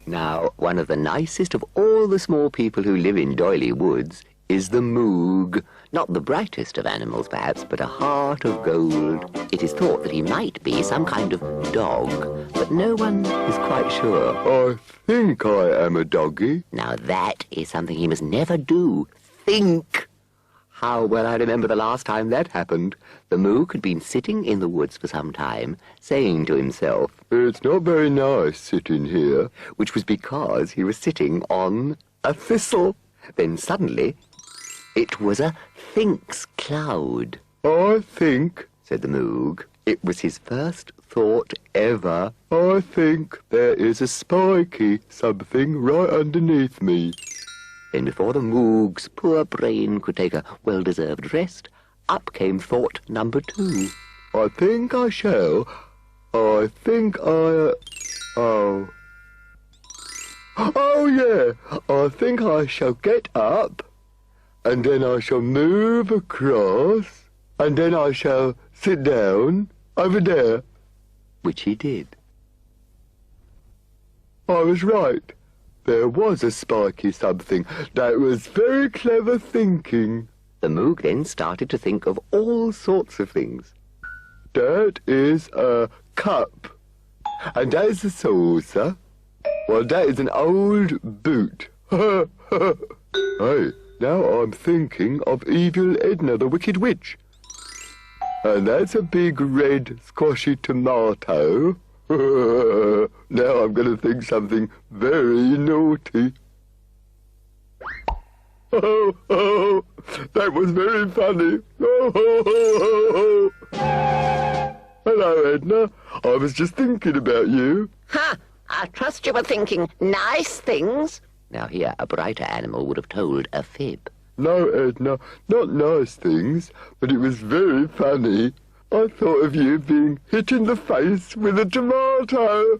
Now, one of the nicest of all the small people who live in Doyley Woods is the Moog. Not the brightest of animals, perhaps, but a heart of gold. It is thought that he might be some kind of dog, but no one is quite sure. I think I am a doggy. Now, that is something he must never do. Think! How well I remember the last time that happened. The Moog had been sitting in the woods for some time, saying to himself, "It's not very nice sitting here," which was because he was sitting on a thistle. Then suddenly, it was a Think's cloud. "I think," said the Moog. It was his first thought ever. "I think there is a spiky something right underneath me." Then before the Moog's poor brain could take a well-deserved rest, up came thought number 2. "I think I shall. I think I... Oh, yeah. I think I shall get up, and then I shall move across, and then I shall sit down over there." Which he did. I was right. There was a spiky something. That was very clever thinking. The Moog then started to think of all sorts of things. "That is a cup. And that is a saucer. Well, that is an old boot. Hey, now I'm thinking of Evil Edna, the Wicked Witch. And that's a big red squashy tomato. Now I'm going to think something very naughty. Oh, oh, that was very funny. Oh, oh, oh, oh, oh. Hello, Edna. I was just thinking about you. Ha! I trust you were thinking nice things. Now here, a brighter animal would have told a fib. No, Edna, not nice things, but it was very funny. I thought of you being hit in the face with a tomato.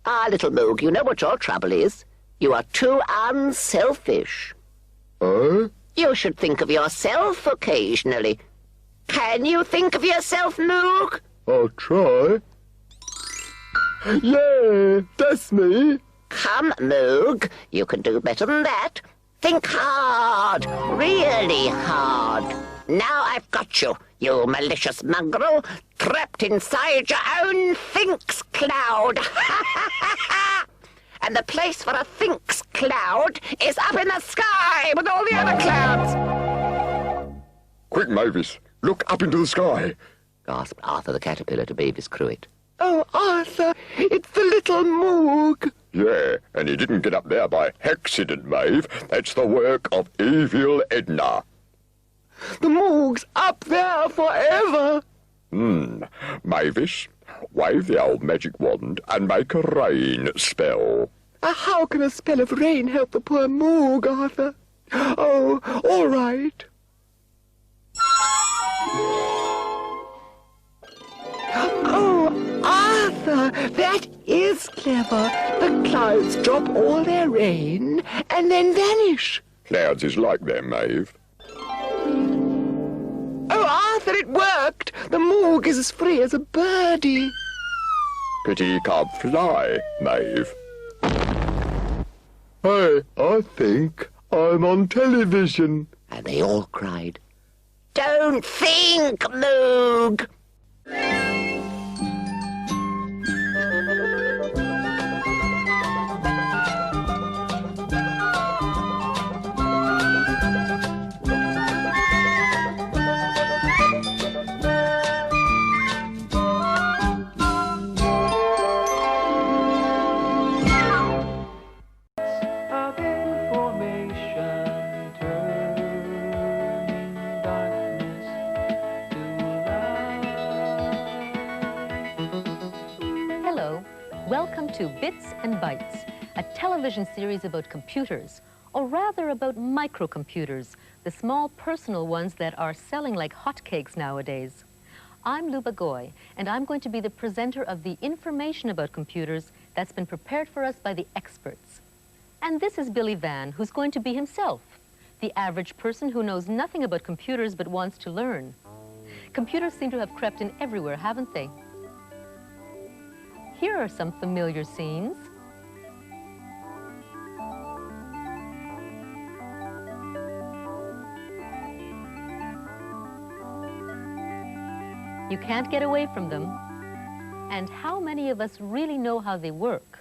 Ah, little Moog, you know what your trouble is. You are too unselfish. Oh? You should think of yourself occasionally. Can you think of yourself, Moog? I'll try. Yeah, that's me. Come, Moog, you can do better than that. Think hard, really hard. Now I've got you, you malicious mongrel, trapped inside your own Thinks cloud. And the place for a Thinks cloud is up in the sky with all the other clouds. Quick, Mavis, look up into the sky. Gasped Arthur the caterpillar to Mavis Cruet. Oh, Arthur, it's the little Moog. Yeah, and he didn't get up there by accident, Maeve. That's the work of evil Edna. The Moog's up there forever. Mavis, wave the old magic wand and make a rain spell. How can a spell of rain help the poor Moog, Arthur? Oh, all right. Oh, Arthur, that is clever. The clouds drop all their rain and then vanish. Clouds is like that, Maeve. Oh, Arthur, it worked. The Moog is as free as a birdie. Pity he can't fly, Maeve. Hey, I think I'm on television. And they all cried, "Don't think, Moog!" Welcome to Bits and Bytes, a television series about computers, or rather about microcomputers, the small personal ones that are selling like hotcakes nowadays. I'm Luba Goy, and I'm going to be the presenter of the information about computers that's been prepared for us by the experts. And this is Billy Van, who's going to be himself, the average person who knows nothing about computers but wants to learn. Computers seem to have crept in everywhere, haven't they? Here are some familiar scenes. You can't get away from them. And how many of us really know how they work?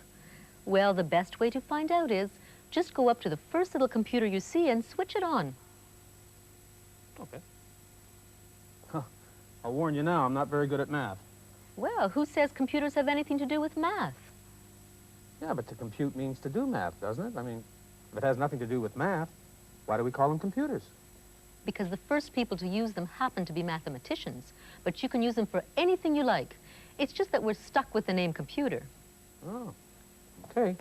Well, the best way to find out is just go up to the first little computer you see and switch it on. Okay. I'll warn you now, I'm not very good at math. Well, who says computers have anything to do with math? Yeah, but to compute means to do math, doesn't it? I mean, if it has nothing to do with math, why do we call them computers? Because the first people to use them happen to be mathematicians, but you can use them for anything you like. It's just that we're stuck with the name computer. Oh, okay.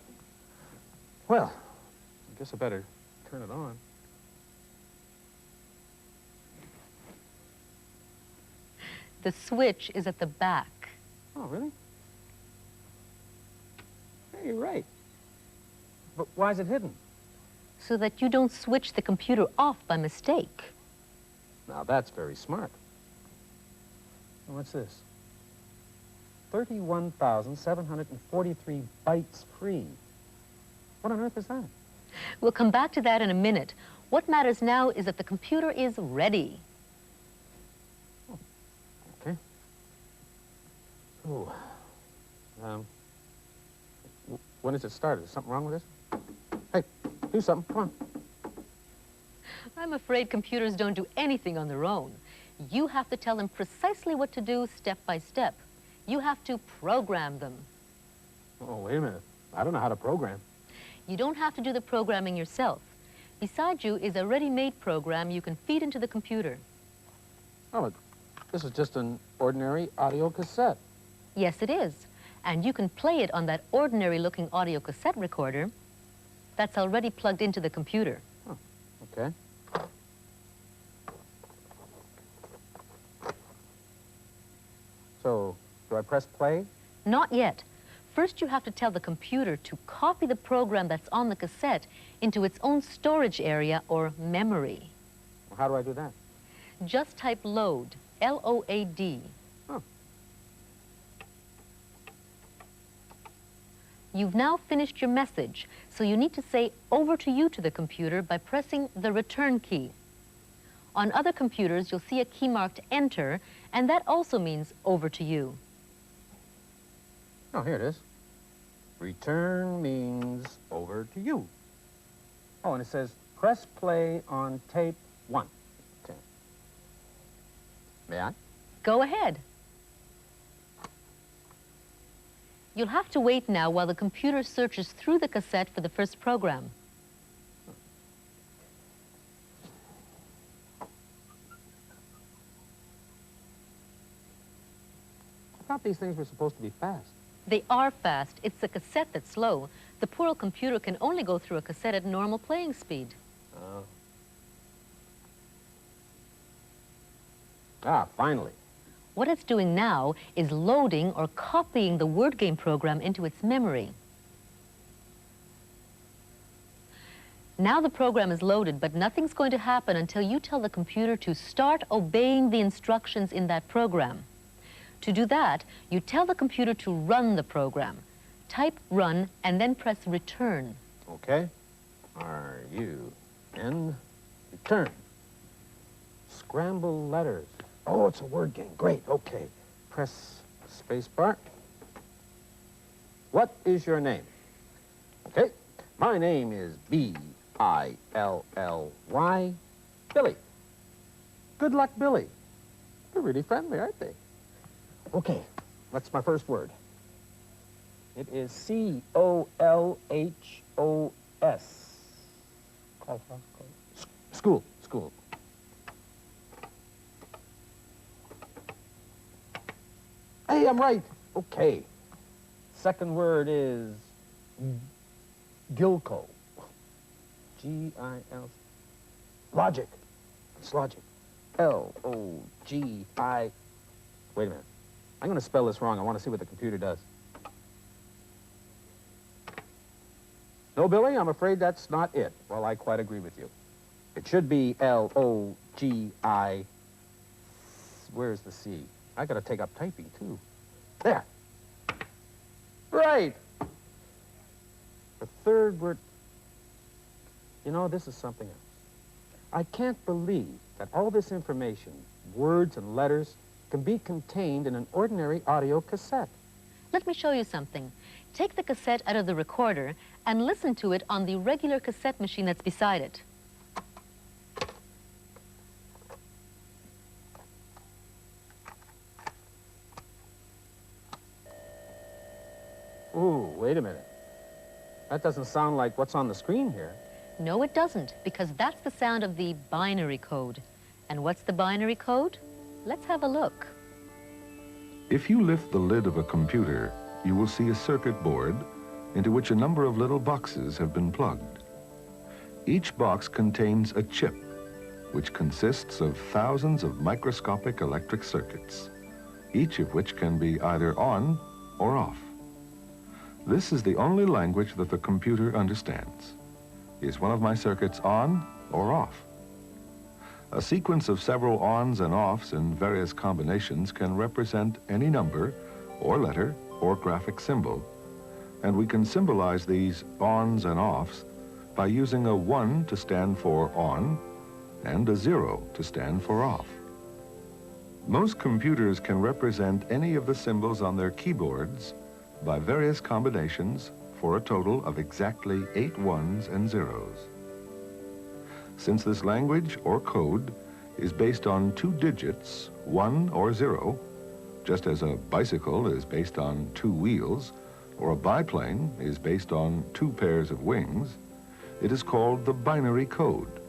Well, I guess I better turn it on. The switch is at the back. Oh, really? Hey, you're right. But why is it hidden? So that you don't switch the computer off by mistake. Now, that's very smart. What's this? 31,743 bytes free. What on earth is that? We'll come back to that in a minute. What matters now is that the computer is ready. Okay. Oh. When does it start? Is something wrong with this? Hey, do something. Come on. I'm afraid computers don't do anything on their own. You have to tell them precisely what to do step by step. You have to program them. Oh, wait a minute. I don't know how to program. You don't have to do the programming yourself. Beside you is a ready-made program you can feed into the computer. Oh, but this is just an ordinary audio cassette. Yes, it is. And you can play it on that ordinary-looking audio cassette recorder that's already plugged into the computer. Oh, okay. So, do I press play? Not yet. First, you have to tell the computer to copy the program that's on the cassette into its own storage area or memory. Well, how do I do that? Just type load, L-O-A-D. Oh. You've now finished your message, so you need to say over to you to the computer by pressing the return key. On other computers, you'll see a key marked enter, and that also means over to you. Oh, here it is. Return means over to you. Oh, and it says press play on tape 1. Okay. May I? Go ahead. You'll have to wait now while the computer searches through the cassette for the first program. I thought these things were supposed to be fast. They are fast. It's the cassette that's slow. The poor old computer can only go through a cassette at normal playing speed. Oh. Ah, finally. What it's doing now is loading or copying the word game program into its memory. Now the program is loaded, but nothing's going to happen until you tell the computer to start obeying the instructions in that program. To do that, you tell the computer to run the program. Type run and then press return. Okay. R-U-N, return. Scramble letters. Oh, it's a word game. Great, okay. Press space bar. What is your name? Okay. My name is B-I-L-L-Y, Billy. Good luck, Billy. They're really friendly, aren't they? Okay, what's my first word? It is C-O-L-H-O-S. School, school. Hey, I'm right. Okay. Second word is Gilco. G-I-L. Logic. It's logic. L-O-G-I. Wait a minute. I'm going to spell this wrong. I want to see what the computer does. No, Billy, I'm afraid that's not it. Well, I quite agree with you. It should be L-O-G-I. Where's the C? I got to take up typing, too. There. Right. The third word. You know, this is something else. I can't believe that all this information, words and letters, can be contained in an ordinary audio cassette. Let me show you something. Take the cassette out of the recorder and listen to it on the regular cassette machine that's beside it. Ooh, wait a minute. That doesn't sound like what's on the screen here. No, it doesn't, because that's the sound of the binary code. And what's the binary code? Let's have a look. If you lift the lid of a computer, you will see a circuit board into which a number of little boxes have been plugged. Each box contains a chip, which consists of thousands of microscopic electric circuits, each of which can be either on or off. This is the only language that the computer understands. Is one of my circuits on or off? A sequence of several ons and offs in various combinations can represent any number or letter or graphic symbol, and we can symbolize these ons and offs by using a 1 to stand for on and a 0 to stand for off. Most computers can represent any of the symbols on their keyboards by various combinations for a total of exactly 8 ones and zeros. Since this language or code is based on 2 digits, 1 or 0, just as a bicycle is based on 2 wheels, or a biplane is based on 2 pairs of wings, It is called the binary code,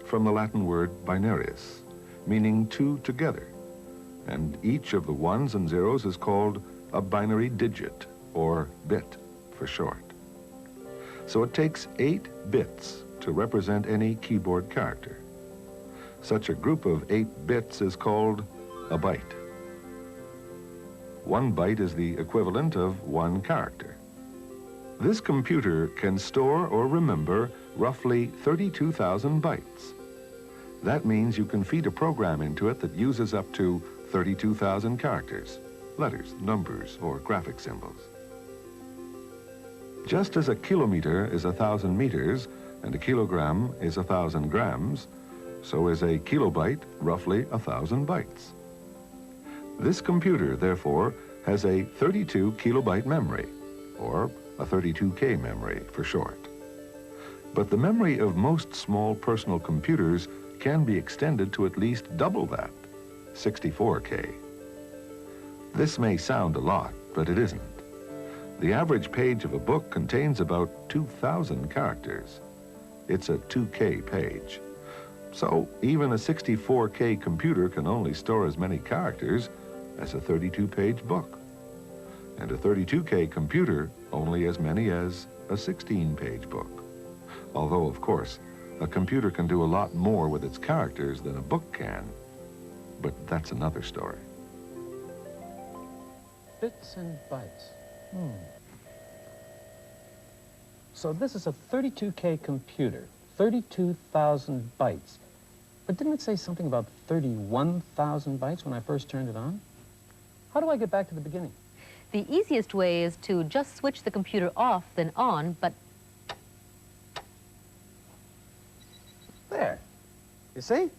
from the Latin word binarius, meaning two together. And each of the ones and zeros is called a binary digit, or bit for short. So it takes 8 bits to represent any keyboard character. Such a group of 8 bits is called a byte. 1 byte is the equivalent of 1 character. This computer can store or remember roughly 32,000 bytes. That means you can feed a program into it that uses up to 32,000 characters, letters, numbers, or graphic symbols. Just as a kilometer is 1,000 meters and a kilogram is 1,000 grams, so is a kilobyte roughly 1,000 bytes. This computer, therefore, has a 32 kilobyte memory, or a 32K memory for short. But the memory of most small personal computers can be extended to at least double that, 64K. This may sound a lot, but it isn't. The average page of a book contains about 2,000 characters. It's a 2K page. So even a 64K computer can only store as many characters as a 32-page book. And a 32K computer only as many as a 16-page book. Although, of course, a computer can do a lot more with its characters than a book can. But that's another story. Bits and bytes. So this is a 32K computer, 32,000 bytes. But didn't it say something about 31,000 bytes when I first turned it on? How do I get back to the beginning? The easiest way is to just switch the computer off, then on, but... There. You see?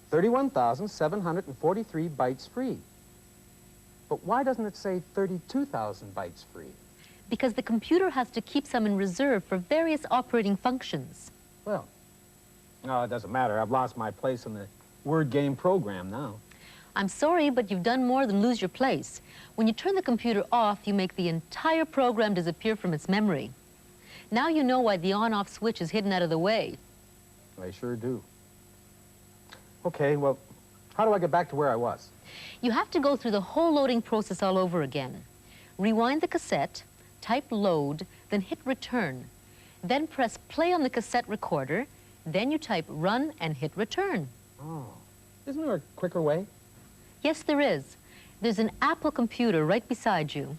31,743 bytes free. But why doesn't it say 32,000 bytes free? Because the computer has to keep some in reserve for various operating functions. Well, no, it doesn't matter. I've lost my place in the word game program now. I'm sorry, but you've done more than lose your place. When you turn the computer off, you make the entire program disappear from its memory. Now you know why the on-off switch is hidden out of the way. I sure do. Okay, well, how do I get back to where I was? You have to go through the whole loading process all over again. Rewind the cassette, type load, then hit return. Then press play on the cassette recorder, then you type run and hit return. Oh, isn't there a quicker way? Yes, there is. There's an Apple computer right beside you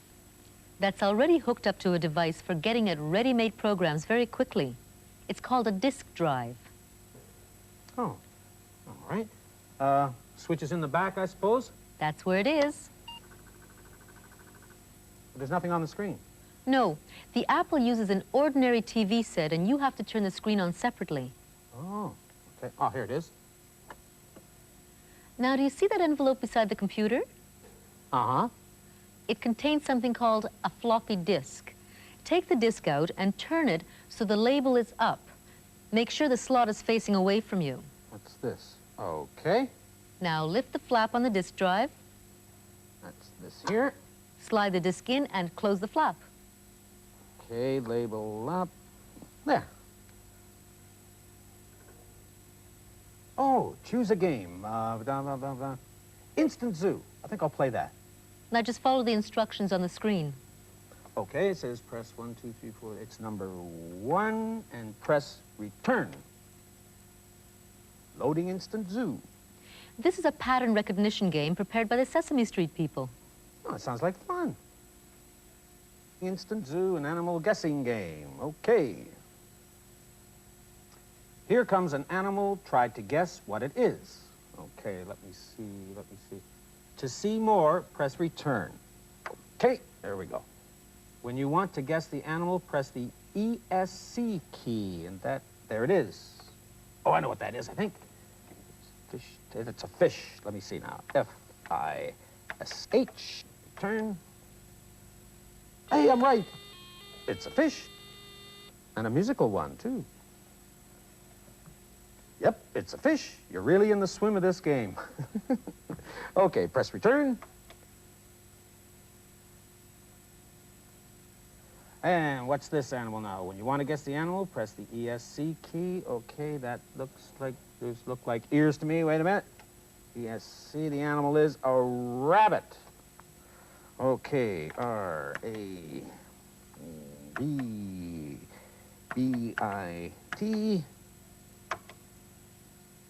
that's already hooked up to a device for getting at ready-made programs very quickly. It's called a disk drive. Oh, all right. Switch is in the back, I suppose? That's where it is. But there's nothing on the screen. No, the Apple uses an ordinary TV set, and you have to turn the screen on separately. Oh, okay. Oh, here it is. Now, do you see that envelope beside the computer? Uh-huh. It contains something called a floppy disk. Take the disk out and turn it so the label is up. Make sure the slot is facing away from you. What's this? Okay. Now lift the flap on the disk drive. That's this here. Slide the disk in and close the flap. Okay, label up. There. Oh, choose a game. Instant Zoo. I think I'll play that. Now just follow the instructions on the screen. Okay, it says press 1, 2, 3, 4. It's number 1 and press return. Loading Instant Zoo. This is a pattern recognition game prepared by the Sesame Street people. Oh, it sounds like fun. Instant Zoo, an animal guessing game. Okay. Here comes an animal. Try to guess what it is. Okay, let me see. To see more, press return. Okay, there we go. When you want to guess the animal, press the ESC key, and there it is. Oh, I know what that is, I think. Fish. It's a fish. Let me see now. F-I-S-H. Turn. Hey, I'm right. It's a fish. And a musical one, too. Yep, it's a fish. You're really in the swim of this game. Okay, press return. And what's this animal now? When you want to guess the animal, press the ESC key. Okay, that looks like, those look like ears to me. Wait a minute. ESC, the animal is a rabbit. Okay, R-A-B-B-I-T.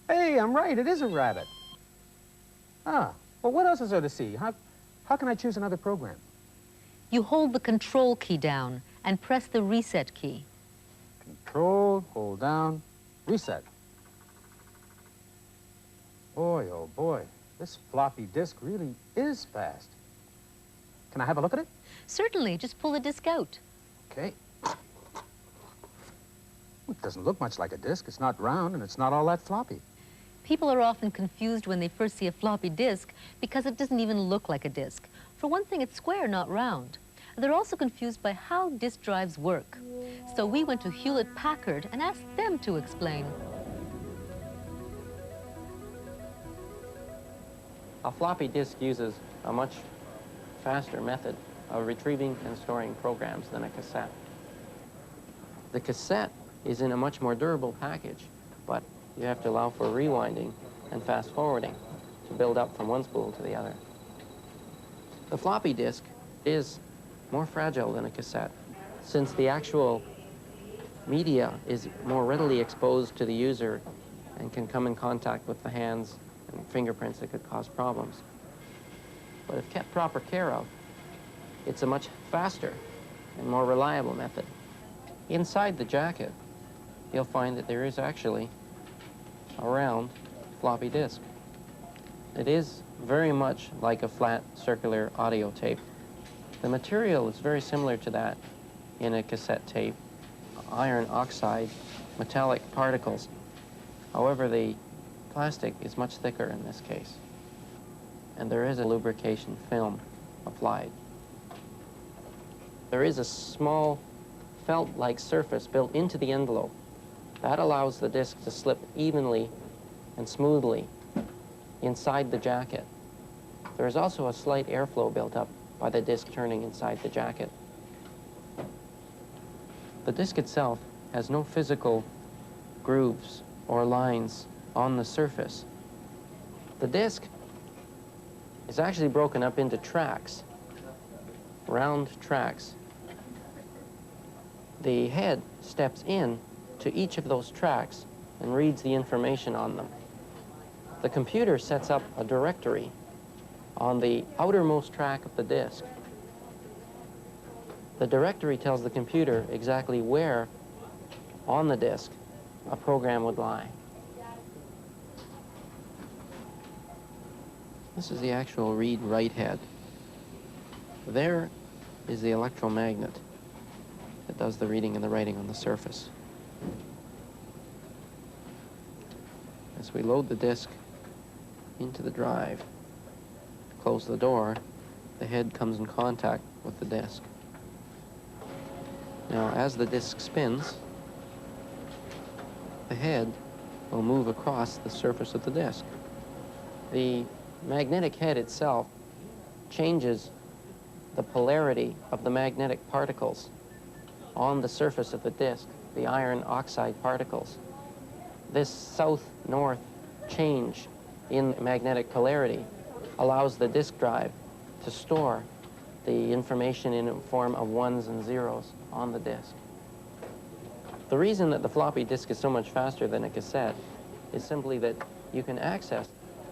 Hey, I'm right, it is a rabbit. Ah, well, what else is there to see? How can I choose another program? You hold the control key down and press the reset key. Control, hold down, reset. Boy, oh boy, this floppy disk really is fast. Can I have a look at it? Certainly, just pull the disc out. Okay. It doesn't look much like a disk. It's not round and it's not all that floppy. People are often confused when they first see a floppy disk because it doesn't even look like a disk. For one thing, it's square, not round. They're also confused by how disk drives work. So we went to Hewlett-Packard and asked them to explain. A floppy disk uses a much faster method of retrieving and storing programs than a cassette. The cassette is in a much more durable package, but you have to allow for rewinding and fast forwarding to build up from one spool to the other. The floppy disk is more fragile than a cassette, since the actual media is more readily exposed to the user and can come in contact with the hands and fingerprints that could cause problems. But if kept proper care of, it's a much faster and more reliable method. Inside the jacket, you'll find that there is actually a round floppy disk. It is very much like a flat circular audio tape. The material is very similar to that in a cassette tape, iron oxide metallic particles. However, the plastic is much thicker in this case, and there is a lubrication film applied. There is a small felt-like surface built into the envelope. That allows the disc to slip evenly and smoothly inside the jacket. There is also a slight airflow built up by the disc turning inside the jacket. The disc itself has no physical grooves or lines on the surface. The disc is actually broken up into tracks, round tracks. The head steps in to each of those tracks and reads the information on them. The computer sets up a directory on the outermost track of the disc. The directory tells the computer exactly where on the disc a program would lie. This is the actual read-write head. There is the electromagnet that does the reading and the writing on the surface. As we load the disc into the drive, close the door, the head comes in contact with the disc. Now, as the disc spins, the head will move across the surface of the disc. The magnetic head itself changes the polarity of the magnetic particles on the surface of the disc, the iron oxide particles. This south-north change in magnetic polarity allows the disk drive to store the information in a form of ones and zeros on the disk. The reason that the floppy disk is so much faster than a cassette is simply that you can access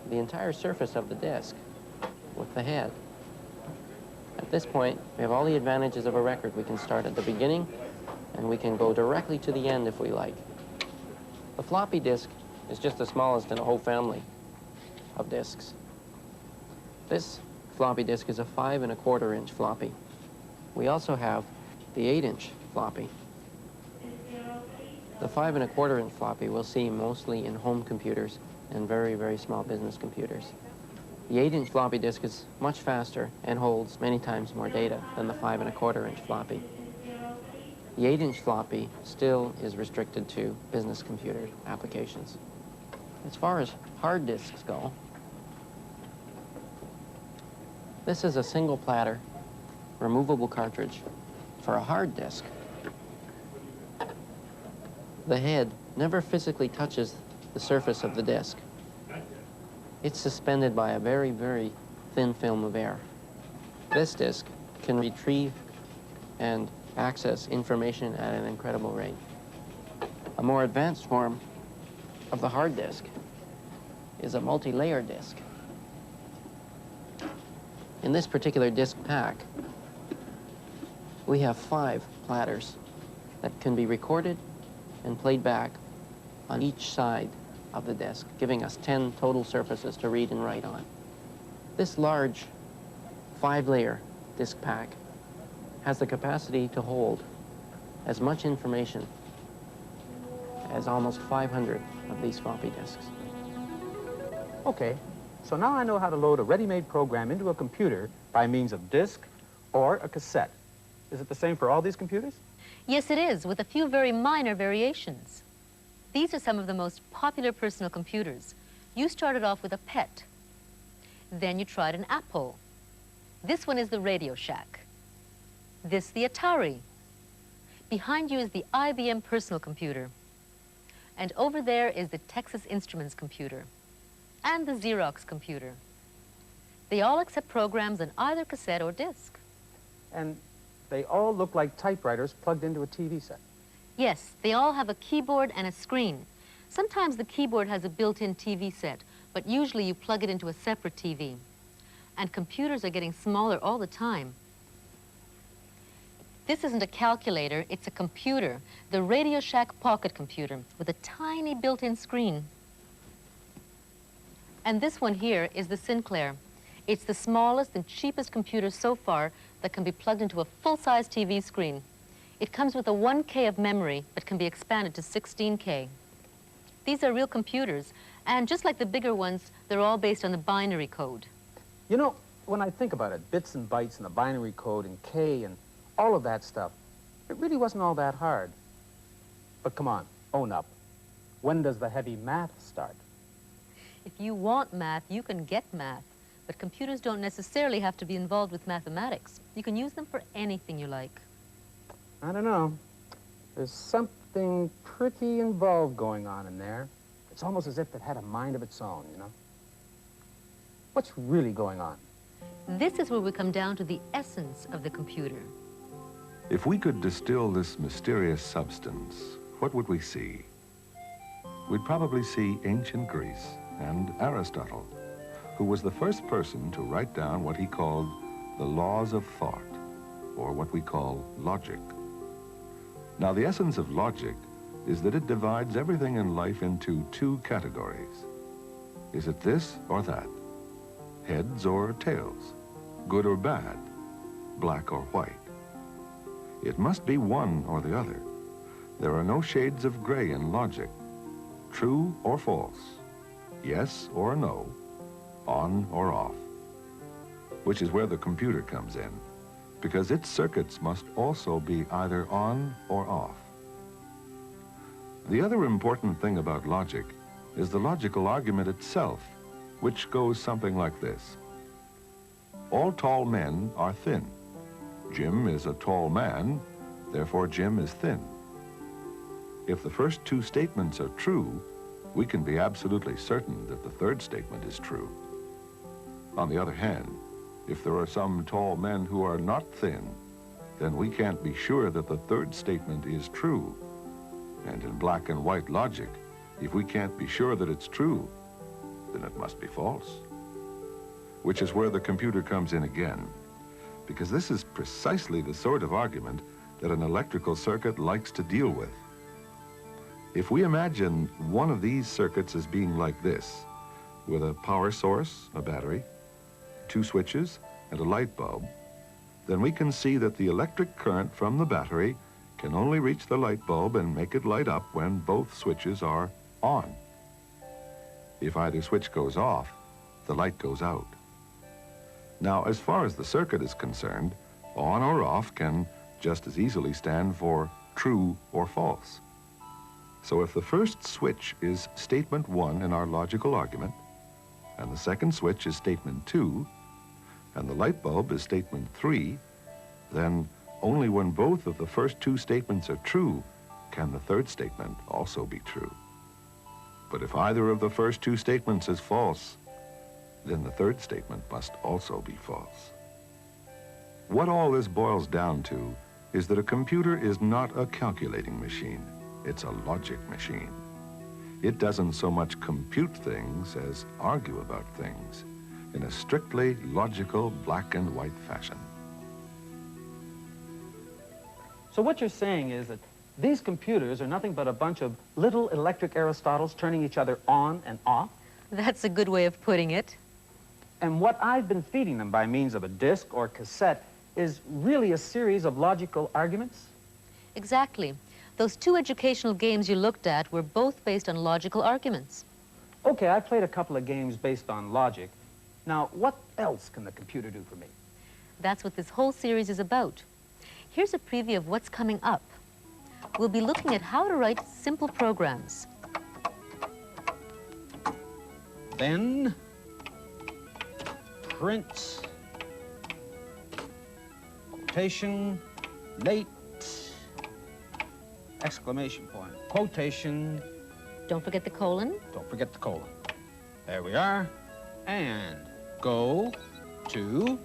the entire surface of the disk with the head. At this point, we have all the advantages of a record. We can start at the beginning, and we can go directly to the end if we like. The floppy disk is just the smallest in a whole family of disks. This floppy disk is a 5 1/4 inch floppy. We also have the 8-inch floppy. The 5 1/4 inch floppy we'll see mostly in home computers and very, very small business computers. The 8-inch floppy disk is much faster and holds many times more data than the 5 1/4 inch floppy. The 8-inch floppy still is restricted to business computer applications. As far as hard disks go, this is a single platter, removable cartridge For a hard disk, the head never physically touches the surface of the disk. It's suspended by a very, very thin film of air. This disk can retrieve and access information at an incredible rate. A more advanced form of the hard disk is a multi-layer disk. In this particular disk pack, we have 5 platters that can be recorded and played back on each side of the disk, giving us 10 total surfaces to read and write on. This large 5-layer disk pack has the capacity to hold as much information as almost 500 of these floppy disks. Okay, so now I know how to load a ready-made program into a computer by means of disk or a cassette. Is it the same for all these computers? Yes, it is, with a few very minor variations. These are some of the most popular personal computers. You started off with a PET. Then you tried an Apple. This one is the Radio Shack. This, the Atari. Behind you is the IBM personal computer. And over there is the Texas Instruments computer. And the Xerox computer. They all accept programs on either cassette or disc. And they all look like typewriters plugged into a TV set. Yes, they all have a keyboard and a screen. Sometimes the keyboard has a built-in TV set, but usually you plug it into a separate TV. And computers are getting smaller all the time. This isn't a calculator, it's a computer, the Radio Shack pocket computer with a tiny built-in screen. And this one here is the Sinclair. It's the smallest and cheapest computer so far that can be plugged into a full-size TV screen. It comes with a 1K of memory but can be expanded to 16K. These are real computers, and just like the bigger ones, they're all based on the binary code. You know, when I think about it, bits and bytes and the binary code and K and all of that stuff, it really wasn't all that hard. But come on, own up. When does the heavy math start? If you want math, you can get math. But computers don't necessarily have to be involved with mathematics. You can use them for anything you like. I don't know. There's something pretty involved going on in there. It's almost as if it had a mind of its own, you know? What's really going on? This is where we come down to the essence of the computer. If we could distill this mysterious substance, what would we see? We'd probably see ancient Greece and Aristotle, who was the first person to write down what he called the laws of thought, or what we call logic. Now, the essence of logic is that it divides everything in life into 2 categories. Is it this or that? Heads or tails? Good or bad? Black or white? It must be one or the other. There are no shades of gray in logic. True or false? Yes or no? On or off? Which is where the computer comes in, because its circuits must also be either on or off. The other important thing about logic is the logical argument itself, which goes something like this. All tall men are thin. Jim is a tall man, therefore Jim is thin. If the first 2 statements are true, we can be absolutely certain that the 3rd statement is true. On the other hand, if there are some tall men who are not thin, then we can't be sure that the 3rd statement is true. And in black and white logic, if we can't be sure that it's true, then it must be false. Which is where the computer comes in again, because this is precisely the sort of argument that an electrical circuit likes to deal with. If we imagine one of these circuits as being like this, with a power source, a battery, 2 switches, and a light bulb, then we can see that the electric current from the battery can only reach the light bulb and make it light up when both switches are on. If either switch goes off, the light goes out. Now, as far as the circuit is concerned, on or off can just as easily stand for true or false. So if the first switch is statement 1 in our logical argument, and the second switch is statement 2, and the light bulb is statement 3, then Only when both of the first two statements are true can the third statement also be true. But if either of the first two statements is false, then the third statement must also be false. What all this boils down to is that a computer is not a calculating machine. It's a logic machine. It doesn't so much compute things as argue about things in a strictly logical black and white fashion. So what you're saying is that these computers are nothing but a bunch of little electric Aristotles turning each other on and off? That's a good way of putting it. And what I've been feeding them by means of a disc or cassette is really a series of logical arguments? Exactly. Those two educational games you looked at were both based on logical arguments. Okay, I played a couple of games based on logic. Now, what else can the computer do for me? That's what this whole series is about. Here's a preview of what's coming up. We'll be looking at how to write simple programs. Then, print, quotation, late, exclamation point, quotation. Don't forget the colon. Don't forget the colon. There we are. And go to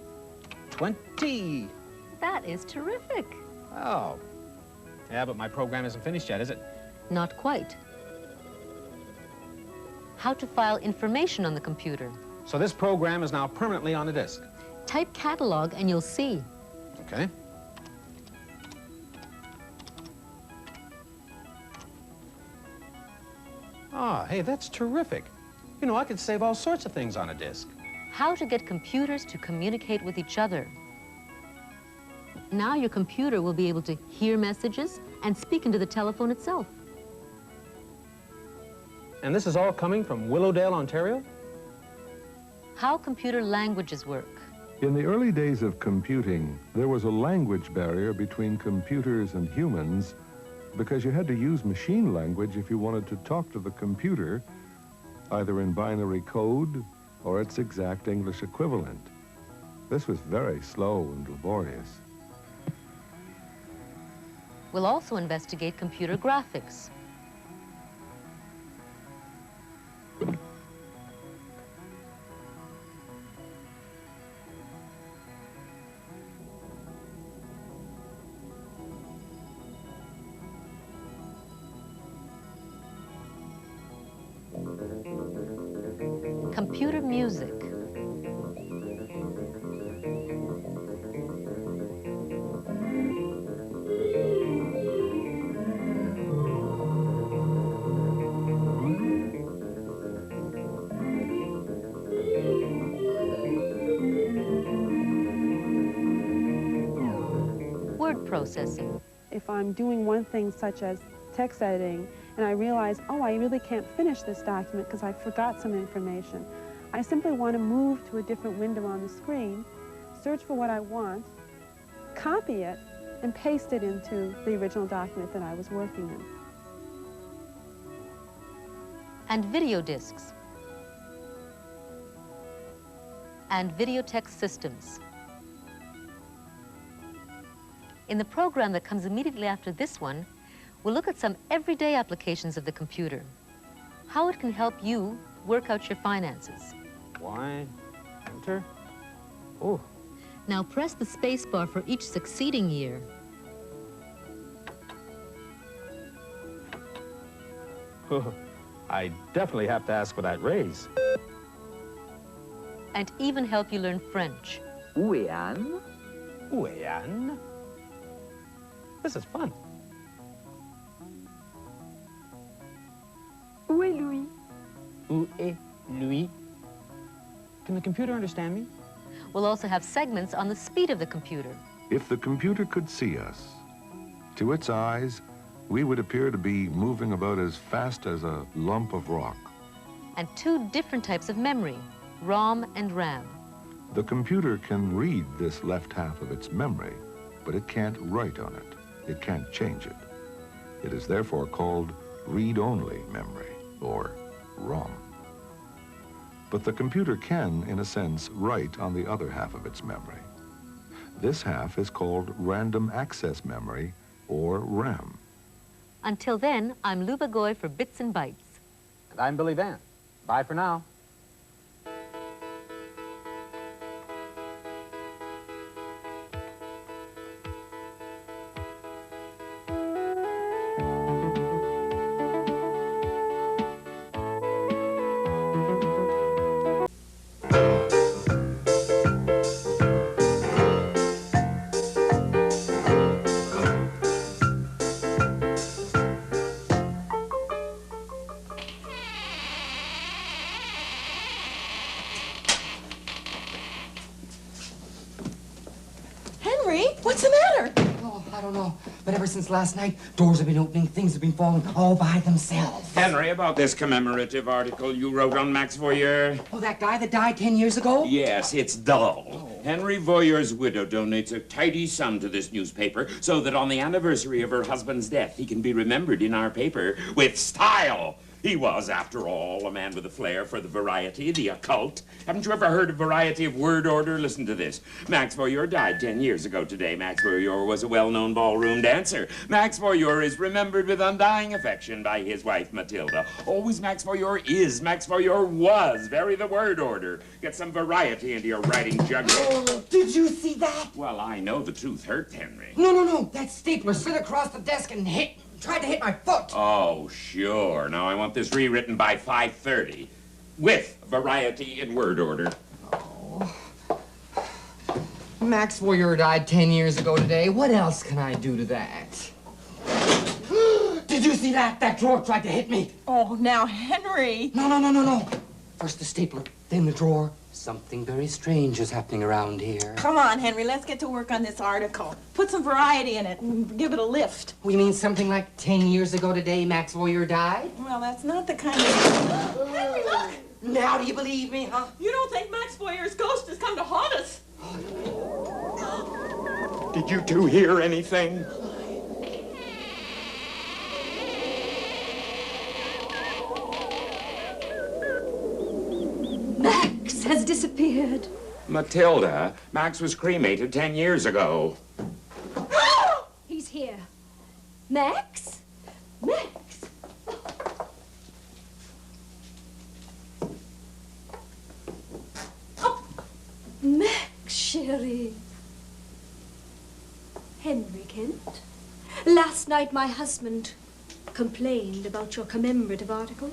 20. That is terrific. Oh. Yeah, but my program isn't finished yet, is it? Not quite. How to file information on the computer. So this program is now permanently on a disk. Type catalog and you'll see. Okay. Ah, hey, that's terrific. You know, I could save all sorts of things on a disk. How to get computers to communicate with each other. Now your computer will be able to hear messages and speak into the telephone itself. And this is all coming from Willowdale, Ontario? How computer languages work. In the early days of computing, there was a language barrier between computers and humans because you had to use machine language if you wanted to talk to the computer, either in binary code or its exact English equivalent. This was very slow and laborious. We'll also investigate computer graphics. Computer music. Word processing. If I'm doing one thing such as text editing, and I realize, oh, I really can't finish this document because I forgot some information, I simply want to move to a different window on the screen, search for what I want, copy it, and paste it into the original document that I was working in. And video discs. And video text systems. In the program that comes immediately after this one, we'll look at some everyday applications of the computer. How it can help you work out your finances. Why? Enter. Oh. Now press the space bar for each succeeding year. I definitely have to ask for that raise. And even help you learn French. Oui, Anne? Oui, Anne? This is fun. Où est Louis? Où est Louis? Can the computer understand me? We'll also have segments on the speed of the computer. If the computer could see us, to its eyes, we would appear to be moving about as fast as a lump of rock. And two different types of memory, ROM and RAM. The computer can read this left half of its memory, but it can't write on it. It can't change it. It is therefore called read-only memory, or ROM. But the computer can, in a sense, write on the other half of its memory. This half is called random access memory, or RAM. Until then, I'm Luba Goy for Bits and Bytes. And I'm Billy Van. Bye for now. What's the matter? Oh, I don't know. But ever since last night, doors have been opening, things have been falling all by themselves. Henry, about this commemorative article you wrote on Max Voyeur. Oh, that guy that died 10 years ago? Yes, it's dull. Henry Voyeur's widow donates a tidy sum to this newspaper so that on the anniversary of her husband's death, he can be remembered in our paper with style. He was, after all, a man with a flair for the variety, the occult. Haven't you ever heard of variety of word order? Listen to this. Max Voyeur died 10 years ago today. Max Voyeur was a well-known ballroom dancer. Max Voyeur is remembered with undying affection by his wife, Matilda. Always Max Voyeur is. Max Voyeur was. Vary the word order. Get some variety into your writing juggler. Oh, did you see that? Well, I know the truth hurt, Henry. No. That stapler slid across the desk and tried to hit my foot. Oh, sure. Now I want this rewritten by 5:30 with variety in word order. Oh. Max Voyeur died 10 years ago today. What else can I do to that? Did you see that? That drawer tried to hit me. Oh, now, Henry. No. First the stapler, then the drawer. Something very strange is happening around here. Come on, Henry, let's get to work on this article. Put some variety in it and give it a lift. We mean something like 10 years ago today, Max Voyeur died? Well, that's not the kind of... Henry, look! Now do you believe me, huh? You don't think Max Voyeur's ghost has come to haunt us? Did you two hear anything? Max has disappeared. Matilda, Max was cremated 10 years ago. He's here. Max? Max? Oh. Max, Sherry. Henry Kent. Last night my husband complained about your commemorative article.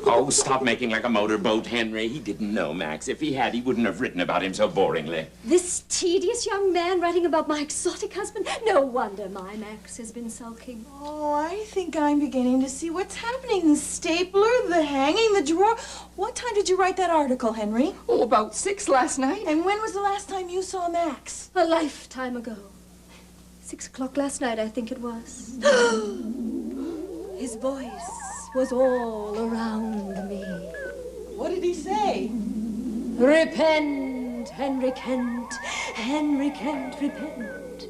Oh, stop making like a motorboat, Henry. He didn't know Max. If he had, he wouldn't have written about him so boringly. This tedious young man writing about my exotic husband? No wonder my Max has been sulking. Oh, I think I'm beginning to see what's happening. The stapler, the hanging, the drawer. What time did you write that article, Henry? Oh, about 6 last night. And when was the last time you saw Max? A lifetime ago. 6 o'clock last night, I think it was. His voice was all around me. What did he say? Repent, Henry Kent. Henry Kent, repent.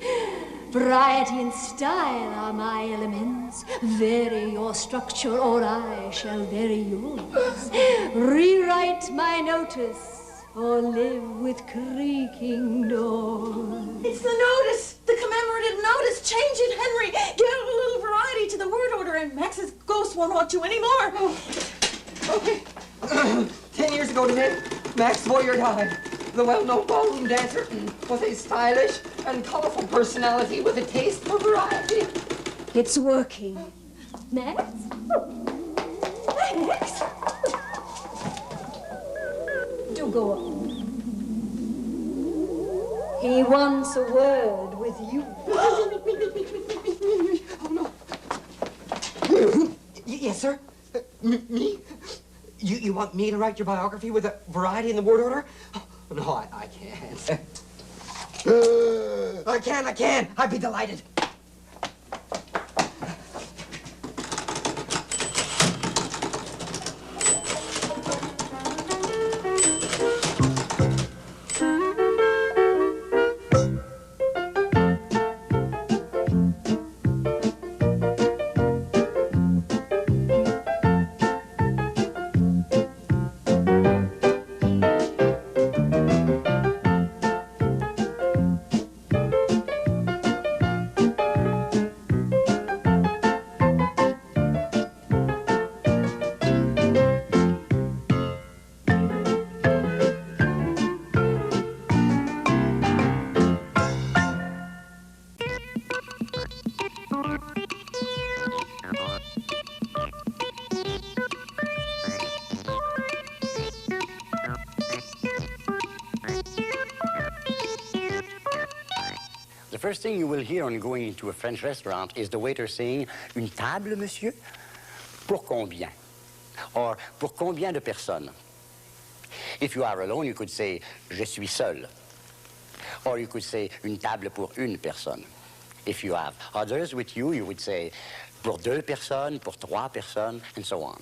Variety and style are my elements. Vary your structure or I shall vary yours. Rewrite my notice or live with creaking doors. It's the notice! The commemorative notice! Change it, Henry! Give a little variety to the word order and Max's ghost won't haunt you anymore. Oh. Okay. 10 years ago today, Max Voyeur died. The well-known ballroom dancer was a stylish and colorful personality with a taste for variety. It's working. Max? Max? Do go on. He wants a word with you. Oh, no. Yes, sir? Me? You want me to write your biography with a variety in the word order? Oh, no, I can't. I can. I'd be delighted. first thing you will hear on going into a French restaurant is the waiter saying, "Une table, monsieur? Pour combien?" Or, "Pour combien de personnes?" If you are alone, you could say, "Je suis seul." Or you could say, "Une table pour une personne." If you have others with you, you would say, "Pour deux personnes, pour trois personnes," and so on.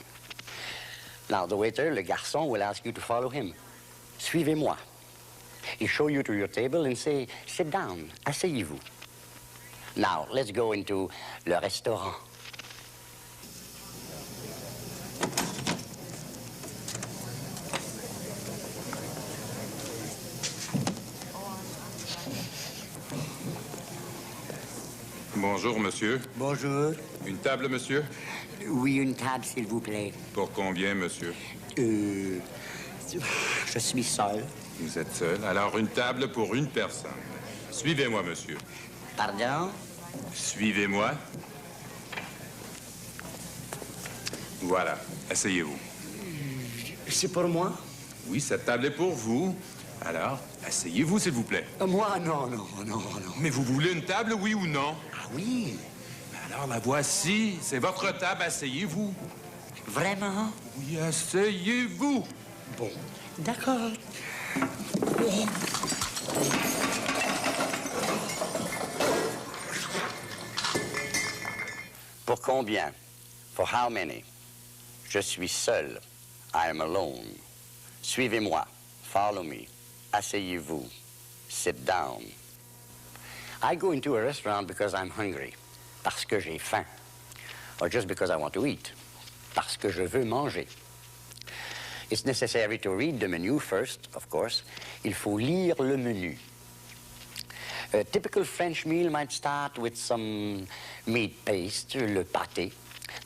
Now, the waiter, le garçon, will ask you to follow him. Suivez-moi. He'll show you to your table and say, "Sit down, asseyez-vous." Now, let's go into le restaurant. Bonjour, monsieur. Bonjour. Une table, monsieur? Oui, une table, s'il vous plaît. Pour combien, monsieur? Je suis seul. Vous êtes seul? Alors, une table pour une personne. Suivez-moi, monsieur. Pardon? Suivez-moi. Voilà. Asseyez-vous. C'est pour moi? Oui, cette table est pour vous. Alors, asseyez-vous, s'il vous plaît. Moi, non. Mais vous voulez une table, oui ou non? Ah oui. Alors, la voici. C'est votre table. Asseyez-vous. Vraiment? Oui, asseyez-vous. Bon, d'accord. Pour combien? For how many? Je suis seul. I am alone. Suivez-moi. Follow me. Asseyez-vous. Sit down. I go into a restaurant because I'm hungry. Parce que j'ai faim. Or just because I want to eat. Parce que je veux manger. It's necessary to read the menu first, of course. Il faut lire le menu. A typical French meal might start with some meat paste, le pâté,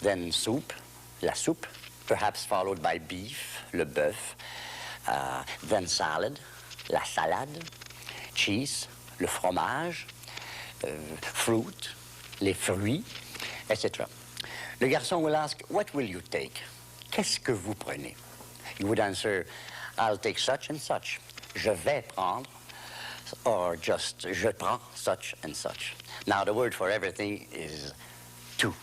then soup, la soupe, perhaps followed by beef, le bœuf, then salad, la salade, cheese, le fromage, fruit, les fruits, etc. Le garçon will ask, "What will you take?" Qu'est-ce que vous prenez? You would answer, "I'll take such and such." Je vais prendre, or just, je prends such and such. Now, the word for everything is tout.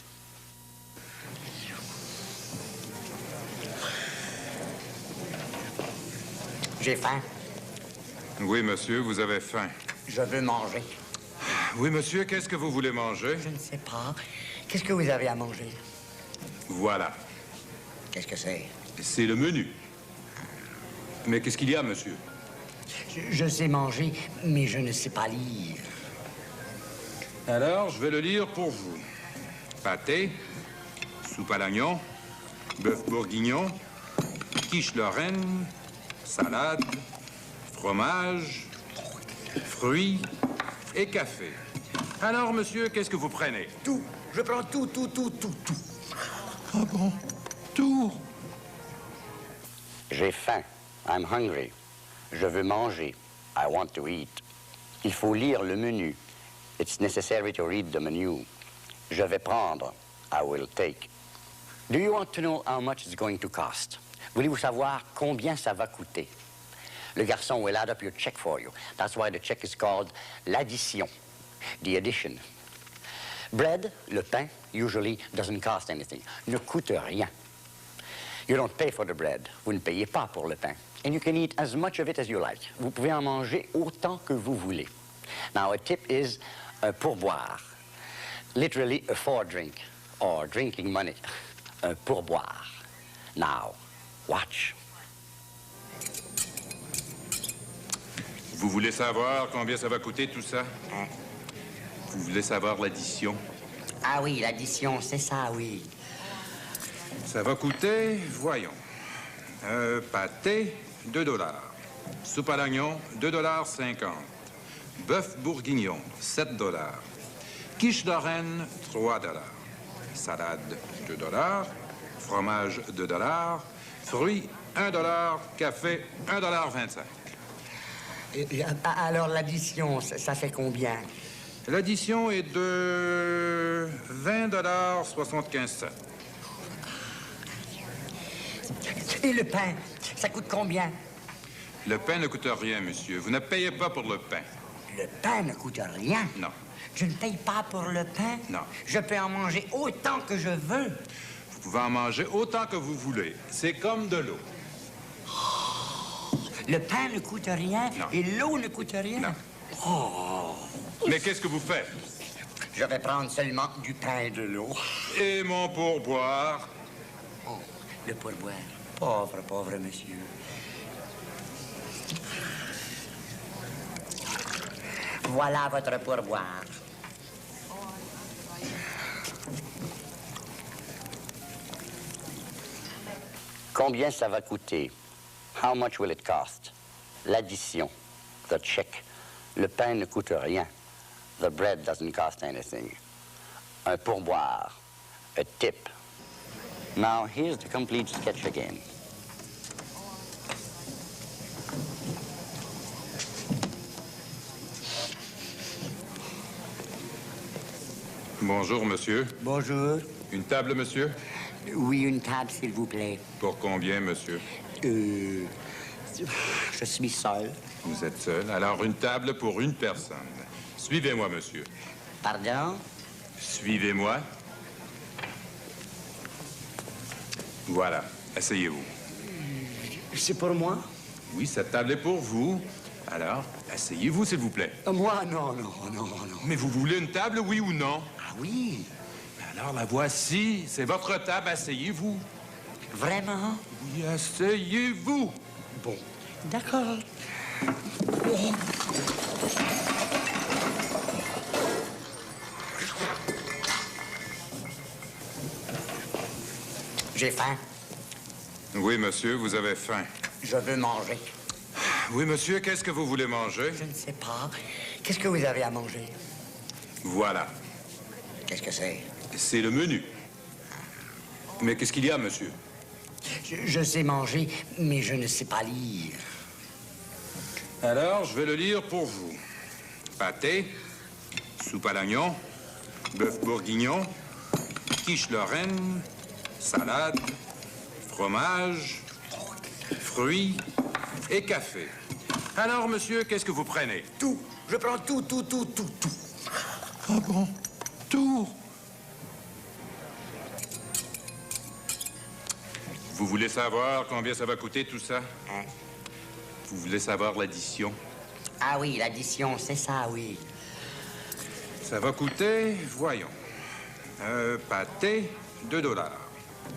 J'ai faim. Oui, monsieur, vous avez faim. Je veux manger. Oui, monsieur, qu'est-ce que vous voulez manger? Je ne sais pas. Qu'est-ce que vous avez à manger? Voilà. Qu'est-ce que c'est? C'est le menu. Mais qu'est-ce qu'il y a, monsieur? Je sais manger, mais je ne sais pas lire. Alors, je vais le lire pour vous. Pâté, soupe à l'oignon, bœuf bourguignon, quiche lorraine, salade, fromage, fruits et café. Alors, monsieur, qu'est-ce que vous prenez? Tout. Je prends tout. Ah bon? Tout? J'ai faim. I'm hungry. Je veux manger. I want to eat. Il faut lire le menu. It's necessary to read the menu. Je vais prendre. I will take. Do you want to know how much it's going to cost? Voulez-vous savoir combien ça va coûter? Le garçon will add up your check for you. That's why the check is called l'addition. The addition. Bread, le pain, usually doesn't cost anything. Ne coûte rien. You don't pay for the bread. Vous ne payez pas pour le pain. And you can eat as much of it as you like. Vous pouvez en manger autant que vous voulez. Now, a tip is un pourboire. Literally a foredrink, or drinking money. Un pourboire. Now, watch. Vous voulez savoir combien ça va coûter, tout ça? Hein? Vous voulez savoir l'addition? Ah oui, l'addition, c'est ça, oui. Ça va coûter, voyons, pâté, $2. Soupe à l'oignon, $2,50. Bœuf bourguignon, $7. Quiche lorraine, $3. Salade, $2. Fromage, $2. Fruits, $1. Café, $1,25. Alors, l'addition, ça fait combien? L'addition est de $20,75. Et le pain, ça coûte combien? Le pain ne coûte rien, monsieur. Vous ne payez pas pour le pain. Le pain ne coûte rien. Non. Je ne paye pas pour le pain. Non. Je peux en manger autant que je veux. Vous pouvez en manger autant que vous voulez. C'est comme de l'eau. Le pain ne coûte rien et l'eau ne coûte rien. Non. Oh. Mais qu'est-ce que vous faites? Je vais prendre seulement du pain et de l'eau. Et mon pourboire? Oh, le pourboire. Pauvre, pauvre monsieur. Voilà votre pourboire. Combien ça va coûter? How much will it cost? L'addition, the check. Le pain ne coûte rien. The bread doesn't cost anything. Un pourboire, a tip. Now, here's the complete sketch again. Bonjour, monsieur. Bonjour. Une table, monsieur? Oui, une table, s'il vous plaît. Pour combien, monsieur? Je suis seul. Vous êtes seul? Alors, une table pour une personne. Suivez-moi, monsieur. Pardon? Suivez-moi. Voilà. Asseyez-vous. C'est pour moi? Oui, cette table est pour vous. Alors, asseyez-vous, s'il vous plaît. Moi, non. Mais vous voulez une table, oui ou non? Ah oui. Alors, la voici. C'est votre table. Asseyez-vous. Vraiment? Oui, asseyez-vous. Bon, d'accord. J'ai faim. Oui, monsieur, vous avez faim. Je veux manger. Oui, monsieur, qu'est-ce que vous voulez manger? Je ne sais pas. Qu'est-ce que vous avez à manger? Voilà. Qu'est-ce que c'est? C'est le menu. Mais qu'est-ce qu'il y a, monsieur? Je sais manger, mais je ne sais pas lire. Alors, je vais le lire pour vous. Pâté, soupe à l'oignon, bœuf bourguignon, quiche lorraine, salade, fromage, fruits et café. Alors, monsieur, qu'est-ce que vous prenez? Tout. Je prends tout. Ah bon? Tout? Vous voulez savoir combien ça va coûter, tout ça? Hein? Vous voulez savoir l'addition? Ah oui, l'addition, c'est ça, oui. Ça va coûter, voyons, pâté, $2.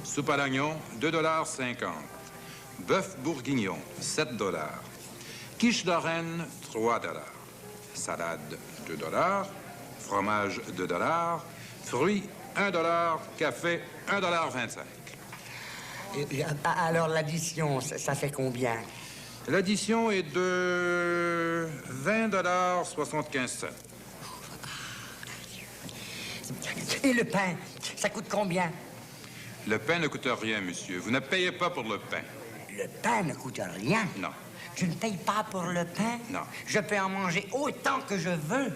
Soupe à l'oignon, $2,50. Bœuf bourguignon, $7. Quiche lorraine, $3. Salade, $2. Fromage, $2. Fruits, $1. Café, $1,25. Alors, l'addition, ça fait combien? L'addition est de $20,75. Et le pain, ça coûte combien? Le pain ne coûte rien, monsieur. Vous ne payez pas pour le pain. Le pain ne coûte rien? Non. Je ne paye pas pour le pain? Non. Je peux en manger autant que je veux?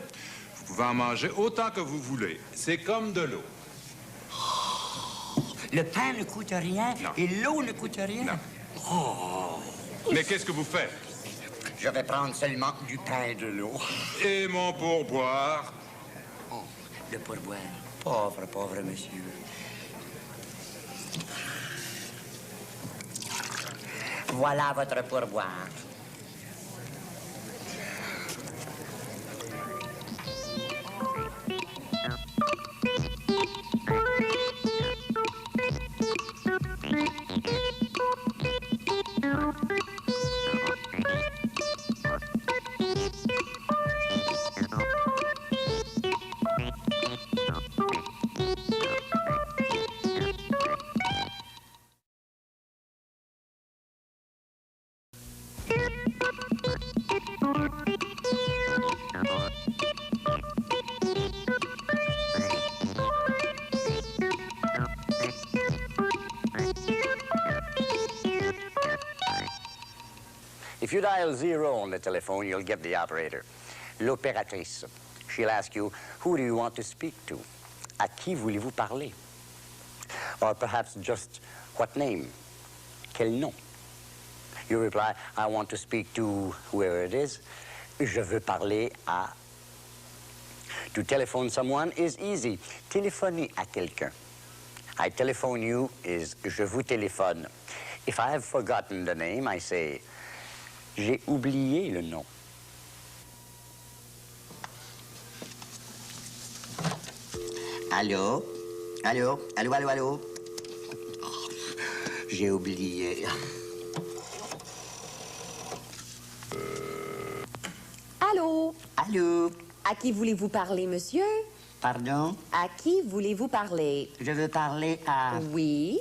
Vous pouvez en manger autant que vous voulez. C'est comme de l'eau. Le pain ne coûte rien? Non. Et l'eau ne coûte rien? Non. Oh. Mais qu'est-ce que vous faites? Je vais prendre seulement du pain et de l'eau. Et mon pourboire? Oh, le pourboire. Pauvre, pauvre monsieur. Voilà votre pourboire. If you dial 0 on the telephone, you'll get the operator. L'opératrice. She'll ask you, who do you want to speak to? À qui voulez-vous parler? Or perhaps just, what name? Quel nom? You reply, I want to speak to whoever it is. Je veux parler à... To telephone someone is easy. Téléphoner à quelqu'un. I telephone you is je vous téléphone. If I have forgotten the name, I say j'ai oublié le nom. Allô? Allô? Allô, allô, allô? J'ai oublié. Allô? Allô? À qui voulez-vous parler, monsieur? Pardon? À qui voulez-vous parler? Je veux parler à... Oui?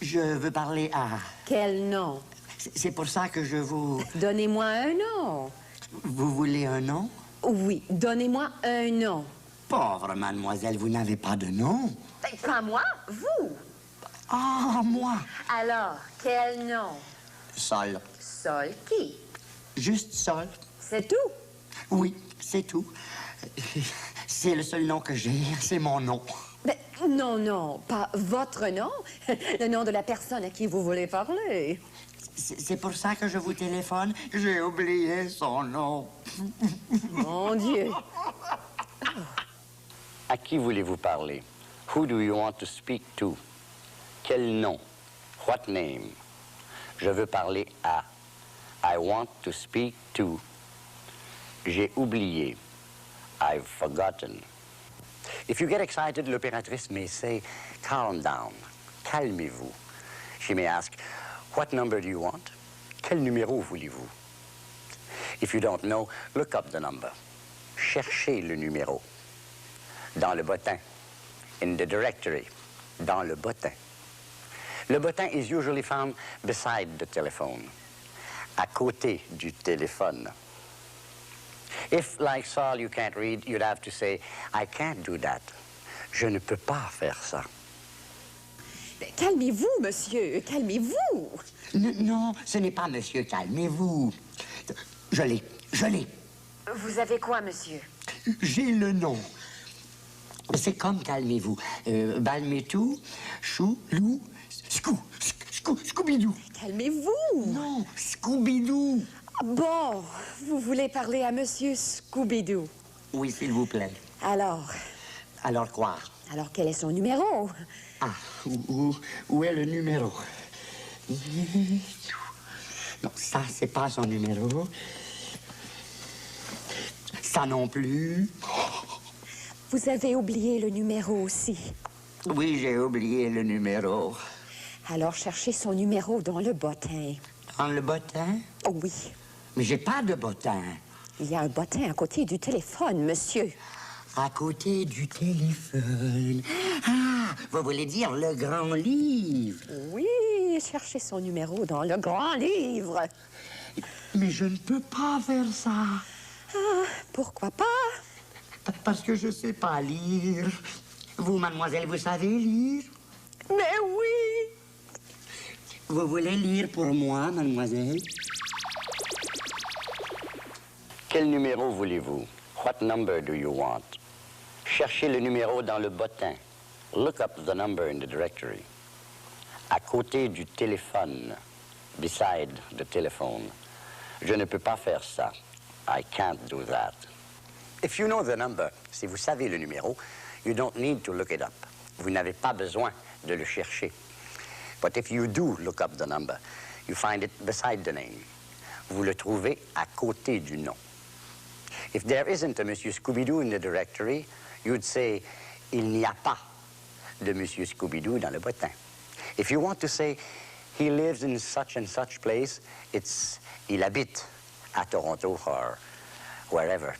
Je veux parler à... Quel nom? C'est pour ça que je vous... Donnez-moi un nom. Vous voulez un nom? Oui, donnez-moi un nom. Pauvre mademoiselle, vous n'avez pas de nom? Pas moi, vous. Ah, moi! Alors, quel nom? Sol. Sol qui? Juste Sol. C'est tout? Oui, c'est tout. C'est le seul nom que j'ai, c'est mon nom. Mais non, non, pas votre nom. Le nom de la personne à qui vous voulez parler. C'est pour ça que je vous téléphone. J'ai oublié son nom. Mon Dieu. À qui voulez-vous parler? Who do you want to speak to? Quel nom? What name? Je veux parler à. I want to speak to. J'ai oublié. I've forgotten. If you get excited, l'opératrice may say, calm down. Calmez-vous. She may ask, what number do you want? Quel numéro voulez-vous? If you don't know, look up the number. Cherchez le numéro. Dans le bottin. In the directory. Dans le bottin. Le bottin is usually found beside the telephone. À côté du téléphone. If, like Saul, you can't read, you'd have to say, I can't do that. Je ne peux pas faire ça. Calmez-vous, monsieur, calmez-vous. Non, ce n'est pas monsieur, calmez-vous. Je l'ai. Vous avez quoi, monsieur? J'ai le nom. C'est comme calmez-vous. Balmetou, chou, loup, Scooby-Doo. Calmez-vous. Non, Scooby-Doo. Bon, vous voulez parler à monsieur Scooby-Doo? Oui, s'il vous plaît. Alors? Alors quoi? Alors, quel est son numéro? Ah, où est le numéro? Non, ça, c'est pas son numéro. Ça non plus. Vous avez oublié le numéro aussi. Oui, j'ai oublié le numéro. Alors, cherchez son numéro dans le bottin. Dans le bottin? Oui. Mais j'ai pas de bottin. Il y a un bottin à côté du téléphone, monsieur. À côté du téléphone. Ah, vous voulez dire le grand livre? Oui, cherchez son numéro dans le grand livre. Mais je ne peux pas faire ça. Ah, pourquoi pas? Parce que je sais pas lire. Vous, mademoiselle, vous savez lire? Mais oui! Vous voulez lire pour moi, mademoiselle? Quel numéro voulez-vous? What number do you want? Cherchez le numéro dans le bottin. Look up the number in the directory. À côté du téléphone. Beside the telephone. Je ne peux pas faire ça. I can't do that. If you know the number, si vous savez le numéro, you don't need to look it up. Vous n'avez pas besoin de le chercher. But if you do look up the number, you find it beside the name. Vous le trouvez à côté du nom. If there isn't a Monsieur Scooby-Doo in the directory, you'd say, il n'y a pas de Monsieur Scooby-Doo dans le bottin. If you want to say, he lives in such and such place, it's, il habite à Toronto or wherever.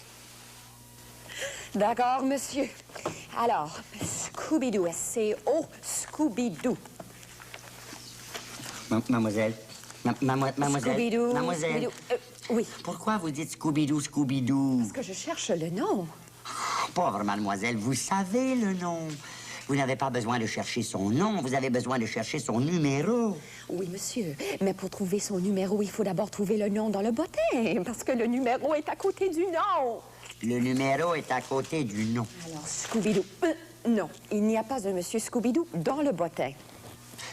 D'accord, monsieur. Alors, Scooby-Doo, S-C-O, Scooby-Doo. Mademoiselle. Mademoiselle. Scooby-Doo. Mademoiselle. Scooby-Doo. Oui. Pourquoi vous dites Scooby-Doo, Scooby-Doo? Parce que je cherche le nom. Pauvre mademoiselle, vous savez le nom. Vous n'avez pas besoin de chercher son nom, vous avez besoin de chercher son numéro. Oui, monsieur. Mais pour trouver son numéro, il faut d'abord trouver le nom dans le bottin, parce que le numéro est à côté du nom. Le numéro est à côté du nom. Alors, Scooby-Doo. Non, il n'y a pas un monsieur Scooby-Doo dans le bottin.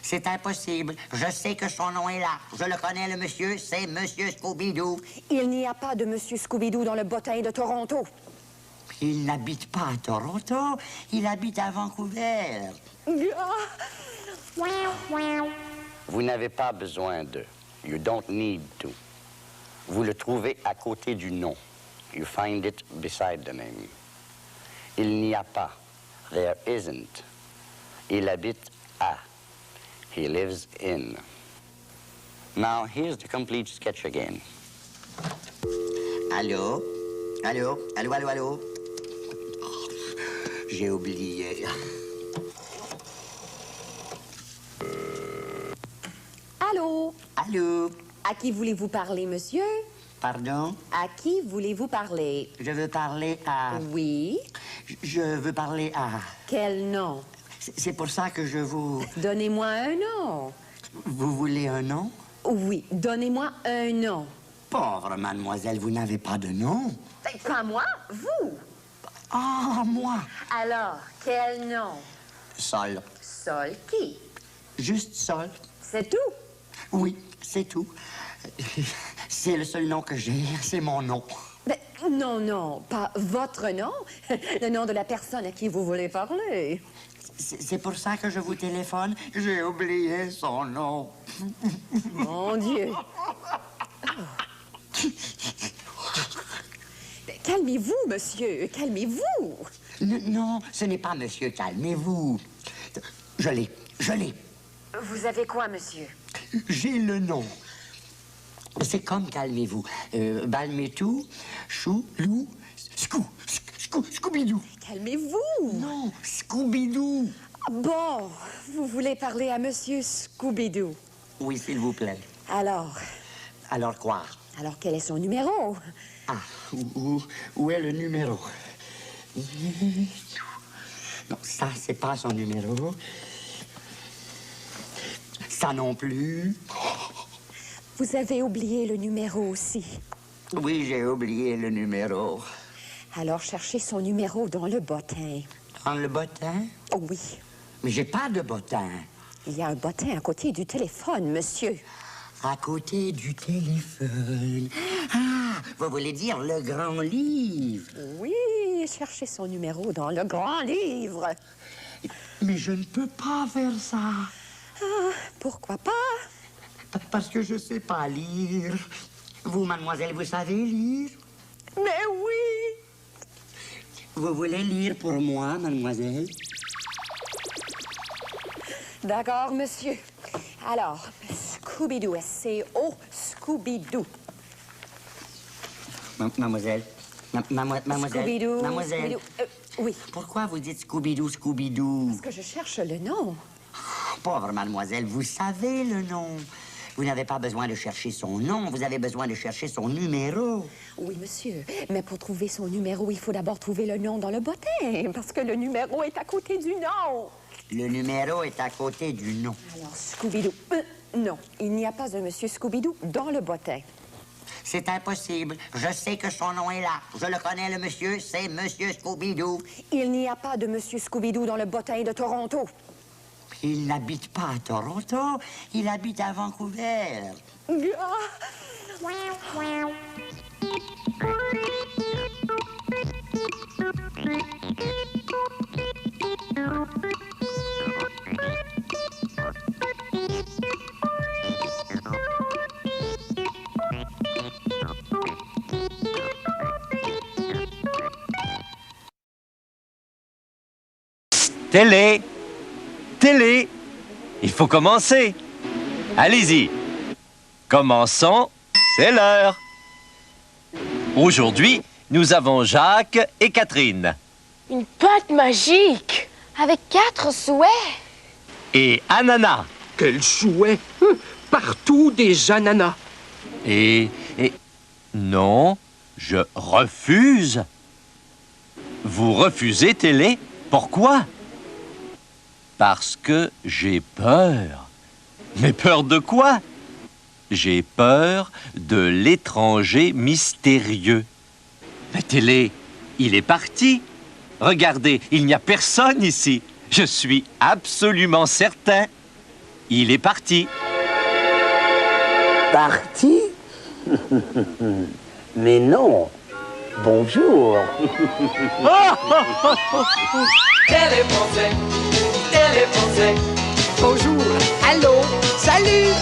C'est impossible. Je sais que son nom est là. Je le connais, le monsieur. C'est Monsieur Scooby-Doo. Il n'y a pas de Monsieur Scooby-Doo dans le bottin de Toronto. Il n'habite pas à Toronto. Il habite à Vancouver. Vous n'avez pas besoin de. You don't need to. Vous le trouvez à côté du nom. You find it beside the name. Il n'y a pas. There isn't. Il habite à. He lives in. Now, here's the complete sketch again. Allô? Allô? Allô, allô, allô? J'ai oublié. Allô? Allô? À qui voulez-vous parler, monsieur? Pardon? À qui voulez-vous parler? Je veux parler à... Oui? Je veux parler à... Quel nom? C'est pour ça que je vous... Donnez-moi un nom. Vous voulez un nom? Oui, donnez-moi un nom. Pauvre mademoiselle, vous n'avez pas de nom? Pas moi, vous. Ah, moi? Alors, quel nom? Sol. Sol qui? Juste Sol. C'est tout? Oui, c'est tout. C'est le seul nom que j'ai, c'est mon nom. Mais non, non, pas votre nom. Le nom de la personne à qui vous voulez parler. C'est pour ça que je vous téléphone. J'ai oublié son nom. Mon Dieu. Calmez-vous, monsieur, calmez-vous. Non, ce n'est pas monsieur, calmez-vous. Je l'ai. Vous avez quoi, monsieur? J'ai le nom. C'est comme calmez-vous. Balmetou, Chou, Lou, Scooby-Doo. Calmez-vous. Non, Scooby-Doo. Bon, vous voulez parler à monsieur Scooby-Doo? Oui, s'il vous plaît. Alors? Alors quoi? Alors, quel est son numéro? Ah, où est le numéro? Non, ça, c'est pas son numéro. Ça non plus. Vous avez oublié le numéro aussi. Oui, j'ai oublié le numéro. Alors, cherchez son numéro dans le bottin. Dans le bottin? Oui. Mais j'ai pas de bottin. Il y a un bottin à côté du téléphone, monsieur. À côté du téléphone. Ah, vous voulez dire le grand livre? Oui, cherchez son numéro dans le grand livre. Mais je ne peux pas faire ça. Ah, pourquoi pas? Parce que je sais pas lire. Vous, mademoiselle, vous savez lire? Mais oui! Vous voulez lire pour moi, mademoiselle? D'accord, monsieur. Alors, Scooby-Doo, S-C-O, Scooby-Doo. Mademoiselle, mademoiselle, Scooby-Doo, mademoiselle. Scooby-Doo. Oui. Pourquoi vous dites Scooby-Doo, Scooby-Doo? Parce que je cherche le nom. Pauvre mademoiselle, vous savez le nom. Vous n'avez pas besoin de chercher son nom, vous avez besoin de chercher son numéro. Oui, monsieur. Mais pour trouver son numéro, il faut d'abord trouver le nom dans le bottin, parce que le numéro est à côté du nom. Le numéro est à côté du nom. Alors, Scooby-Doo. Non, il n'y a pas de monsieur Scooby-Doo dans le bottin. C'est impossible. Je sais que son nom est là. Je le connais, le monsieur. C'est Monsieur Scooby-Doo. Il n'y a pas de monsieur Scooby-Doo dans le bottin de Toronto. Il n'habite pas à Toronto. Il habite à Vancouver. Télé! Télé! Il faut commencer. Allez-y. Commençons, c'est l'heure. Aujourd'hui, nous avons Jacques et Catherine. Une pâte magique avec 4 souhaits. Et ananas. Quel souhait! Partout des ananas. Et non, je refuse. Vous refusez, Télé? Pourquoi? Parce que j'ai peur. Mais peur de quoi? J'ai peur de l'étranger mystérieux. La Télé, il est parti. Regardez, il n'y a personne ici. Je suis absolument certain. Il est parti. Parti? Mais non. Bonjour. Téléfrancais, Téléfrancais. Bonjour, allô, salut.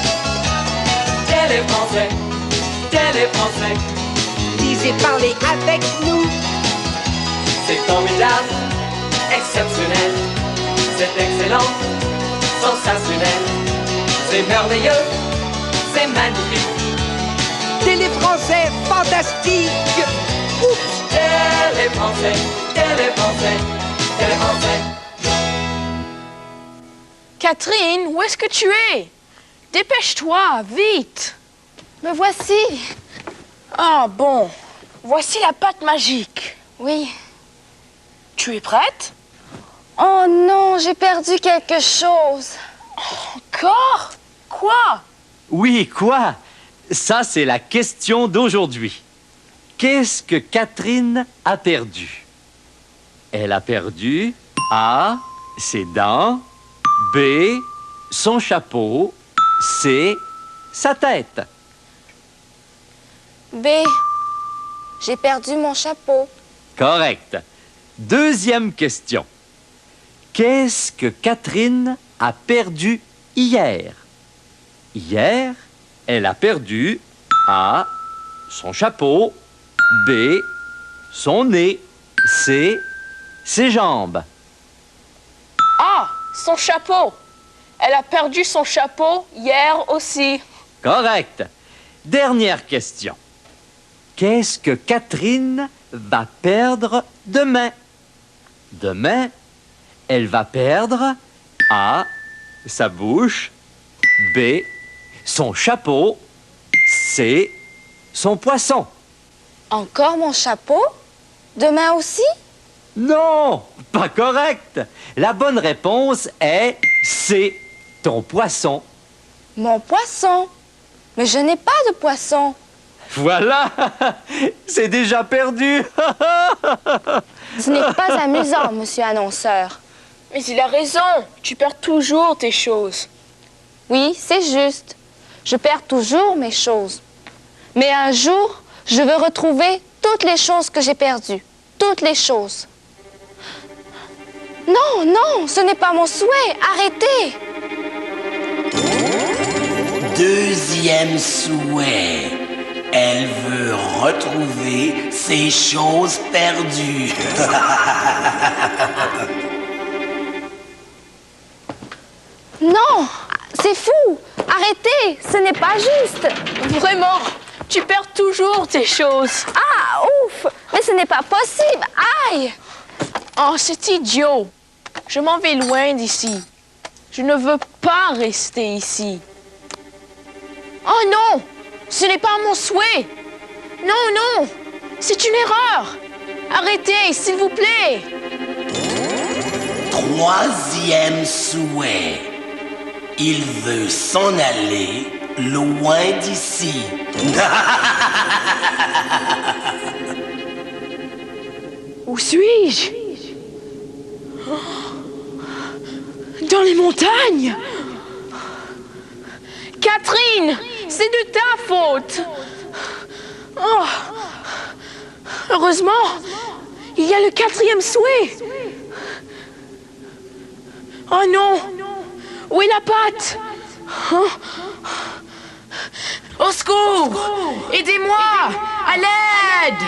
Téléfrancais, Téléfrancais. Lisez, parlez avec nous. C'est formidable, exceptionnel. C'est excellent, sensationnel. C'est merveilleux, c'est magnifique. Téléfrancais, fantastique. Oups. Téléfrancais, Téléfrancais, Téléfrancais. Catherine, où est-ce que tu es? Dépêche-toi, vite. Me voici. Ah bon, voici la pâte magique. Oui. Tu es prête? Oh non, j'ai perdu quelque chose. Encore? Quoi? Oui, quoi? Ça, c'est la question d'aujourd'hui. Qu'est-ce que Catherine a perdu? Elle a perdu A, ses dents, B, son chapeau, C, sa tête. B, j'ai perdu mon chapeau. Correct. Deuxième question. Qu'est-ce que Catherine a perdu hier? Hier, elle a perdu A, son chapeau, B, son nez, C, ses jambes. Ah, son chapeau. Elle a perdu son chapeau hier aussi. Correct. Dernière question. Qu'est-ce que Catherine va perdre demain? Demain, elle va perdre A, sa bouche, B, son chapeau, C, son poisson. Encore mon chapeau? Demain aussi? Non, pas correct. La bonne réponse est C, ton poisson. Mon poisson? Mais je n'ai pas de poisson. Voilà, c'est déjà perdu. Ce n'est pas amusant, monsieur annonceur. Mais il a raison, tu perds toujours tes choses. Oui, c'est juste. Je perds toujours mes choses. Mais un jour, je veux retrouver toutes les choses que j'ai perdues. Toutes les choses. Non, non, ce n'est pas mon souhait. Arrêtez. Deuxième souhait. Elle veut retrouver ses choses perdues. Non, c'est fou. Arrêtez, ce n'est pas juste. Vraiment, tu perds toujours tes choses. Ah, ouf, mais ce n'est pas possible. Aïe. Oh, c'est idiot. Je m'en vais loin d'ici. Je ne veux pas rester ici. Oh non, ce n'est pas mon souhait. Non, non, c'est une erreur. Arrêtez, s'il vous plaît. Troisième souhait. Il veut s'en aller loin d'ici. Où suis-je? Dans les montagnes. Catherine, c'est de ta faute. Oh. Heureusement, il y a le quatrième souhait. Oh non, où est la pâte? Au secours, aidez-moi, à l'aide.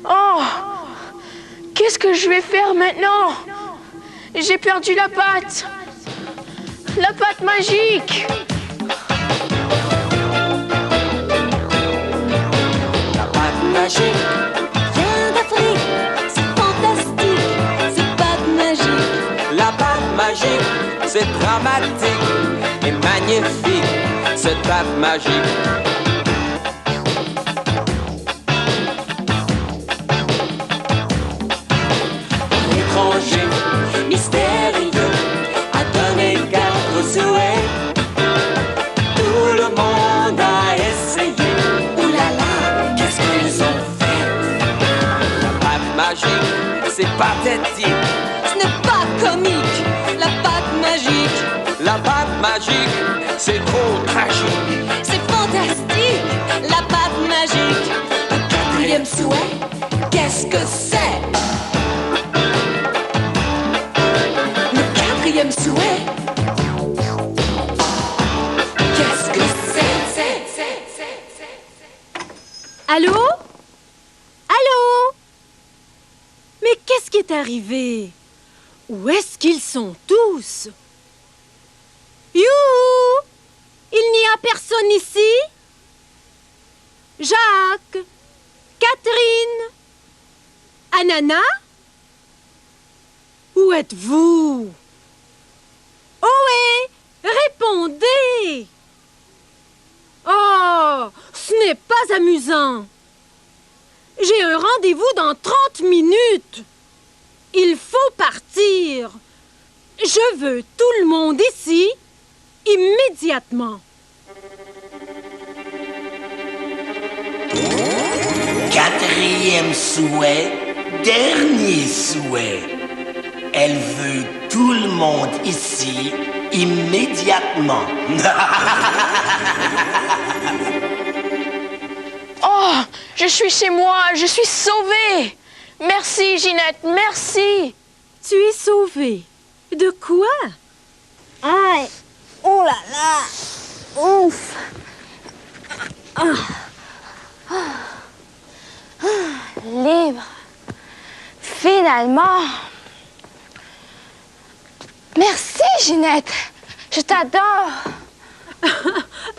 Oh, qu'est-ce que je vais faire maintenant? J'ai perdu la pâte magique. La pâte magique vient d'Afrique, c'est fantastique, c'est pâte magique. La pâte magique, c'est dramatique et magnifique, cette pâte magique. L'étranger mystérieux a donné 4 souhaits. Tout le monde a essayé. Ouh là là, qu'est-ce qu'ils ont fait? La pâte magique, c'est pathétique. Ce n'est pas comique. La pâte magique. La La pâte magique, c'est trop tragique. C'est fantastique, la pâte magique. Un quatrième souhait, qu'est-ce que c'est? Le quatrième souhait, qu'est-ce que c'est? Allô? Allô? Mais qu'est-ce qui est arrivé? Où est-ce qu'ils sont tous? Youhou! Il n'y a personne ici? Jacques? Catherine? Anana? Où êtes-vous? Ohé! Répondez! Oh! Ce n'est pas amusant! J'ai un rendez-vous dans 30 minutes! Il faut partir! Je veux tout le monde ici, immédiatement! Quatrième souhait, dernier souhait. Elle veut tout le monde ici, immédiatement. Oh, je suis chez moi, je suis sauvée. Merci, Ginette, merci. Tu es sauvée. De quoi? Aïe! Oh là là! Ouf! Libre. Finalement. Merci, Ginette. Je t'adore.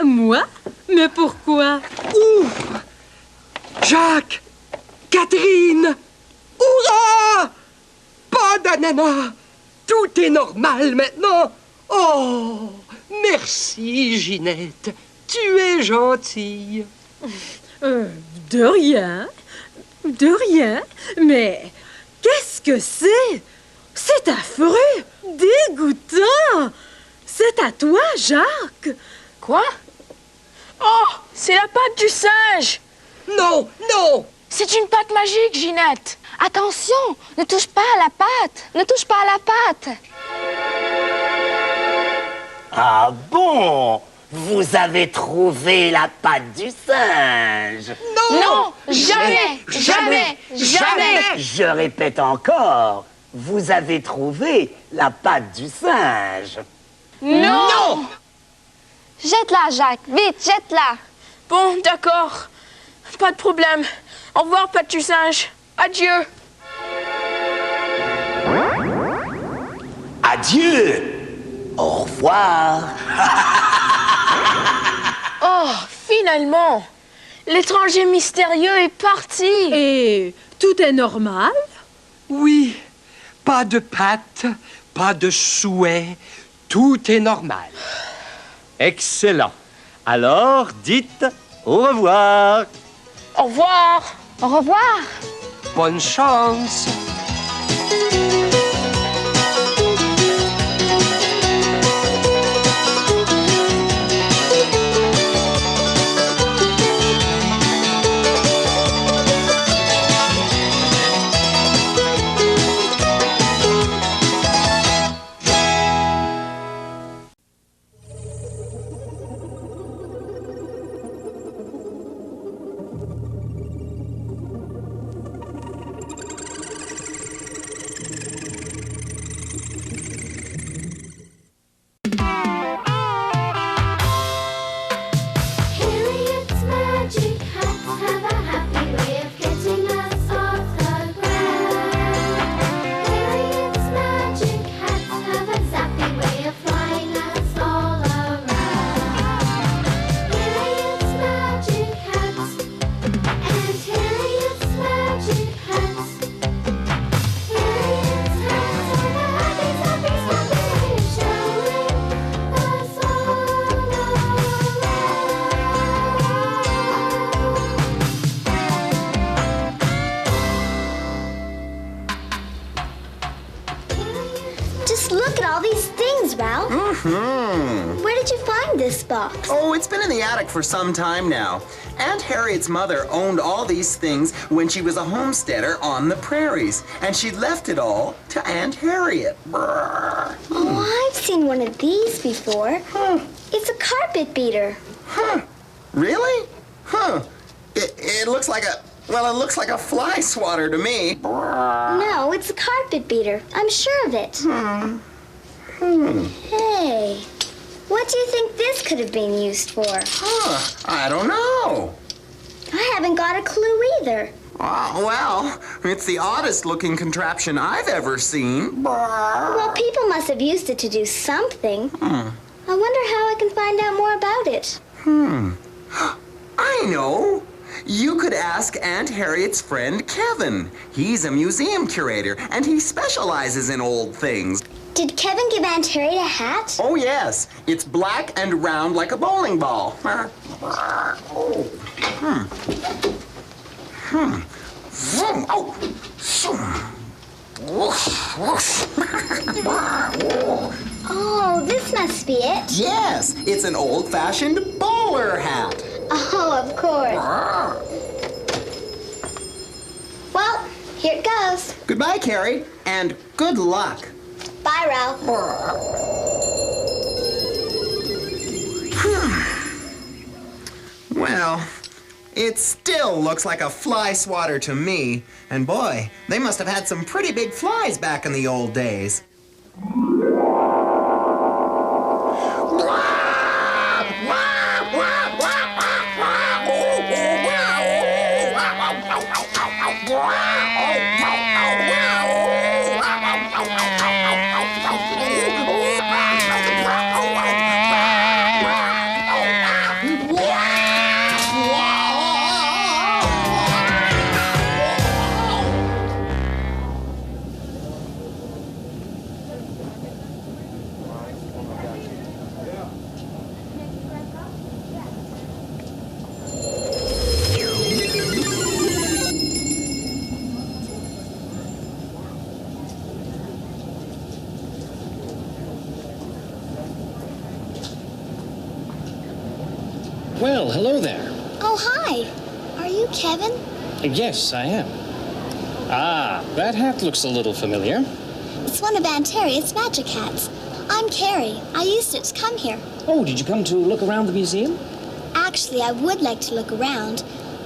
Moi? Mais pourquoi? Ouf! Jacques! Catherine! Hurrah! Pas d'ananas! Tout est normal maintenant! Oh! Merci, Ginette. Tu es gentille. De rien. De rien. Mais qu'est-ce que c'est? C'est affreux! Dégoûtant! C'est à toi, Jacques! Quoi? Oh, c'est la pâte du singe! Non, non! C'est une pâte magique, Ginette! Attention, ne touche pas à la pâte. Ne touche pas à la pâte. Ah bon? Vous avez trouvé la patte du singe? Non, jamais, jamais, jamais. Je répète encore, vous avez trouvé la patte du singe. Non! Jette-la, Jacques. Vite, jette-la. Bon, d'accord. Pas de problème. Au revoir, pâte du singe. Adieu. Adieu. Au revoir. Oh, finalement. L'étranger mystérieux est parti. Et tout est normal? Oui, pas de pâte, pas de souhait, tout est normal. Excellent. Alors, dites au revoir. Au revoir. Au revoir. Bonne chance. Look at all these things, Ralph. Mm-hmm. Where did you find this box? Oh, it's been in the attic for some time now. Aunt Harriet's mother owned all these things when she was a homesteader on the prairies, and she left it all to Aunt Harriet. Brr. Oh, I've seen one of these before. It's a carpet beater. Huh. Really? Huh. It looks like a... Well, it looks like a fly swatter to me. No, it's a carpet beater. I'm sure of it. Hey, what do you think this could have been used for? I don't know. I haven't got a clue either. Well, it's the oddest looking contraption I've ever seen. Well, people must have used it to do something. I wonder how I can find out more about it. I know. You could ask Aunt Harriet's friend Kevin. He's a museum curator, and he specializes in old things. Did Kevin give Aunt Harriet a hat? Oh, yes. It's black and round like a bowling ball. Oh, this must be it. Yes, it's an old-fashioned bowler hat. Oh, of course. Well, here it goes. Goodbye, Carrie, and good luck. Bye, Ralph. Well, it still looks like a fly swatter to me. And boy, they must have had some pretty big flies back in the old days. Well, hello there. Oh, hi. Are you Kevin? Yes, I am. Ah, that hat looks a little familiar. It's one of Aunt Harriet's magic hats. I'm Carrie. I used it to come here. Oh, did you come to look around the museum? Actually, I would like to look around,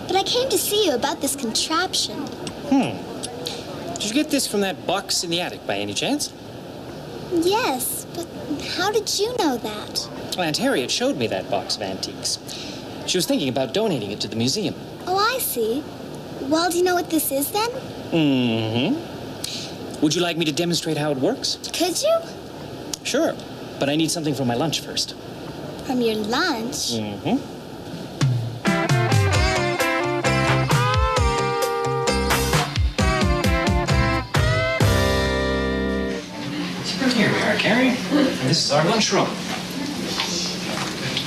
but I came to see you about this contraption. Did you get this from that box in the attic by any chance? Yes, but how did you know that? Well, Aunt Harriet showed me that box of antiques. She was thinking about donating it to the museum. Oh, I see. Well, do you know what this is then? Would you like me to demonstrate how it works? Could you? Sure, but I need something for my lunch first. From your lunch? Here we are, Carrie. And this is our lunchroom.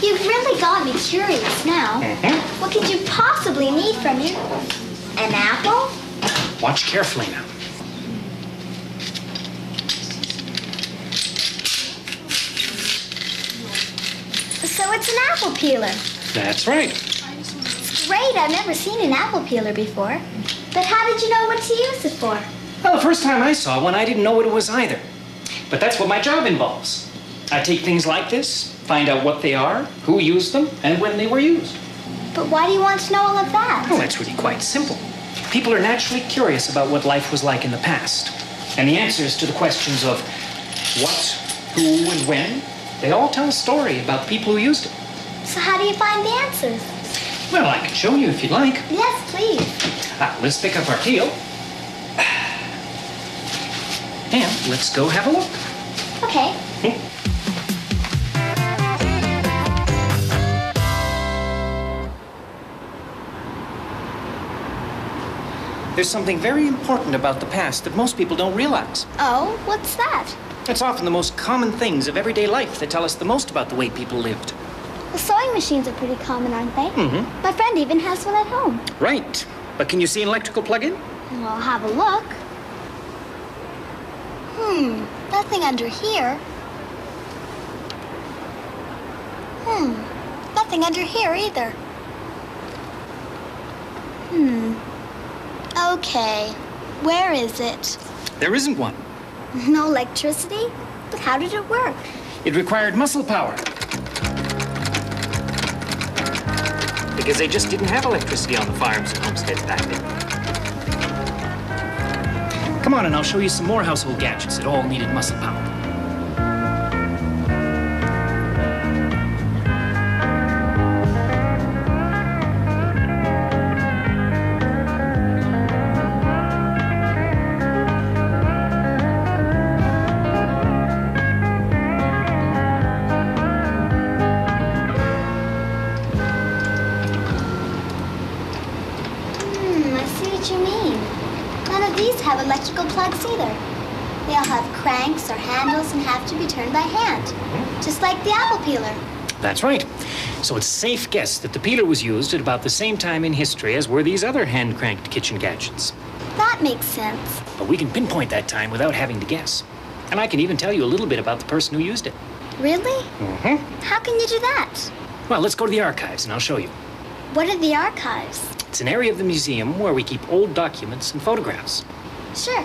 You've really got me curious now. What could you possibly need from me? An apple? Watch carefully now. So it's an apple peeler. That's right. It's great. I've never seen an apple peeler before. But how did you know what to use it for? Well, the first time I saw one, I didn't know what it was either. But that's what my job involves. I take things like this, find out what they are, who used them, and when they were used. But why do you want to know all of that? Well, that's really quite simple. People are naturally curious about what life was like in the past. And the answers to the questions of what, who, and when, they all tell a story about the people who used it. So how do you find the answers? Well, I can show you if you'd like. Yes, please. Let's pick up our peel. And let's go have a look. Okay. There's something very important about the past that most people don't realize. Oh, what's that? It's often the most common things of everyday life that tell us the most about the way people lived. The sewing machines are pretty common, aren't they? My friend even has one at home. Right. But can you see an electrical plug-in? Well, I'll have a look. Nothing under here. Nothing under here either. Okay. Where is it? There isn't one. No electricity? But how did it work? It required muscle power. Because they just didn't have electricity on the farms and homesteads back then. Come on, and I'll show you some more household gadgets that all needed muscle power. Have electrical plugs either. They all have cranks or handles and have to be turned by hand, just like the apple peeler. That's right. So it's a safe guess that the peeler was used at about the same time in history as were these other hand-cranked kitchen gadgets. That makes sense. But we can pinpoint that time without having to guess. And I can even tell you a little bit about the person who used it. Really? How can you do that? Well, let's go to the archives and I'll show you. What are the archives? It's an area of the museum where we keep old documents and photographs. Sure.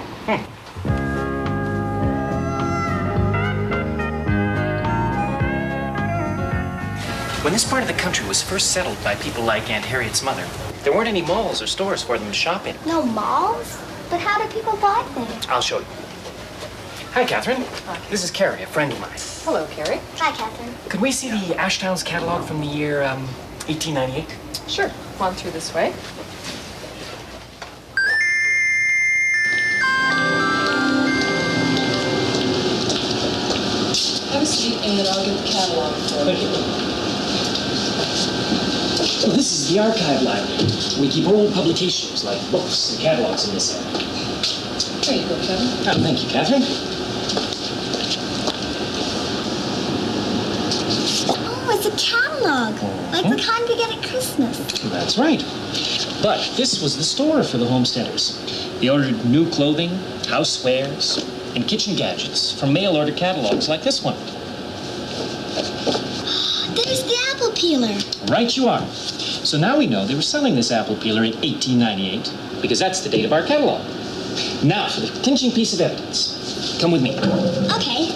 When this part of the country was first settled by people like Aunt Harriet's mother, there weren't any malls or stores for them to shop in. No malls? But how do people buy things? I'll show you. Hi, Catherine. This is Carrie, a friend of mine. Hello, Carrie. Hi, Catherine. Could we see the Ashtowns catalog from the year 1898? Sure. On through this way. Have a seat and then I'll get the catalog for you. Thank you. So this is the archive library. We keep old publications like books and catalogs in this area. There you go, Kevin. Oh, thank you, Catherine. Oh, it's a catalog. Like the kind we get at Christmas. That's right. But this was the store for the homesteaders. They ordered new clothing, housewares, and kitchen gadgets from mail-order catalogs like this one. There's the apple peeler. Right you are. So now we know they were selling this apple peeler in 1898 because that's the date of our catalog. Now for the clinching piece of evidence. Come with me. Okay.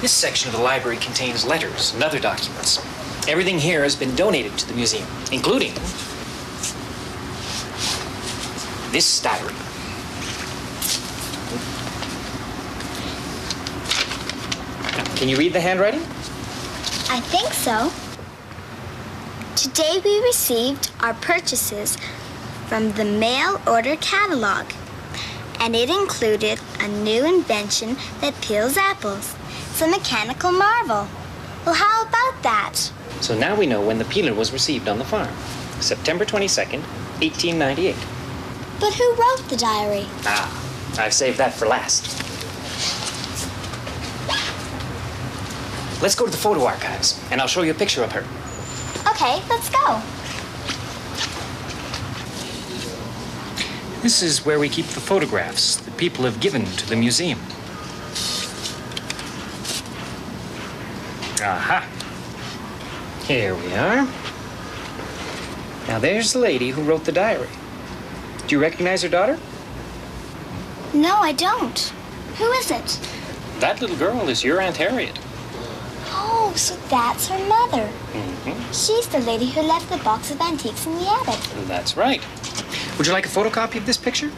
This section of the library contains letters and other documents. Everything here has been donated to the museum, including this diary. Can you read the handwriting? I think so. Today we received our purchases from the mail order catalog, and it included a new invention that peels apples. It's a mechanical marvel. Well, how about that? So now we know when the peeler was received on the farm. September 22nd, 1898. But who wrote the diary? I've saved that for last. Let's go to the photo archives, and I'll show you a picture of her. Okay, let's go. This is where we keep the photographs that people have given to the museum. Aha. Here we are. Now there's the lady who wrote the diary. Do you recognize her daughter? No, I don't. Who is it? That little girl is your Aunt Harriet. Oh, so that's her mother. She's the lady who left the box of antiques in the attic. That's right. Would you like a photocopy of this picture?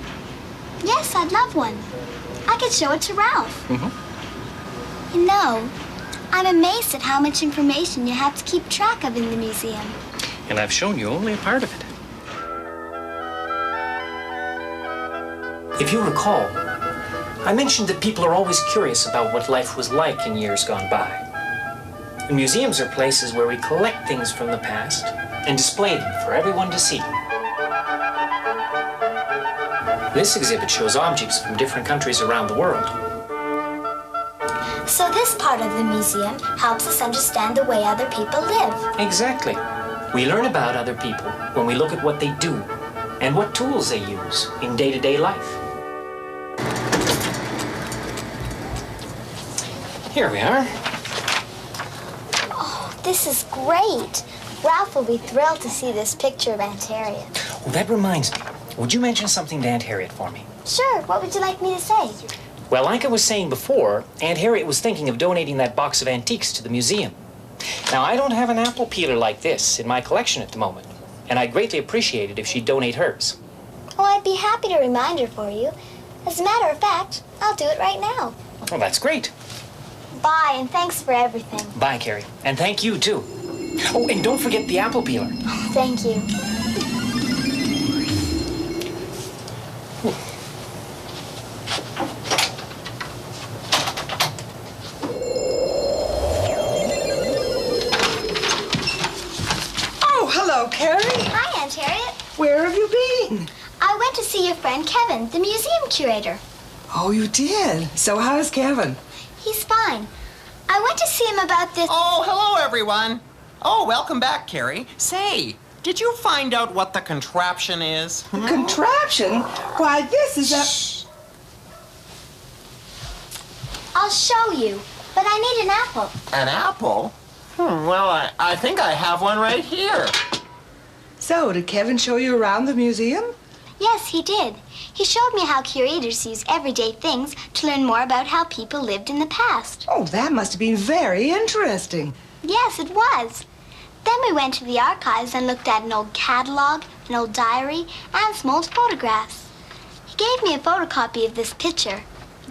Yes, I'd love one. I could show it to Ralph. You know, I'm amazed at how much information you have to keep track of in the museum. And I've shown you only a part of it. If you recall, I mentioned that people are always curious about what life was like in years gone by. And museums are places where we collect things from the past and display them for everyone to see. This exhibit shows objects from different countries around the world. So this part of the museum helps us understand the way other people live. Exactly. We learn about other people when we look at what they do and what tools they use in day-to-day life. Here we are. Oh, this is great. Ralph will be thrilled to see this picture of Aunt Harriet. Well, that reminds me. Would you mention something to Aunt Harriet for me? Sure. What would you like me to say? Well, like I was saying before, Aunt Harriet was thinking of donating that box of antiques to the museum. Now, I don't have an apple peeler like this in my collection at the moment, and I'd greatly appreciate it if she'd donate hers. Oh, I'd be happy to remind her for you. As a matter of fact, I'll do it right now. Well, that's great. Bye, and thanks for everything. Bye, Carrie. And thank you, too. Oh, and don't forget the apple peeler. Thank you. Hello, Carrie. Hi, Aunt Harriet. Where have you been? I went to see your friend Kevin, the museum curator. Oh, you did? So how's Kevin? He's fine. I went to see him about this... Oh, hello, everyone. Oh, welcome back, Carrie. Say, did you find out what the contraption is? Contraption? Why, this is a... Shh. I'll show you, but I need an apple. An apple? Well, I think I have one right here. So, did Kevin show you around the museum? Yes, he did. He showed me how curators use everyday things to learn more about how people lived in the past. Oh, that must have been very interesting. Yes, it was. Then we went to the archives and looked at an old catalog, an old diary, and some old photographs. He gave me a photocopy of this picture.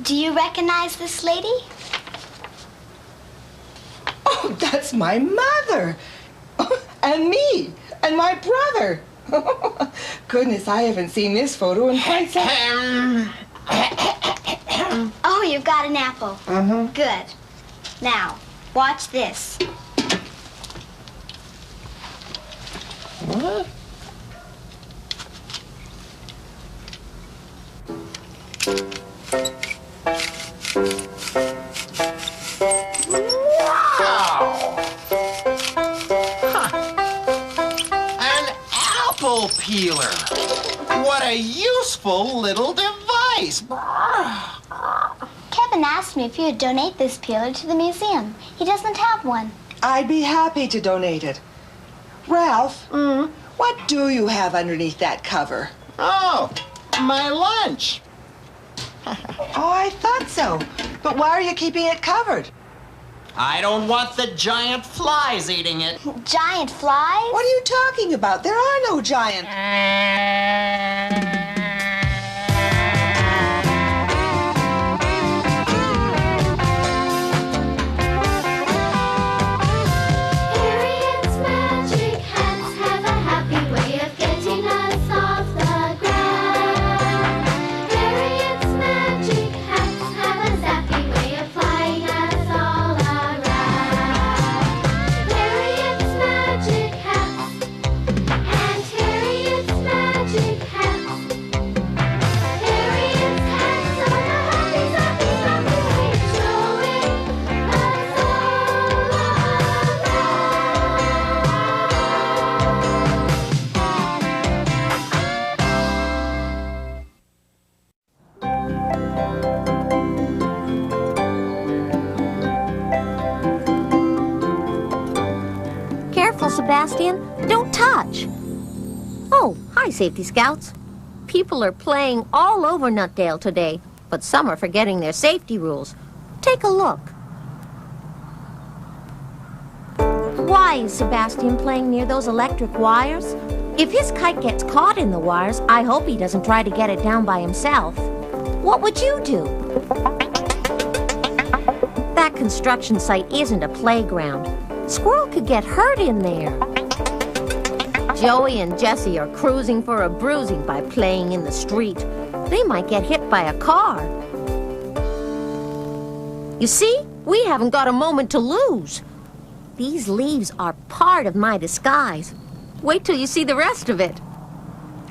Do you recognize this lady? Oh, that's my mother. And me. And my brother. Goodness, I haven't seen this photo in quite some... Oh, you've got an apple. Mm-hmm. Good. Now, watch this. What? Wow! An apple peeler! What a useful little device! Kevin asked me if you would donate this peeler to the museum. He doesn't have one. I'd be happy to donate it. Ralph, what do you have underneath that cover? Oh, my lunch. Oh, I thought so. But why are you keeping it covered? I don't want the giant flies eating it. Giant flies? What are you talking about? There are no giant... Sebastian, don't touch. Oh, hi, Safety Scouts. People are playing all over Nutdale today, but some are forgetting their safety rules. Take a look. Why is Sebastian playing near those electric wires? If his kite gets caught in the wires, I hope he doesn't try to get it down by himself. What would you do? That construction site isn't a playground. Squirrel could get hurt in there. Joey and Jessie are cruising for a bruising by playing in the street. They might get hit by a car. You see, we haven't got a moment to lose. These leaves are part of my disguise. Wait till you see the rest of it.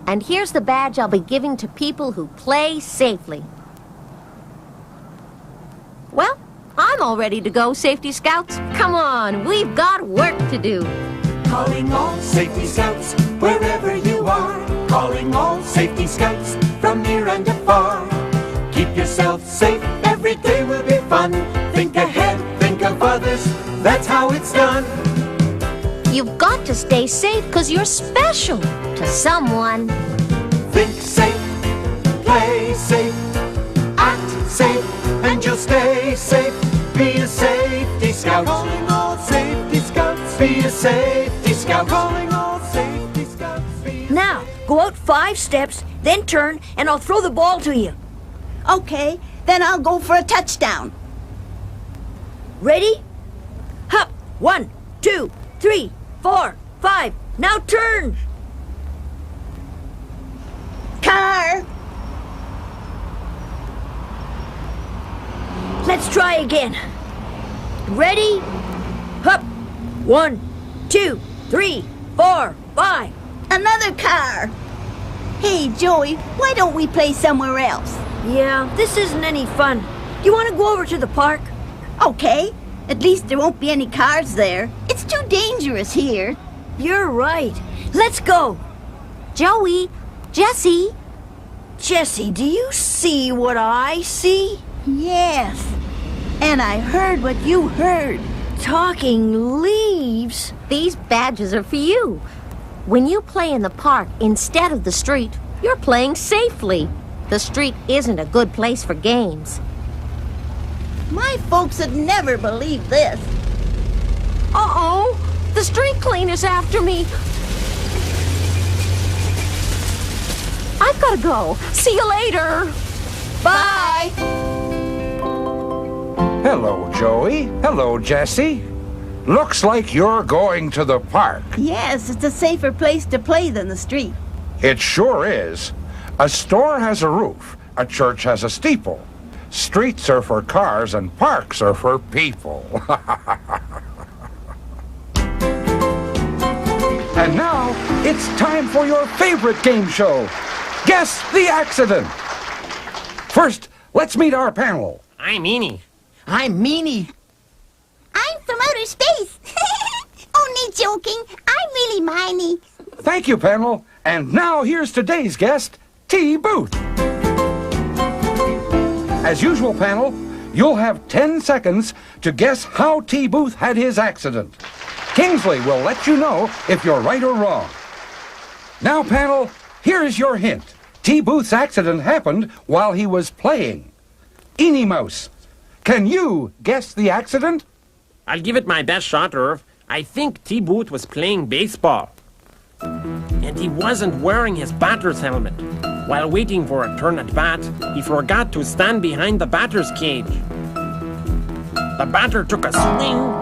And here's the badge I'll be giving to people who play safely. Well, I'm all ready to go, Safety Scouts. Come on, we've got work to do. Calling all safety scouts, wherever you are. Calling all safety scouts, from near and afar. Keep yourself safe, every day will be fun. Think ahead, think of others, that's how it's done. You've got to stay safe because you're special to someone. Think safe, play safe, act safe, and you'll stay safe. Be a safety scout. Calling all safety scouts. Be a safety scout. Calling all safety scouts. Now, go out 5 steps, then turn, and I'll throw the ball to you. Okay, then I'll go for a touchdown. Ready? Hop! 1, 2, 3, 4, 5. Now turn! Car! Let's try again. Ready? Hop! 1, 2, 3, 4, 5. Another car! Hey, Joey, why don't we play somewhere else? Yeah, this isn't any fun. Do you want to go over to the park? Okay. At least there won't be any cars there. It's too dangerous here. You're right. Let's go. Joey, Jessie. Jessie, do you see what I see? Yes. And I heard what you heard. Talking leaves? These badges are for you. When you play in the park instead of the street, you're playing safely. The street isn't a good place for games. My folks would never believe this. Uh-oh! The street cleaner's after me. I've got to go. See you later. Bye! Hello, Joey. Hello, Jessie. Looks like you're going to the park. Yes, it's a safer place to play than the street. It sure is. A store has a roof. A church has a steeple. Streets are for cars and parks are for people. And now, it's time for your favorite game show. Guess the accident. First, let's meet our panel. I'm Meanie. I'm Meanie. I'm from outer space. Only joking. I'm really Miney. Thank you, panel. And now here's today's guest, T. Booth. As usual, panel, you'll have 10 seconds to guess how T. Booth had his accident. Kingsley will let you know if you're right or wrong. Now, panel, here's your hint. T. Booth's accident happened while he was playing. Eenie Mouse, can you guess the accident? I'll give it my best shot, Irv. I think T. Booth was playing baseball. And he wasn't wearing his batter's helmet. While waiting for a turn at bat, he forgot to stand behind the batter's cage. The batter took a swing.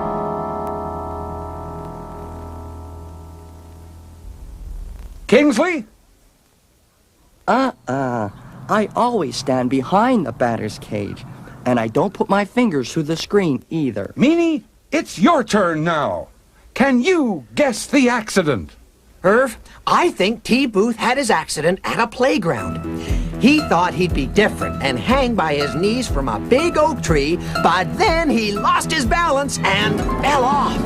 Kingsley? I always stand behind the batter's cage. And I don't put my fingers through the screen either. Meanie, it's your turn now. Can you guess the accident? Irv, I think T. Booth had his accident at a playground. He thought he'd be different and hang by his knees from a big oak tree, but then he lost his balance and fell off.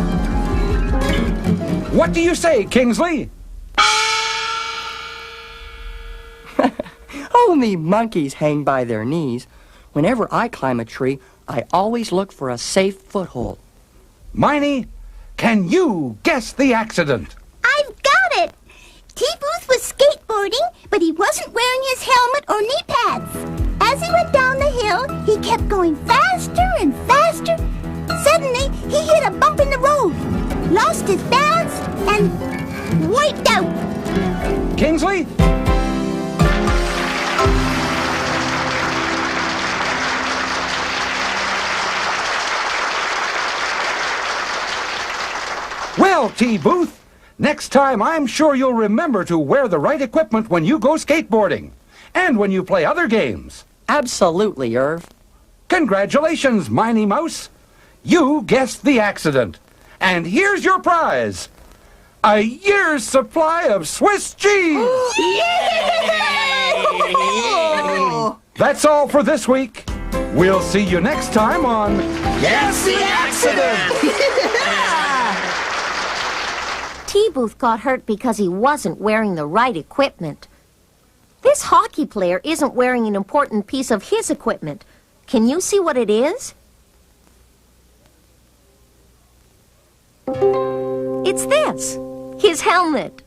What do you say, Kingsley? Only monkeys hang by their knees. Whenever I climb a tree, I always look for a safe foothold. Miney, can you guess the accident? I've got it. T. Booth was skateboarding, but he wasn't wearing his helmet or knee pads. As he went down the hill, he kept going faster and faster. Suddenly, he hit a bump in the road, lost his balance, and wiped out. Kingsley? Well, T. Booth, next time I'm sure you'll remember to wear the right equipment when you go skateboarding and when you play other games. Absolutely, Irv. Congratulations, Miney Mouse. You guessed the accident. And here's your prize. A year's supply of Swiss cheese. That's all for this week. We'll see you next time on Guess the Accident! T-Booth got hurt because he wasn't wearing the right equipment. This hockey player isn't wearing an important piece of his equipment. Can you see what it is? It's this, his helmet.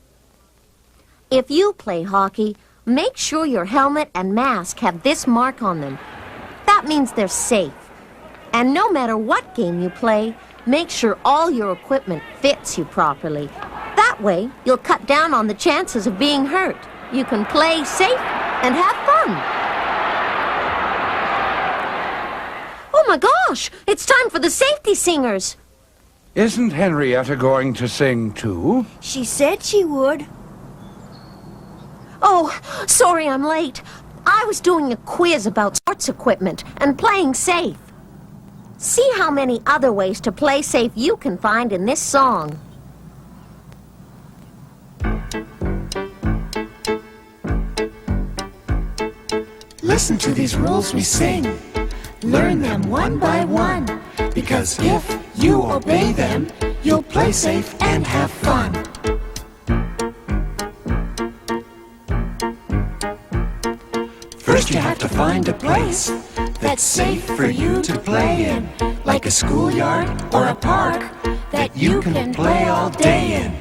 If you play hockey, make sure your helmet and mask have this mark on them. That means they're safe. And no matter what game you play, make sure all your equipment fits you properly. That way, you'll cut down on the chances of being hurt. You can play safe and have fun. Oh my gosh, it's time for the safety singers. Isn't Henrietta going to sing too? She said she would. Oh, sorry I'm late. I was doing a quiz about sports equipment and playing safe. See how many other ways to play safe you can find in this song. Listen to these rules we sing. Learn them one by one. Because if you obey them, you'll play safe and have fun. First you have to find a place that's safe for you to play in, like a schoolyard or a park that you can play all day in.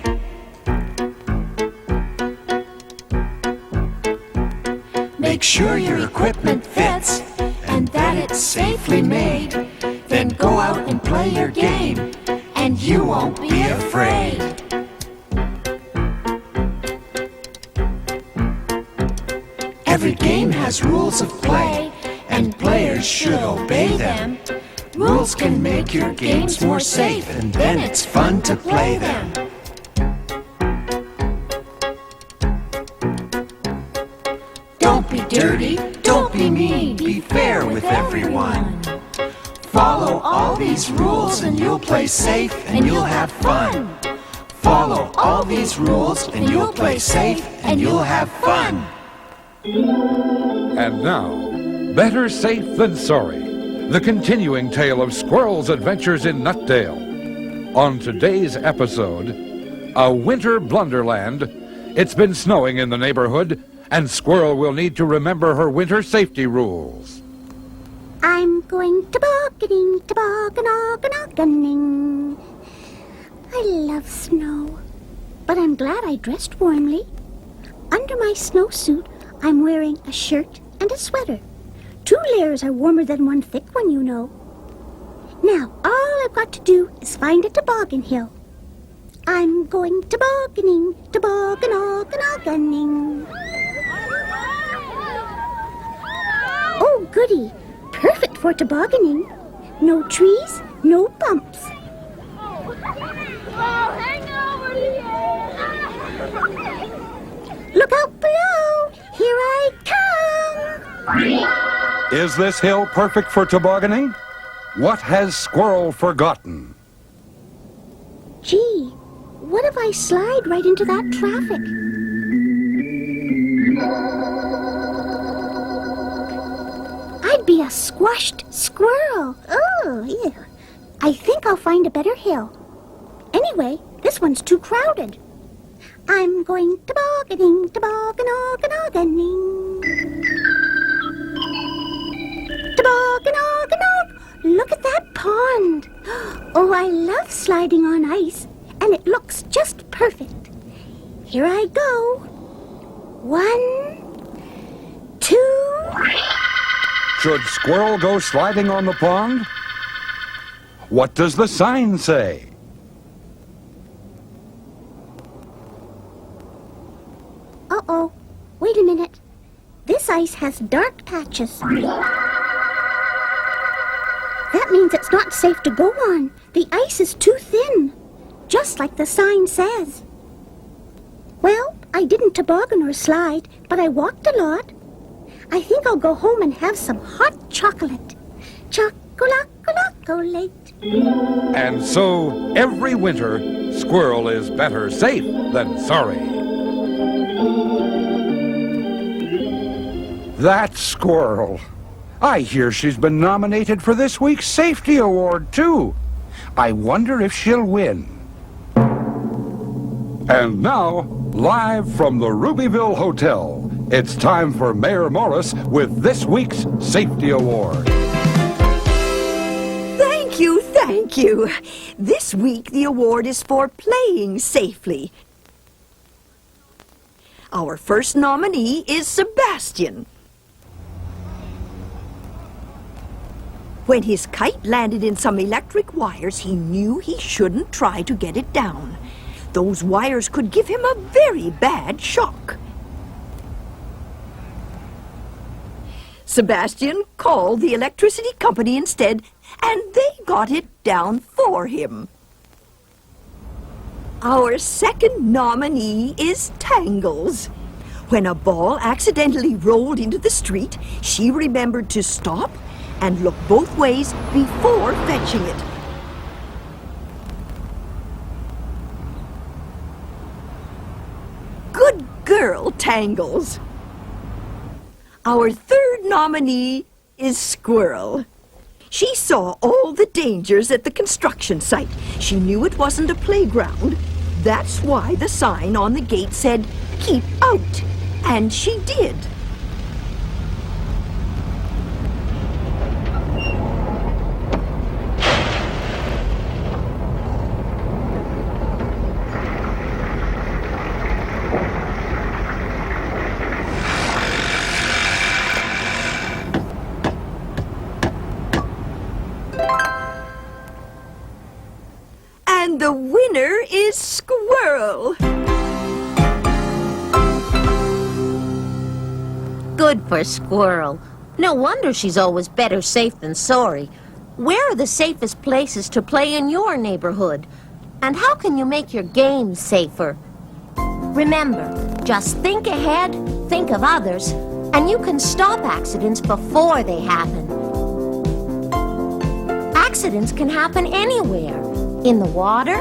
Make sure your equipment fits and that it's safely made. Then go out and play your game, and you won't be afraid. Every game has rules of play, and players should obey them. Rules can make your games more safe, and then it's fun to play them. Don't be dirty, don't be mean, be fair with everyone. Follow all these rules and you'll play safe and you'll have fun. Follow all these rules and you'll play safe and you'll have fun. And now, Better Safe Than Sorry, the continuing tale of Squirrel's adventures in Nutdale. On today's episode, a winter blunderland. It's been snowing in the neighborhood, and Squirrel will need to remember her winter safety rules. I'm going tobogganing, tobogganing. I love snow, but I'm glad I dressed warmly. Under my snowsuit, I'm wearing a shirt and a sweater. 2 layers are warmer than one thick one, you know. Now, all I've got to do is find a toboggan hill. I'm going tobogganing, tobogganing. Oh, goody. Perfect for tobogganing. No trees, no bumps. Look out below! Here I come! Is this hill perfect for tobogganing? What has Squirrel forgotten? Gee, what if I slide right into that traffic? I'd be a squashed squirrel. Oh, yeah. I think I'll find a better hill. Anyway, this one's too crowded. I'm going tobogganing, tobogganing. Tobogganog. Look at that pond. Oh, I love sliding on ice, and it looks just perfect. Here I go. 1, 2... Should Squirrel go sliding on the pond? What does the sign say? Uh-oh. Wait a minute. This ice has dark patches. That means it's not safe to go on. The ice is too thin, just like the sign says. Well, I didn't toboggan or slide, but I walked a lot. I think I'll go home and have some hot chocolate. Chocolate. And so, every winter, Squirrel is better safe than sorry. That Squirrel. I hear she's been nominated for this week's Safety Award, too. I wonder if she'll win. And now, live from the Rubyville Hotel, it's time for Mayor Morris with this week's Safety Award. Thank you. This week the award is for playing safely. Our first nominee is Sebastian. When his kite landed in some electric wires, he knew he shouldn't try to get it down. Those wires could give him a very bad shock. Sebastian called the electricity company instead, and they got it down for him. Our second nominee is Tangles. When a ball accidentally rolled into the street, she remembered to stop and look both ways before fetching it. Good girl, Tangles. Our third nominee is Squirrel. She saw all the dangers at the construction site. She knew it wasn't a playground. That's why the sign on the gate said, "Keep out." And she did. And the winner is Squirrel. Good for Squirrel. No wonder she's always better safe than sorry. Where are the safest places to play in your neighborhood? And how can you make your games safer? Remember, just think ahead, think of others, and you can stop accidents before they happen. Accidents can happen anywhere. In the water,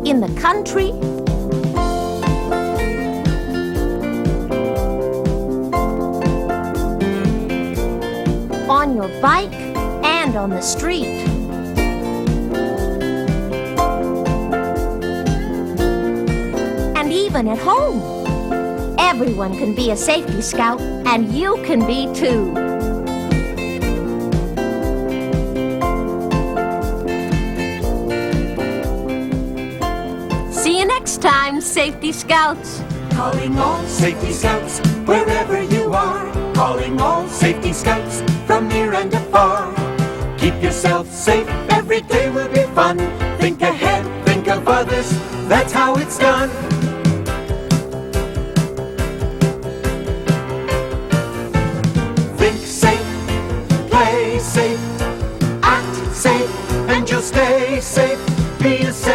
in the country, on your bike, and on the street. And even at home. Everyone can be a safety scout, and you can be too. See you next time, Safety Scouts. Calling all Safety Scouts, wherever you are. Calling all Safety Scouts, from near and afar. Keep yourself safe, every day will be fun. Think ahead, think of others, that's how it's done. Think safe, play safe, act safe, and you'll stay safe. Be a safe